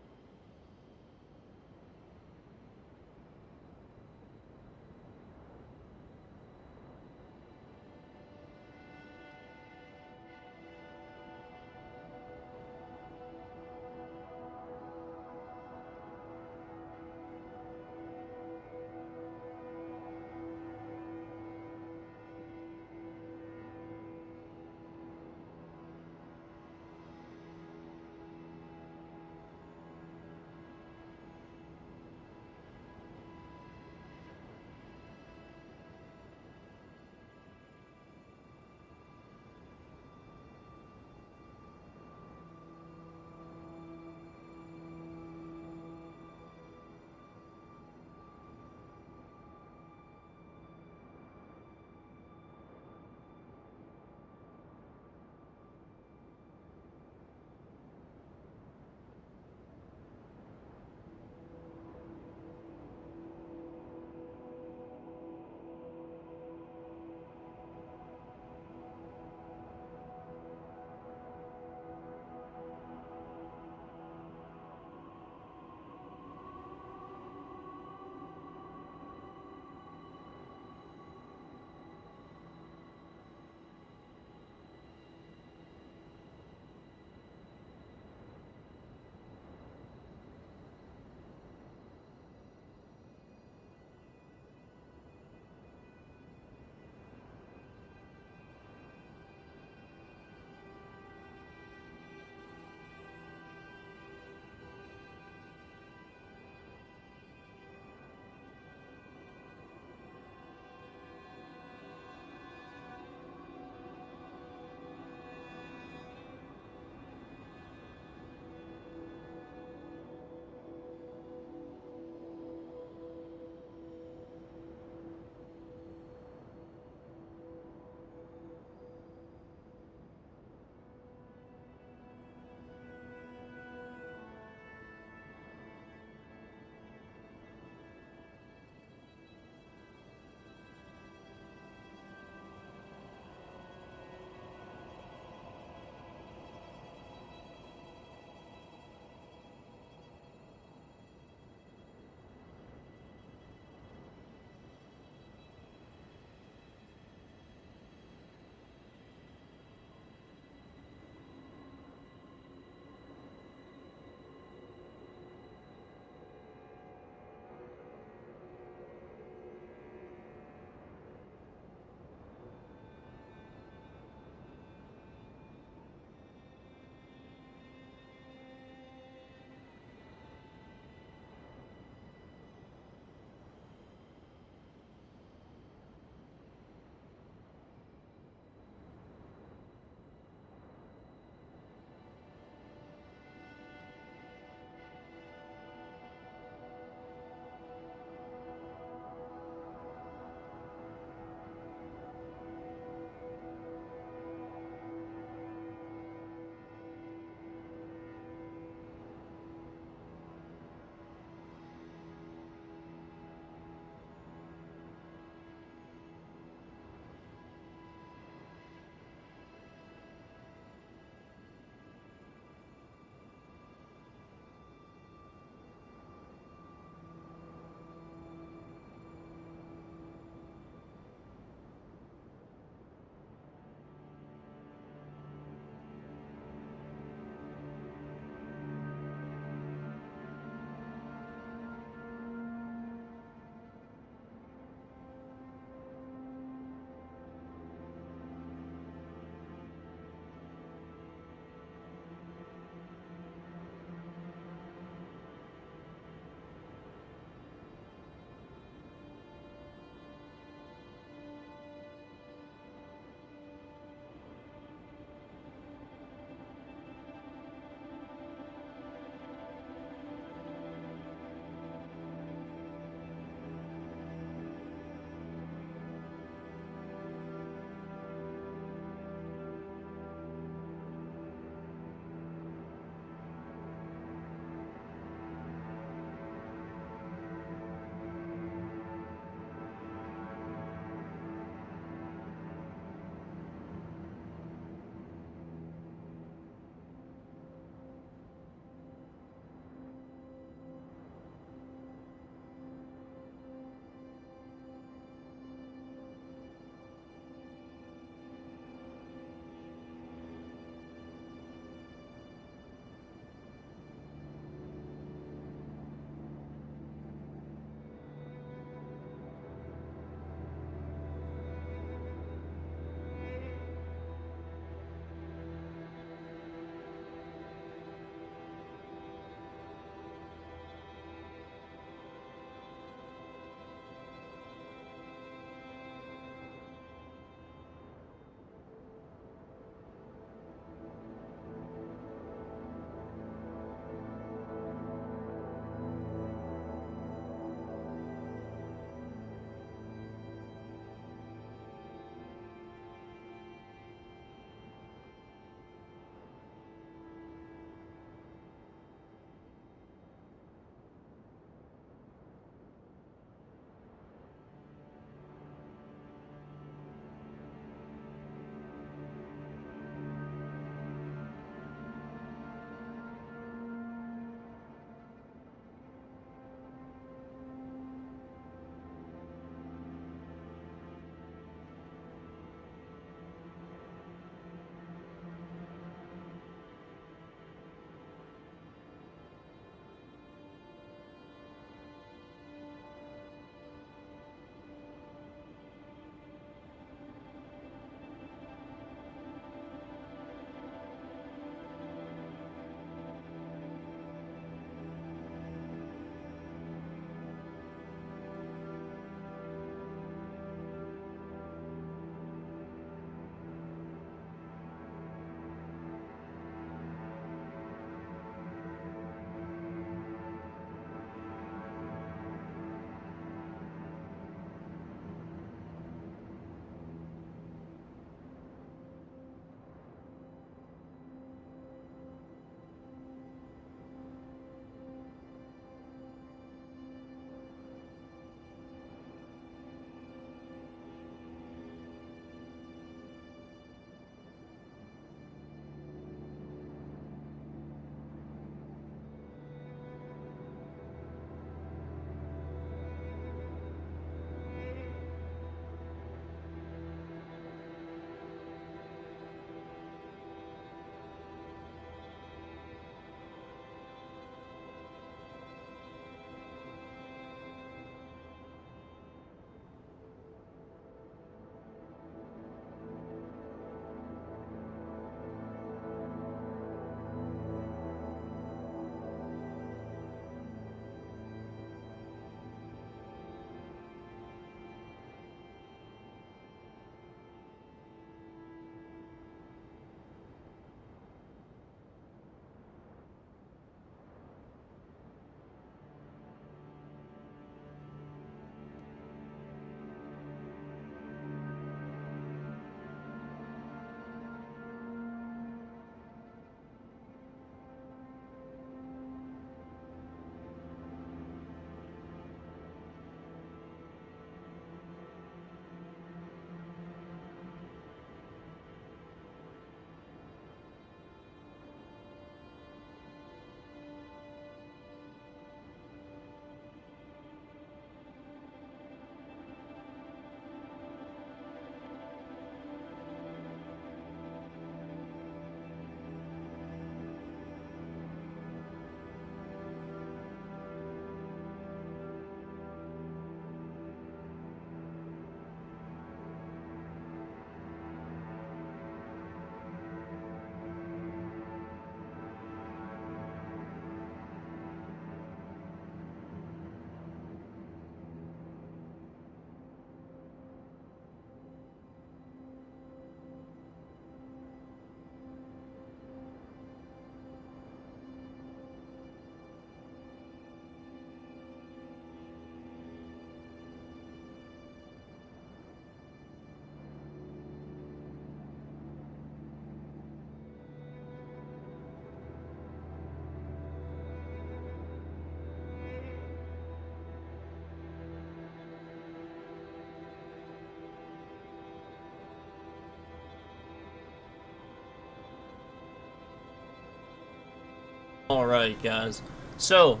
Alright, guys. So,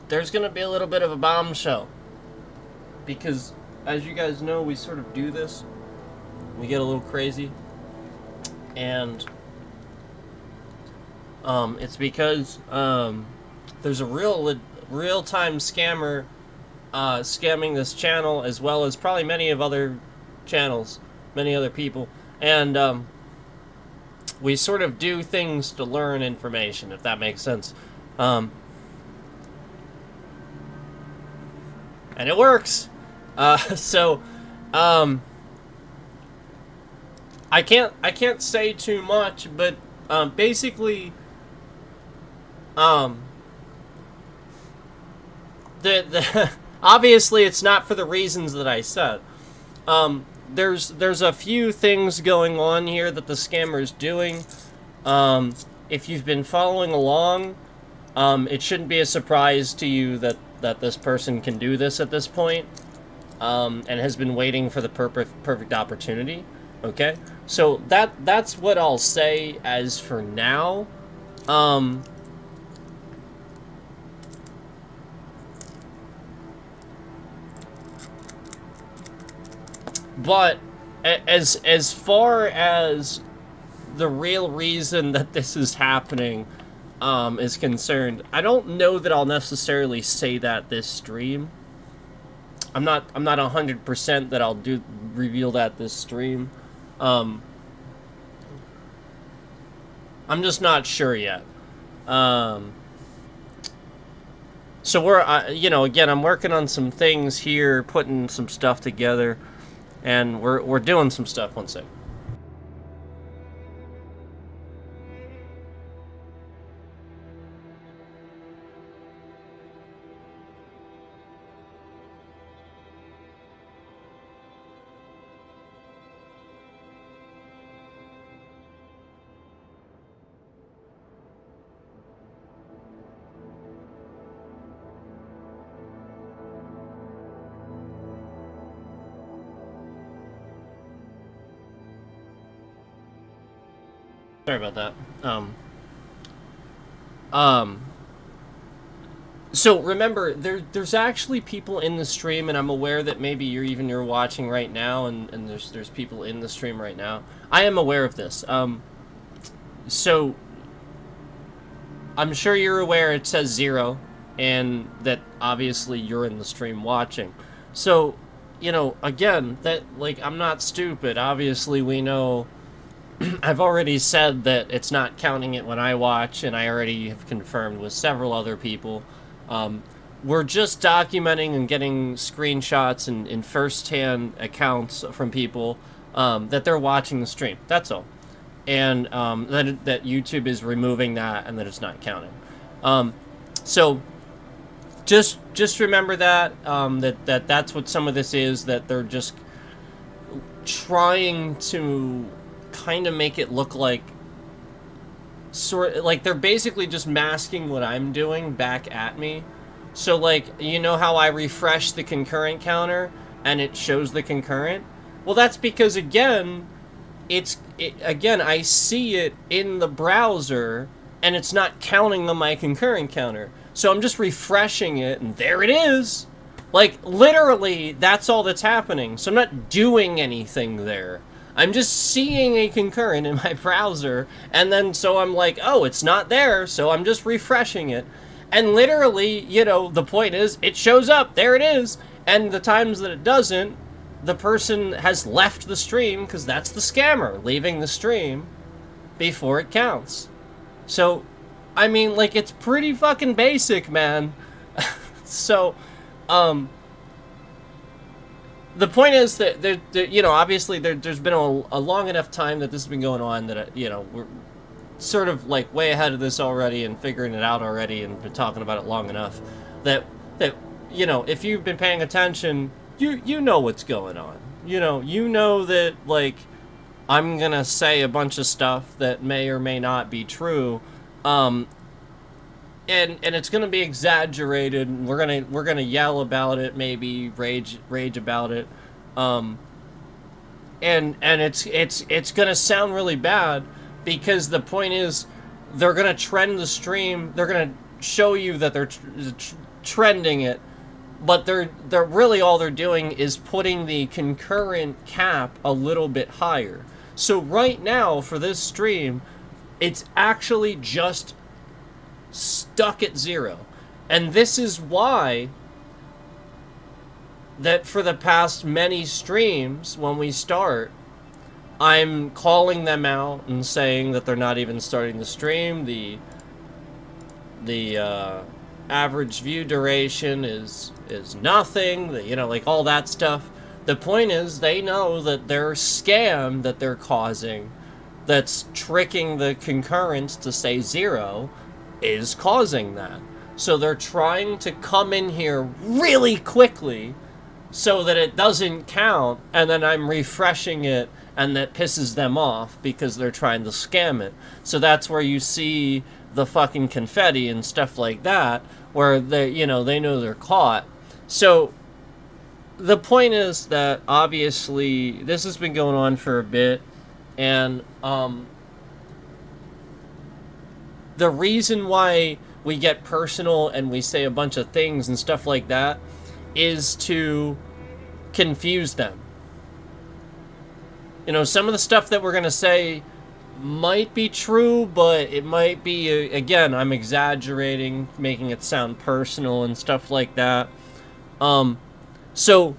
there's gonna be a little bit of a bombshell. Because, as you guys know, we sort of do this. We get a little crazy. And, it's because, there's a real-time scammer, scamming this channel, as well as probably many of other channels, many other people. And, we sort of do things to learn information, if that makes sense. And it works. So, I can't say too much, but, basically, obviously it's not for the reasons that I said. There's a few things going on here that the scammer's doing. If you've been following along, it shouldn't be a surprise to you that this person can do this at this point, and has been waiting for the perfect opportunity. Okay, so that's what I'll say as for now. But as far as the real reason that this is happening is concerned, I don't know that I'll necessarily say that this stream. I'm not 100% that I'll reveal that this stream. I'm just not sure yet. So we're, you know, again, I'm working on some things here, putting some stuff together. And we're doing some stuff. One sec. Sorry about that. So remember, there's actually people in the stream, and I'm aware that maybe you're watching right now, and there's people in the stream right now. I am aware of this. So I'm sure you're aware it says 0, and that obviously you're in the stream watching. So, you know, again, that, like, I'm not stupid. Obviously, we know. I've already said that it's not counting it when I watch, and I already have confirmed with several other people. We're just documenting and getting screenshots and first-hand accounts from people that they're watching the stream. That's all. And that YouTube is removing that and that it's not counting. So just remember that, that's what some of this is, that they're just trying to kind of make it look like they're basically just masking what I'm doing back at me. So, like, you know how I refresh the concurrent counter and it shows the concurrent? Well, that's because, again, I see it in the browser and it's not counting on my concurrent counter. So I'm just refreshing it and there it is. Like, literally, that's all that's happening. So I'm not doing anything there. I'm just seeing a concurrent in my browser, and then so I'm like, oh, it's not there, so I'm just refreshing it. And literally, you know, the point is, it shows up, there it is, and the times that it doesn't, the person has left the stream, because that's the scammer, leaving the stream before it counts. So, I mean, like, it's pretty fucking basic, man. So, the point is that, you know, obviously there's been a long enough time that this has been going on that, you know, we're sort of, like, way ahead of this already and figuring it out already and been talking about it long enough that you know, if you've been paying attention, you know what's going on. You know that, like, I'm gonna say a bunch of stuff that may or may not be true, and it's gonna be exaggerated. We're gonna yell about it, maybe rage about it, and it's gonna sound really bad, because the point is, they're gonna trend the stream. They're gonna show you that they're trending it, but they're really all they're doing is putting the concurrent cap a little bit higher. So right now for this stream, it's actually just stuck at 0. And this is why that for the past many streams, when we start, I'm calling them out and saying that they're not even starting the stream. The average view duration is nothing. Like all that stuff. The point is, they know that their scam that they're causing, that's tricking the concurrence to say 0, is causing that. So they're trying to come in here really quickly so that it doesn't count, and then I'm refreshing it, and that pisses them off because they're trying to scam it. So that's where you see the fucking confetti and stuff like that, where they know they're caught. So the point is that obviously this has been going on for a bit, and the reason why we get personal and we say a bunch of things and stuff like that is to confuse them. Some of the stuff that we're going to say might be true, but it might be, again, I'm exaggerating, making it sound personal and stuff like that. So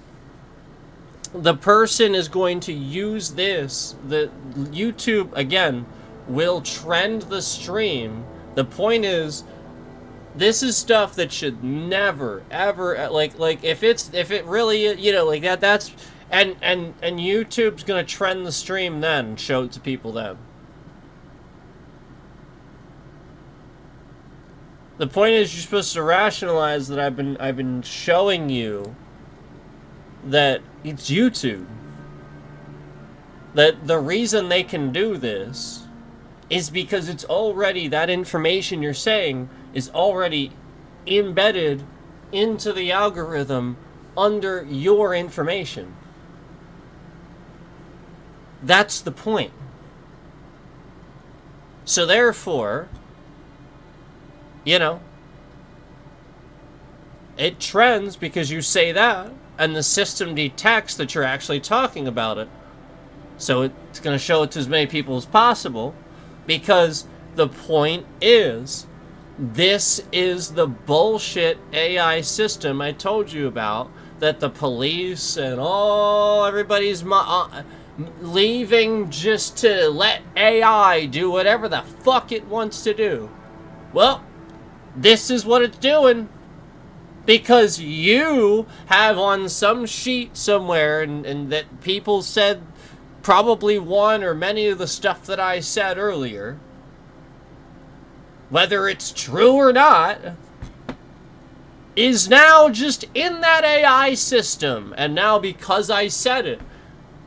the person is going to use this. The YouTube, again, will trend the stream. The point is, this is stuff that should never, ever, like if it really, like that's, and YouTube's gonna trend the stream then, and show it to people then. The point is, you're supposed to rationalize that I've been showing you that it's YouTube. That the reason they can do this is because it's already, that information you're saying is already embedded into the algorithm under your information. That's the point. So therefore, it trends because you say that, and the system detects that you're actually talking about it. So it's going to show it to as many people as possible, because the point is, this is the bullshit AI system I told you about, that the police and everybody's leaving just to let AI do whatever the fuck it wants to do. Well, this is what it's doing. Because you have on some sheet somewhere, and that people said probably one or many of the stuff that I said earlier, whether it's true or not, is now just in that AI system. And now, because I said it,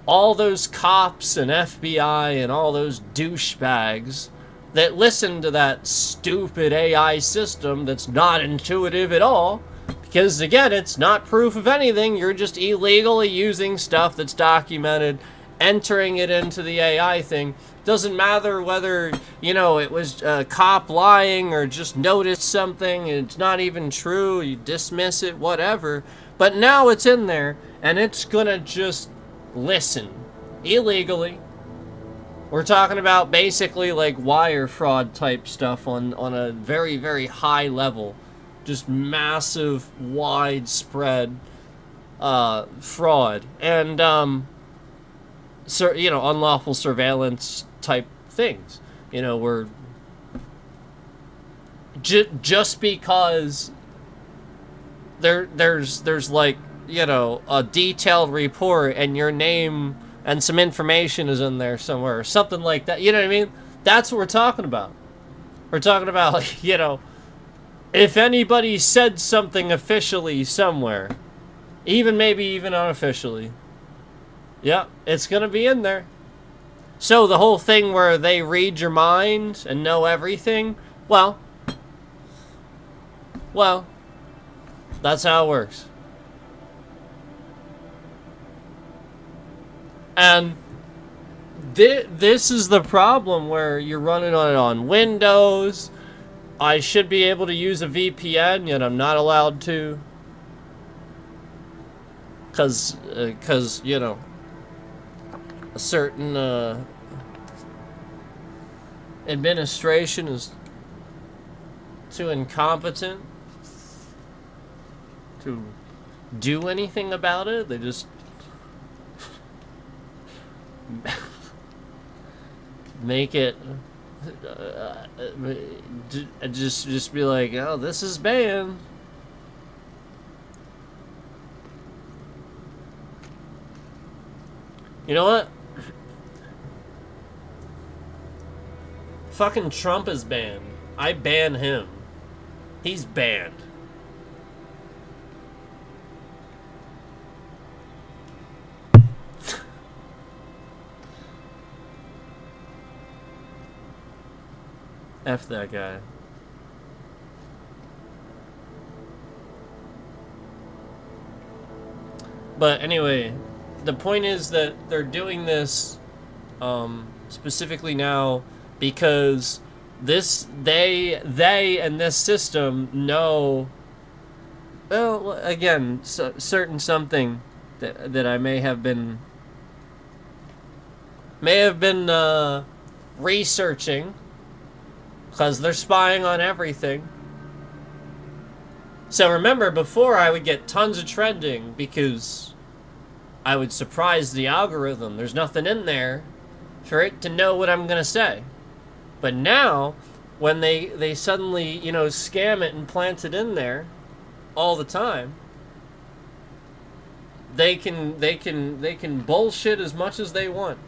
all those cops and FBI and all those douchebags that listen to that stupid AI system that's not intuitive at all, because again, it's not proof of anything, you're just illegally using stuff that's documented, entering it into the AI thing. Doesn't matter whether, it was a cop lying or just noticed something and it's not even true, you dismiss it, whatever. But now it's in there, and it's gonna just listen illegally. We're talking about basically like wire fraud type stuff on a very, very high level. Just massive, widespread fraud. And, unlawful surveillance type things. We're just because there's like, a detailed report and your name and some information is in there somewhere or something like that. You know what I mean? That's what we're talking about. We're talking about, like, if anybody said something officially somewhere, maybe even unofficially, yeah, it's going to be in there. So the whole thing where they read your mind and know everything, well, that's how it works. And This is the problem where you're running on it on Windows. I should be able to use a VPN, yet I'm not allowed to. Cause you know, a certain administration is too incompetent to do anything about it. They just make it just be like, oh, this is banned. You know what? Fucking Trump is banned. I ban him. He's banned. F that guy. But anyway, the point is that they're doing this specifically now because they and this system know, well, again, certain something that I may have been researching, because they're spying on everything. So remember, before I would get tons of trending because I would surprise the algorithm. There's nothing in there for it to know what I'm gonna say. But now, when they suddenly, you know, scam it and plant it in there all the time, they can bullshit as much as they want.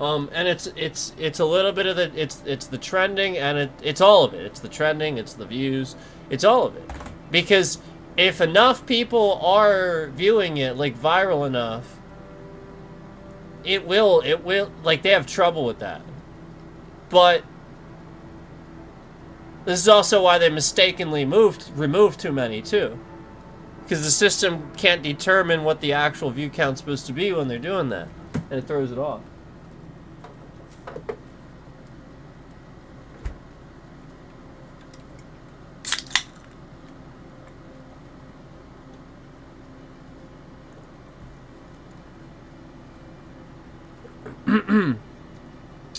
And it's a little bit of the it's the trending, and it's all of it. It's the trending, it's the views, it's all of it. Because if enough people are viewing it, like viral enough, it will like, they have trouble with that. But this is also why they mistakenly removed too many too. Because the system can't determine what the actual view count's supposed to be when they're doing that, and it throws it off.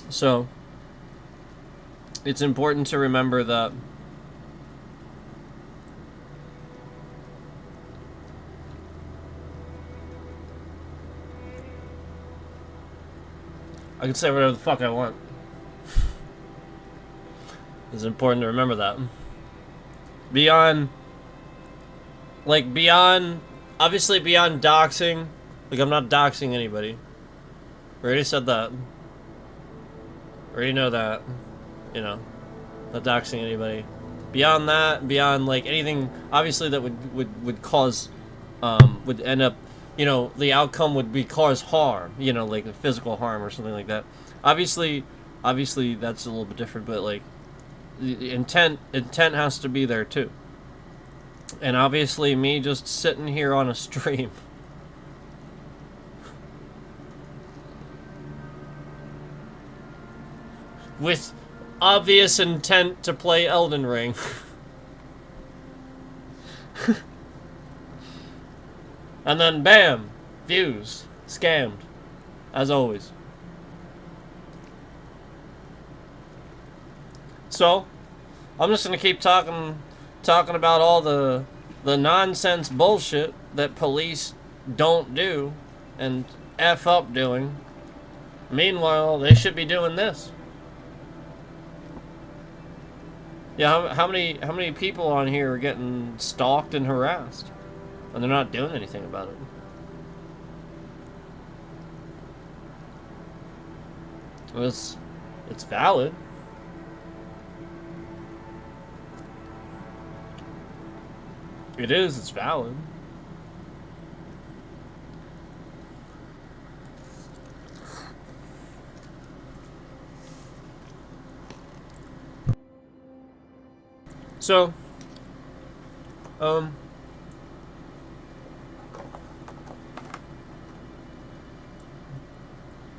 So, it's important to remember that I can say whatever the fuck I want. It's important to remember that. Beyond, obviously beyond doxing, like, I'm not doxing anybody. We already said that. We already know that. You know, not doxing anybody. Beyond that, beyond, like, anything, obviously, that would cause, would end up, you know, the outcome would be cause harm, you know, like physical harm or something like that. Obviously that's a little bit different, but, like, the intent has to be there too. And obviously me just sitting here on a stream with obvious intent to play Elden Ring. And then bam, views, scammed, as always. So, I'm just gonna keep talking about all the nonsense bullshit that police don't do and F up doing. Meanwhile, they should be doing this. Yeah, how many people on here are getting stalked and harassed, and they're not doing anything about it? Well, it's valid. It is. It's valid. So,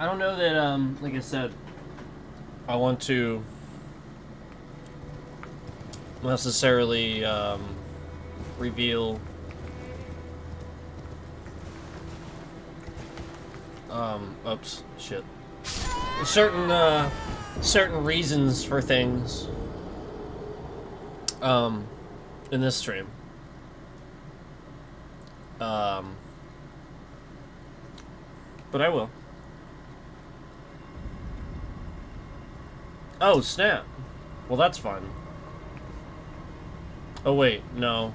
I don't know that, like I said, I want to necessarily, reveal, oops, shit. Certain reasons for things, in this stream. But I will. Oh, snap. Well, that's fun. Oh, wait, no.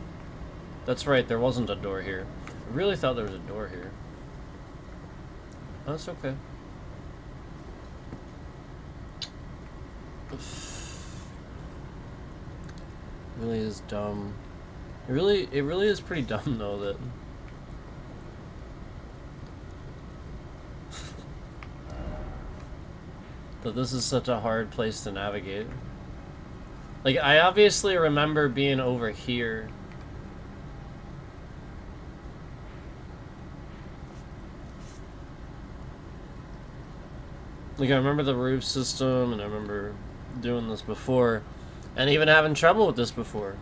That's right, there wasn't a door here. I really thought there was a door here. That's okay. Really is dumb. It really is pretty dumb though that that this is such a hard place to navigate. Like, I obviously remember being over here. Like, I remember the roof system, and I remember doing this before, and even having trouble with this before.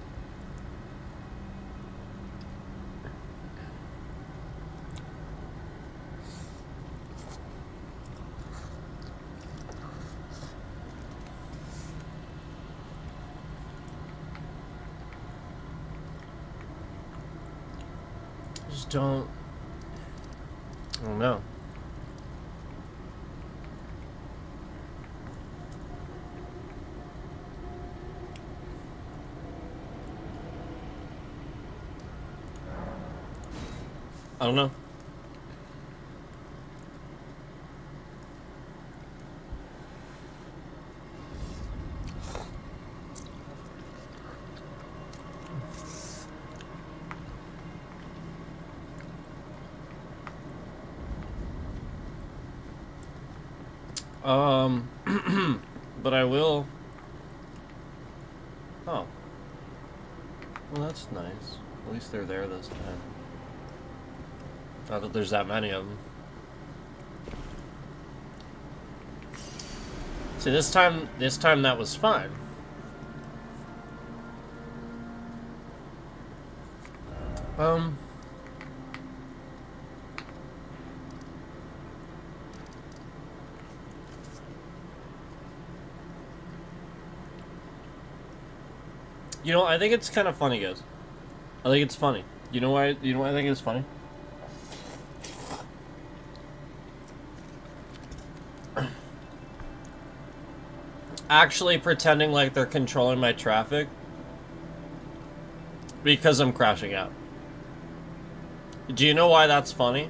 Just don't... I don't know. I don't know. But I will. Oh. Well, that's nice. At least they're there this time. Not that there's that many of them. See, this time that was fine. You know, I think it's kind of funny, guys. I think it's funny. You know why? You know why I think it's funny? Actually pretending like they're controlling my traffic because I'm crashing out. Do you know why that's funny?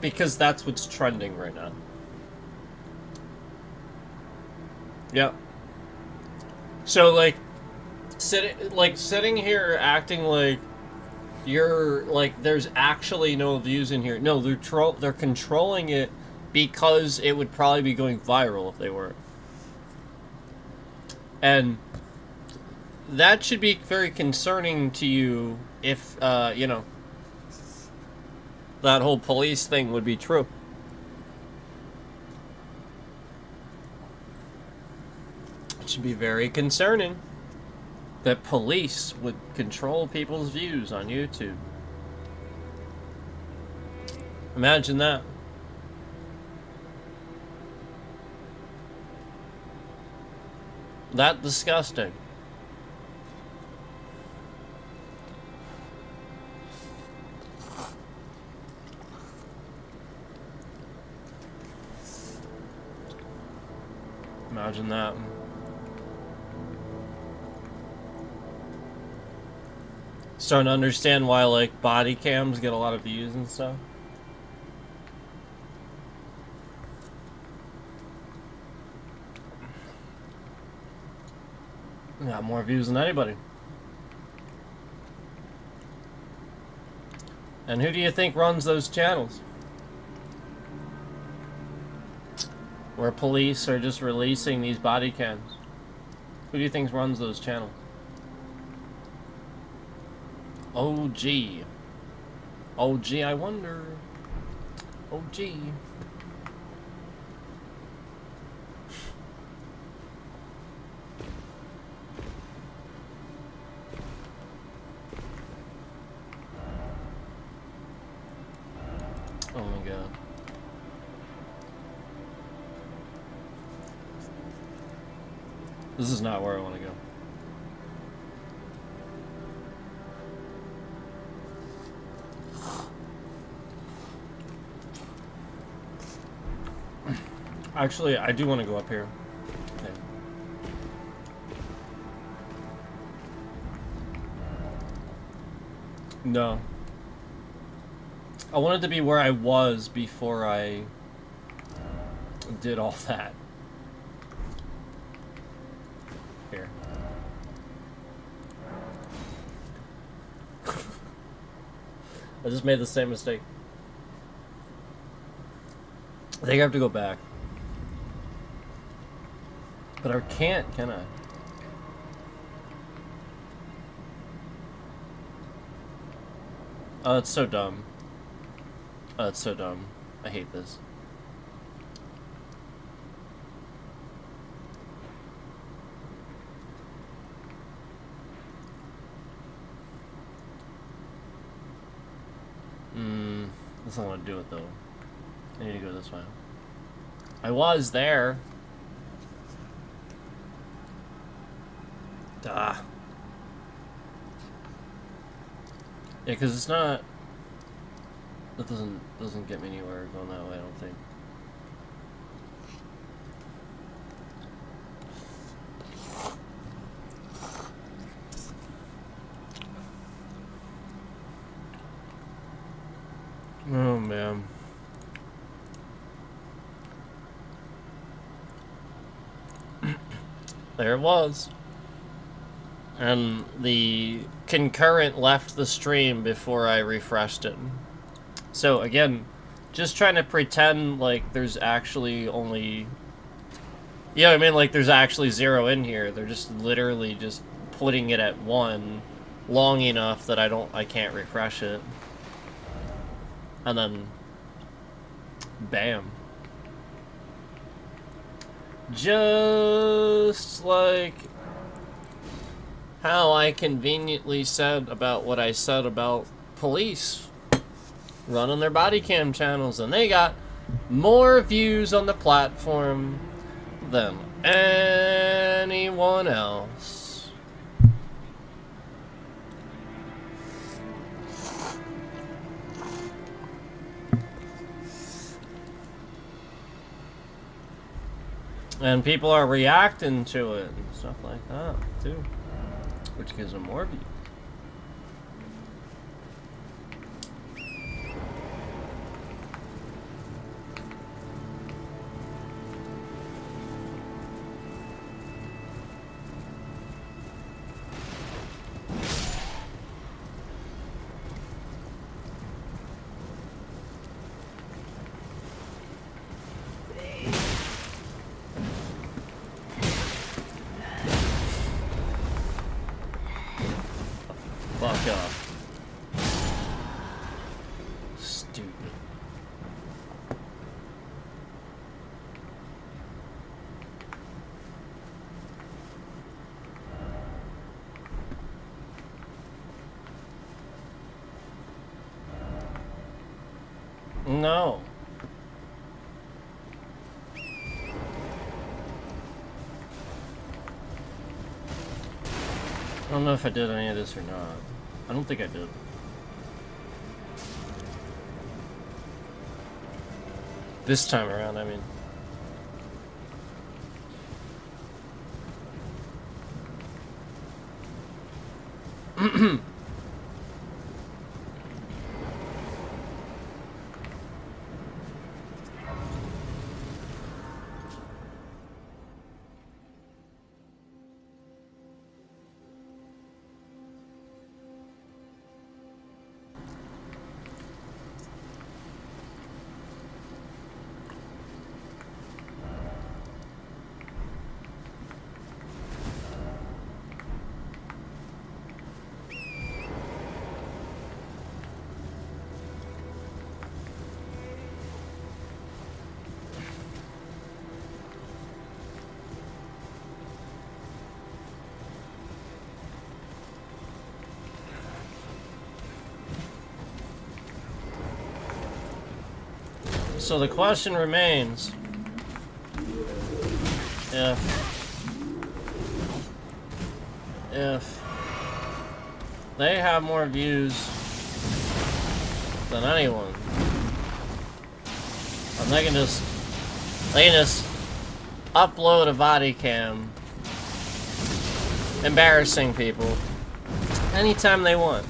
Because that's what's trending right now. Yep. So, like, sitting here acting like you're, like, there's actually no views in here. No, they're controlling it because it would probably be going viral if they weren't. And that should be very concerning to you if, you know, that whole police thing would be true. It should be very concerning that police would control people's views on YouTube. Imagine that. That disgusting. Imagine that. Starting to understand why, like, body cams get a lot of views and stuff. Got more views than anybody. And who do you think runs those channels? Where police are just releasing these body cams. Who do you think runs those channels? OG. OG, I wonder. OG. Oh my god. This is not where I want to go. Actually, I do want to go up here. Okay. No. I wanted to be where I was before I did all that. Here. I just made the same mistake. I think I have to go back. But I can't, can I? Oh, it's so dumb. Oh, it's so dumb. I hate this. That's not gonna do it though. I need to go this way. I was there. Ah. Yeah, because it's not. That doesn't get me anywhere going that way, I don't think. Oh man. There it was. And the concurrent left the stream before I refreshed it. So again, just trying to pretend like there's actually only... You know what I mean? Like there's actually 0 in here. They're just literally just putting it at 1 long enough that I can't refresh it. And then... Bam. Just like how I conveniently said about what I said about police running their body cam channels, and they got more views on the platform than anyone else. And people are reacting to it and stuff like that, too. Which gives them more views. Fuck off. Stupid. No. I don't know if I did any of this or not. I don't think I did. This time around, I mean. So the question remains, if they have more views than anyone, and they can just upload a body cam embarrassing people anytime they want.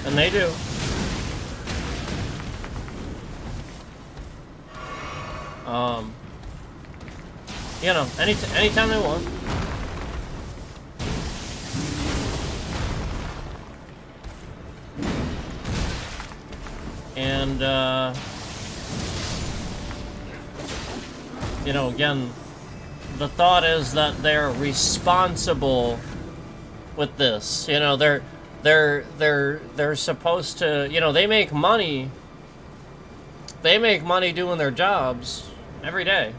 And they do. You know, anytime they want. And, you know, again, the thought is that they're responsible with this. You know, they're supposed to, you know, they make money. They make money doing their jobs every day.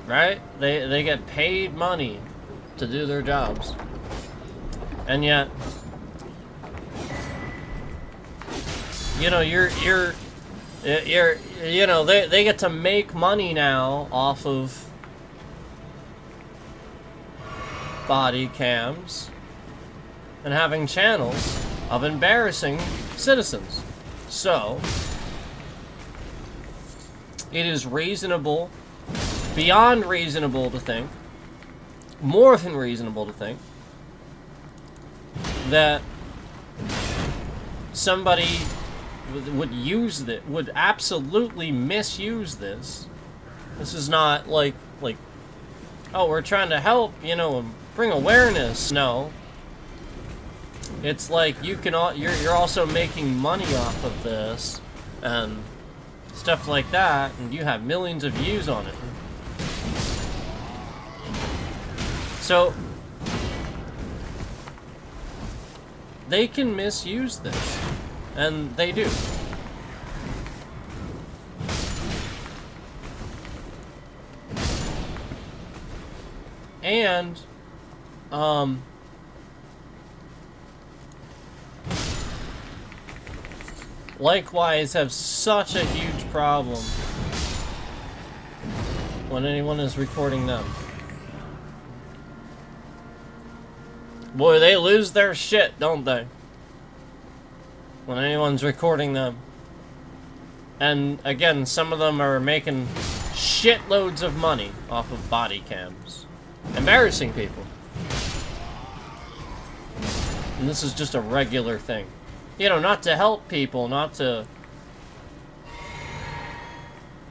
Right? They get paid money to do their jobs. And yet, you know, you're you know, they get to make money now off of body cams and having channels of embarrassing citizens. So, it is reasonable, beyond reasonable to think, more than reasonable to think, that somebody would use this, would absolutely misuse this. This is not like, oh, we're trying to help, you know, bring awareness. No. It's like you can you're also making money off of this and stuff like that, and you have millions of views on it. So they can misuse this, and they do. And likewise have such a huge problem when anyone is recording them. Boy, they lose their shit, don't they? When anyone's recording them. And again, some of them are making shitloads of money off of body cams. Embarrassing people. And this is just a regular thing. You know, not to help people, not to,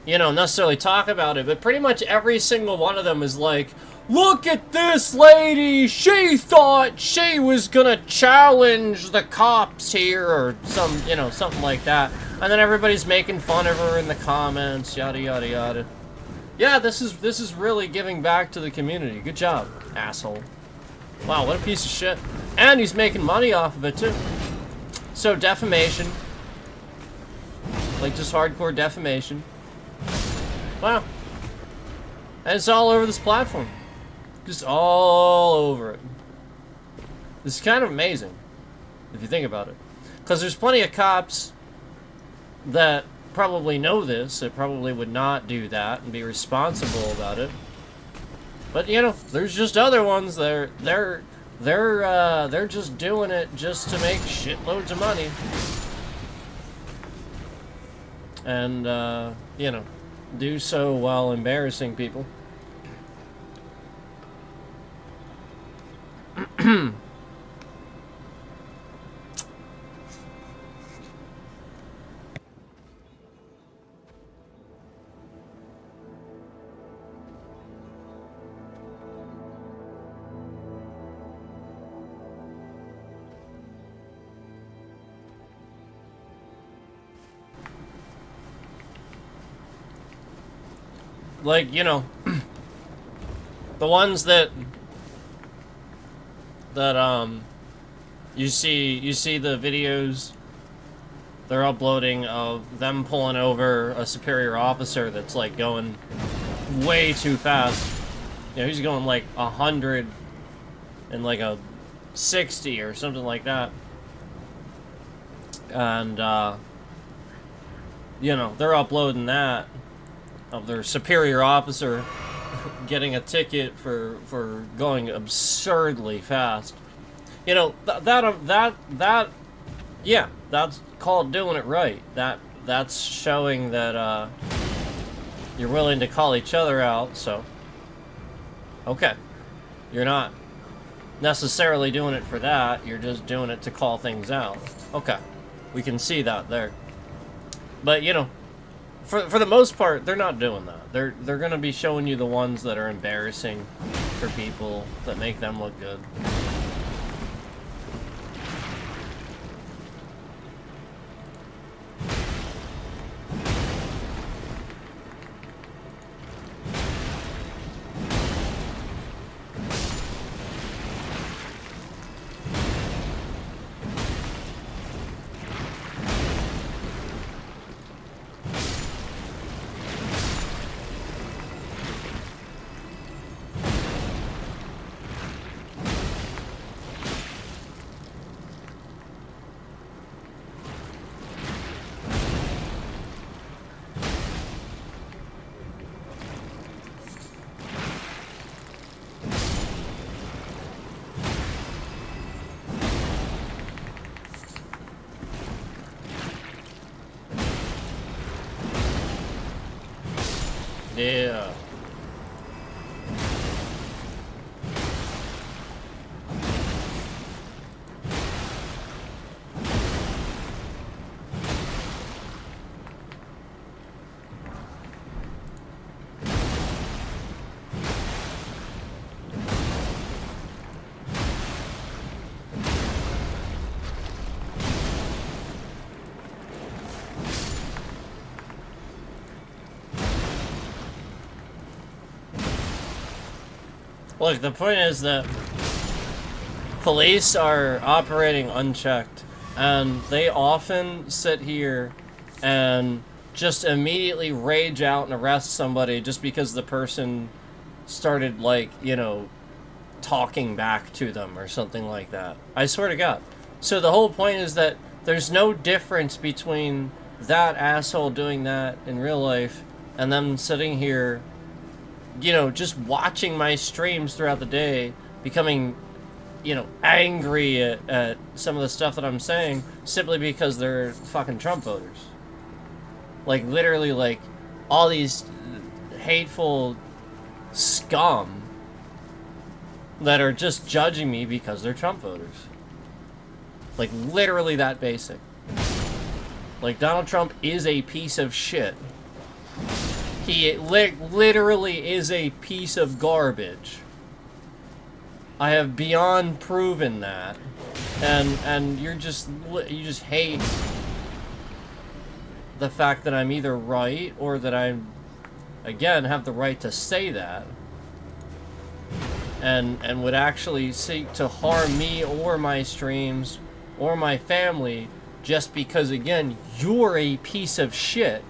you know, necessarily talk about it, but pretty much every single one of them is like, look at this lady! She thought she was gonna challenge the cops here, or some, you know, something like that. And then everybody's making fun of her in the comments, yada yada yada. Yeah, this is really giving back to the community. Good job, asshole. Wow, what a piece of shit. And he's making money off of it too. So defamation. Like just hardcore defamation. Wow. And it's all over this platform. Just all over it. This is kind of amazing, if you think about it. Because there's plenty of cops that probably know this, that probably would not do that and be responsible about it. But, you know, there's just other ones that they're just doing it just to make shitloads of money. And, you know, do so while embarrassing people. Like, you know, the ones that you see the videos they're uploading of them pulling over a superior officer that's like going way too fast. You know, he's going like 100 in like a 60 or something like that. And, you know, they're uploading that of their superior officer getting a ticket for going absurdly fast. You know, yeah, that's called doing it right. That's showing that, you're willing to call each other out, so. Okay. You're not necessarily doing it for that, you're just doing it to call things out. Okay. We can see that there. But, you know, for the most part, they're not doing that. They're gonna be showing you the ones that are embarrassing for people, that make them look good. Yeah. Look, the point is that police are operating unchecked, and they often sit here and just immediately rage out and arrest somebody just because the person started, like, you know, talking back to them or something like that. I swear to God. So the whole point is that there's no difference between that asshole doing that in real life and them sitting here, you know, just watching my streams throughout the day, becoming, you know, angry at some of the stuff that I'm saying simply because they're fucking Trump voters. Like, literally, like, all these hateful scum that are just judging me because they're Trump voters. Like, literally that basic. Like, Donald Trump is a piece of shit. He literally is a piece of garbage. I have beyond proven that. And you just hate the fact that I'm either right or that I'm, again, have the right to say that. And would actually seek to harm me or my streams or my family just because, again, you're a piece of shit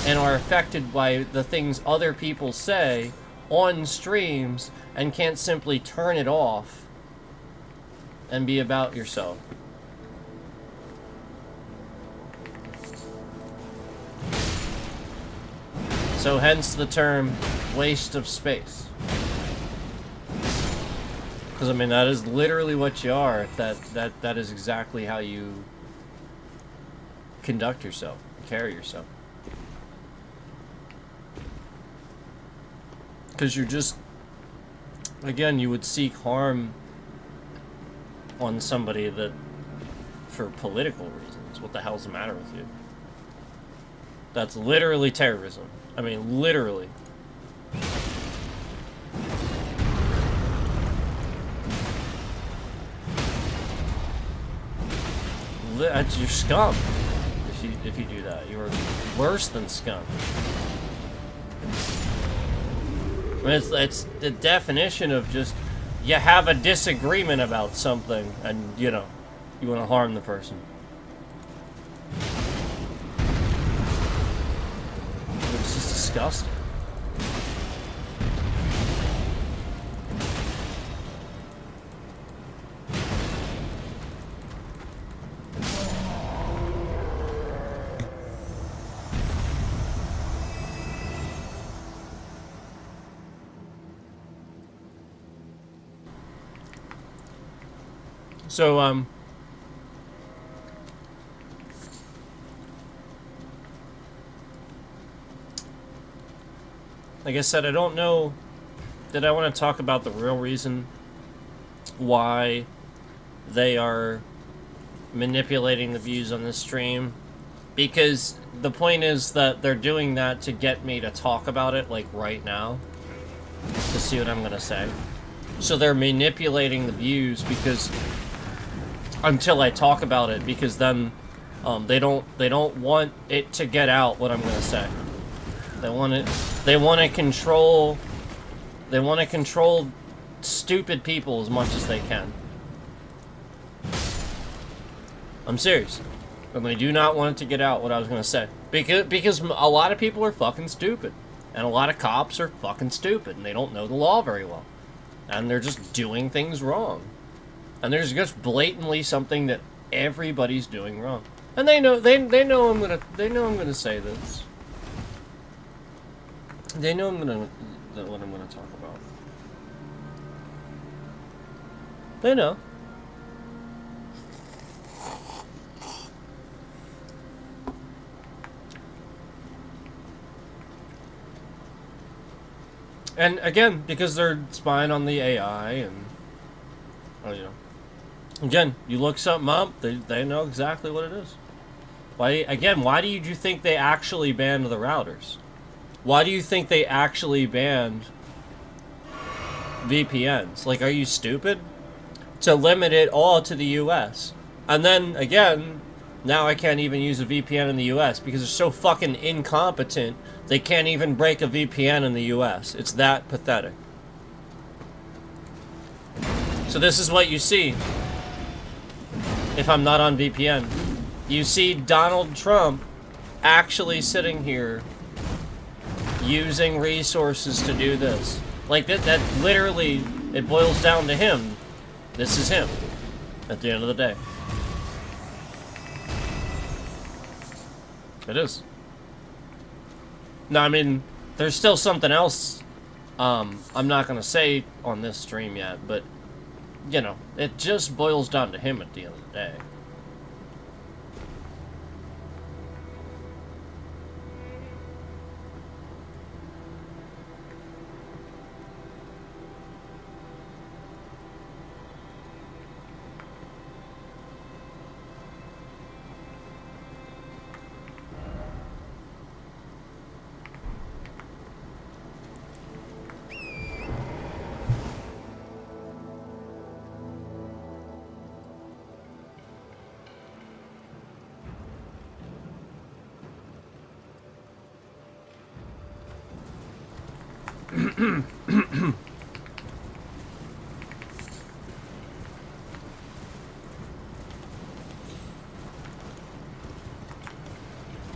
and are affected by the things other people say on streams and can't simply turn it off and be about yourself. So hence the term waste of space. Because, I mean, that is literally what you are. That is exactly how you conduct yourself, carry yourself. Because you're just, again, you would seek harm on somebody that, for political reasons. What the hell's the matter with you? That's literally terrorism. I mean, literally. That's your scum. If you do that, you're worse than scum. I mean, it's the definition of just, you have a disagreement about something and, you know, you want to harm the person. It's just disgusting. So, like I said, I don't know that I want to talk about the real reason why they are manipulating the views on this stream, because the point is that they're doing that to get me to talk about it, like, right now, to see what I'm gonna say. So they're manipulating the views because until I talk about it, because then they don't want it to get out what I'm gonna say. They want to control stupid people as much as they can. I'm serious. And they do not want it to get out what I was going to say. Because a lot of people are fucking stupid. And a lot of cops are fucking stupid. And they don't know the law very well. And they're just doing things wrong. And there's just blatantly something that everybody's doing wrong. And they know I'm gonna say this. They know what I'm gonna talk about. They know. And again, because they're spying on the AI and, oh, you know. Again, you look something up, they know exactly what it is. Why do you think they actually banned the routers? Why do you think they actually banned VPNs? Like, are you stupid? To limit it all to the US. And then, again, now I can't even use a VPN in the US because they're so fucking incompetent, they can't even break a VPN in the US. It's that pathetic. So this is what you see if I'm not on VPN. You see Donald Trump actually sitting here using resources to do this. Like, that literally, it boils down to him. This is him at the end of the day. It is. No, I mean, there's still something else I'm not gonna say on this stream yet, but, you know, it just boils down to him at the end of the day.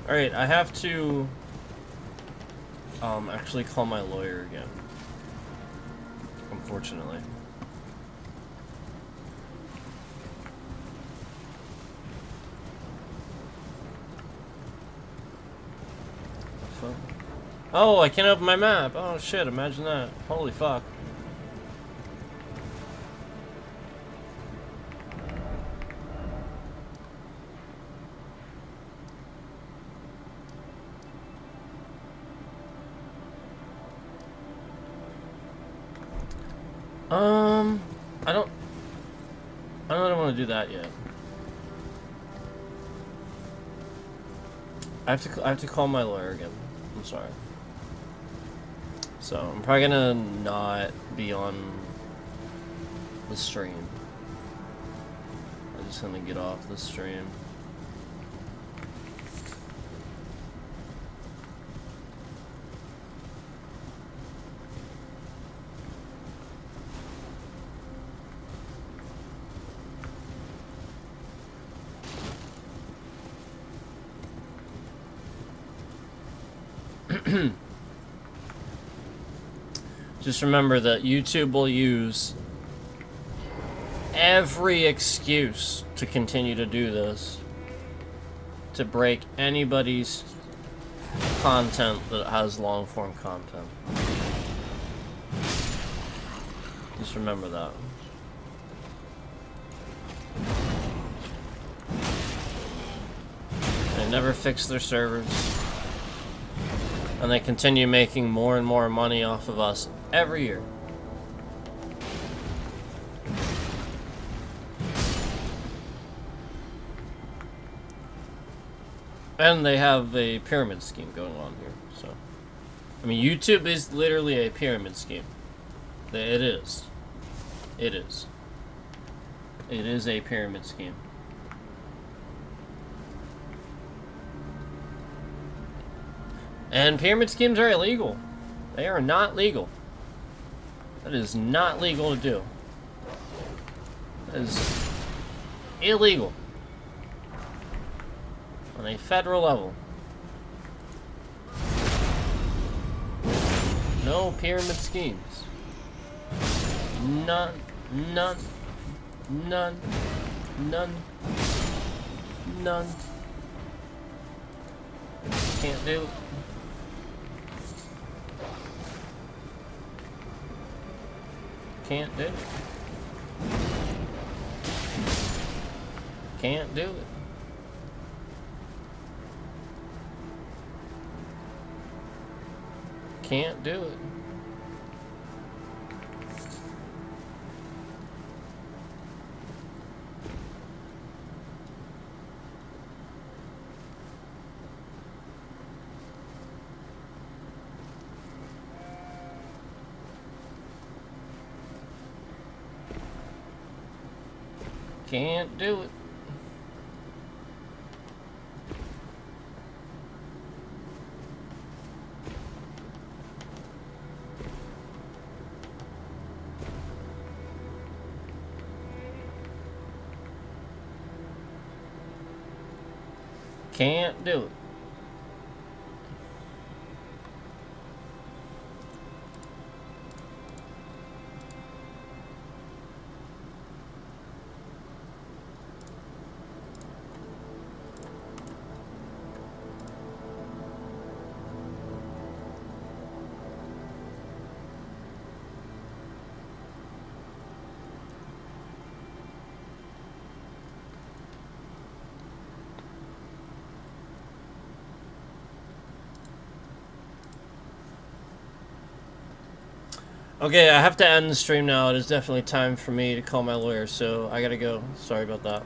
Alright, I have to actually call my lawyer again. Unfortunately. Oh, I can't open my map. Oh shit, imagine that. Holy fuck. I don't want to do that yet. I have to call my lawyer again. I'm sorry. So I'm probably gonna not be on the stream. I'm just gonna get off the stream. Just remember that YouTube will use every excuse to continue to do this, to break anybody's content that has long-form content. Just remember that. They never fix their servers. And they continue making more and more money off of us every year. And they have a pyramid scheme going on here, so... I mean, YouTube is literally a pyramid scheme. It is. It is. It is a pyramid scheme. And pyramid schemes are illegal. They are not legal. That is not legal to do. That is illegal. On a federal level. No pyramid schemes. None. None. None. None. None. Can't do it. Can't do it. Can't do it. Can't do it. Can't do it. Can't do it. Okay, I have to end the stream now. It is definitely time for me to call my lawyer, so I gotta go. Sorry about that.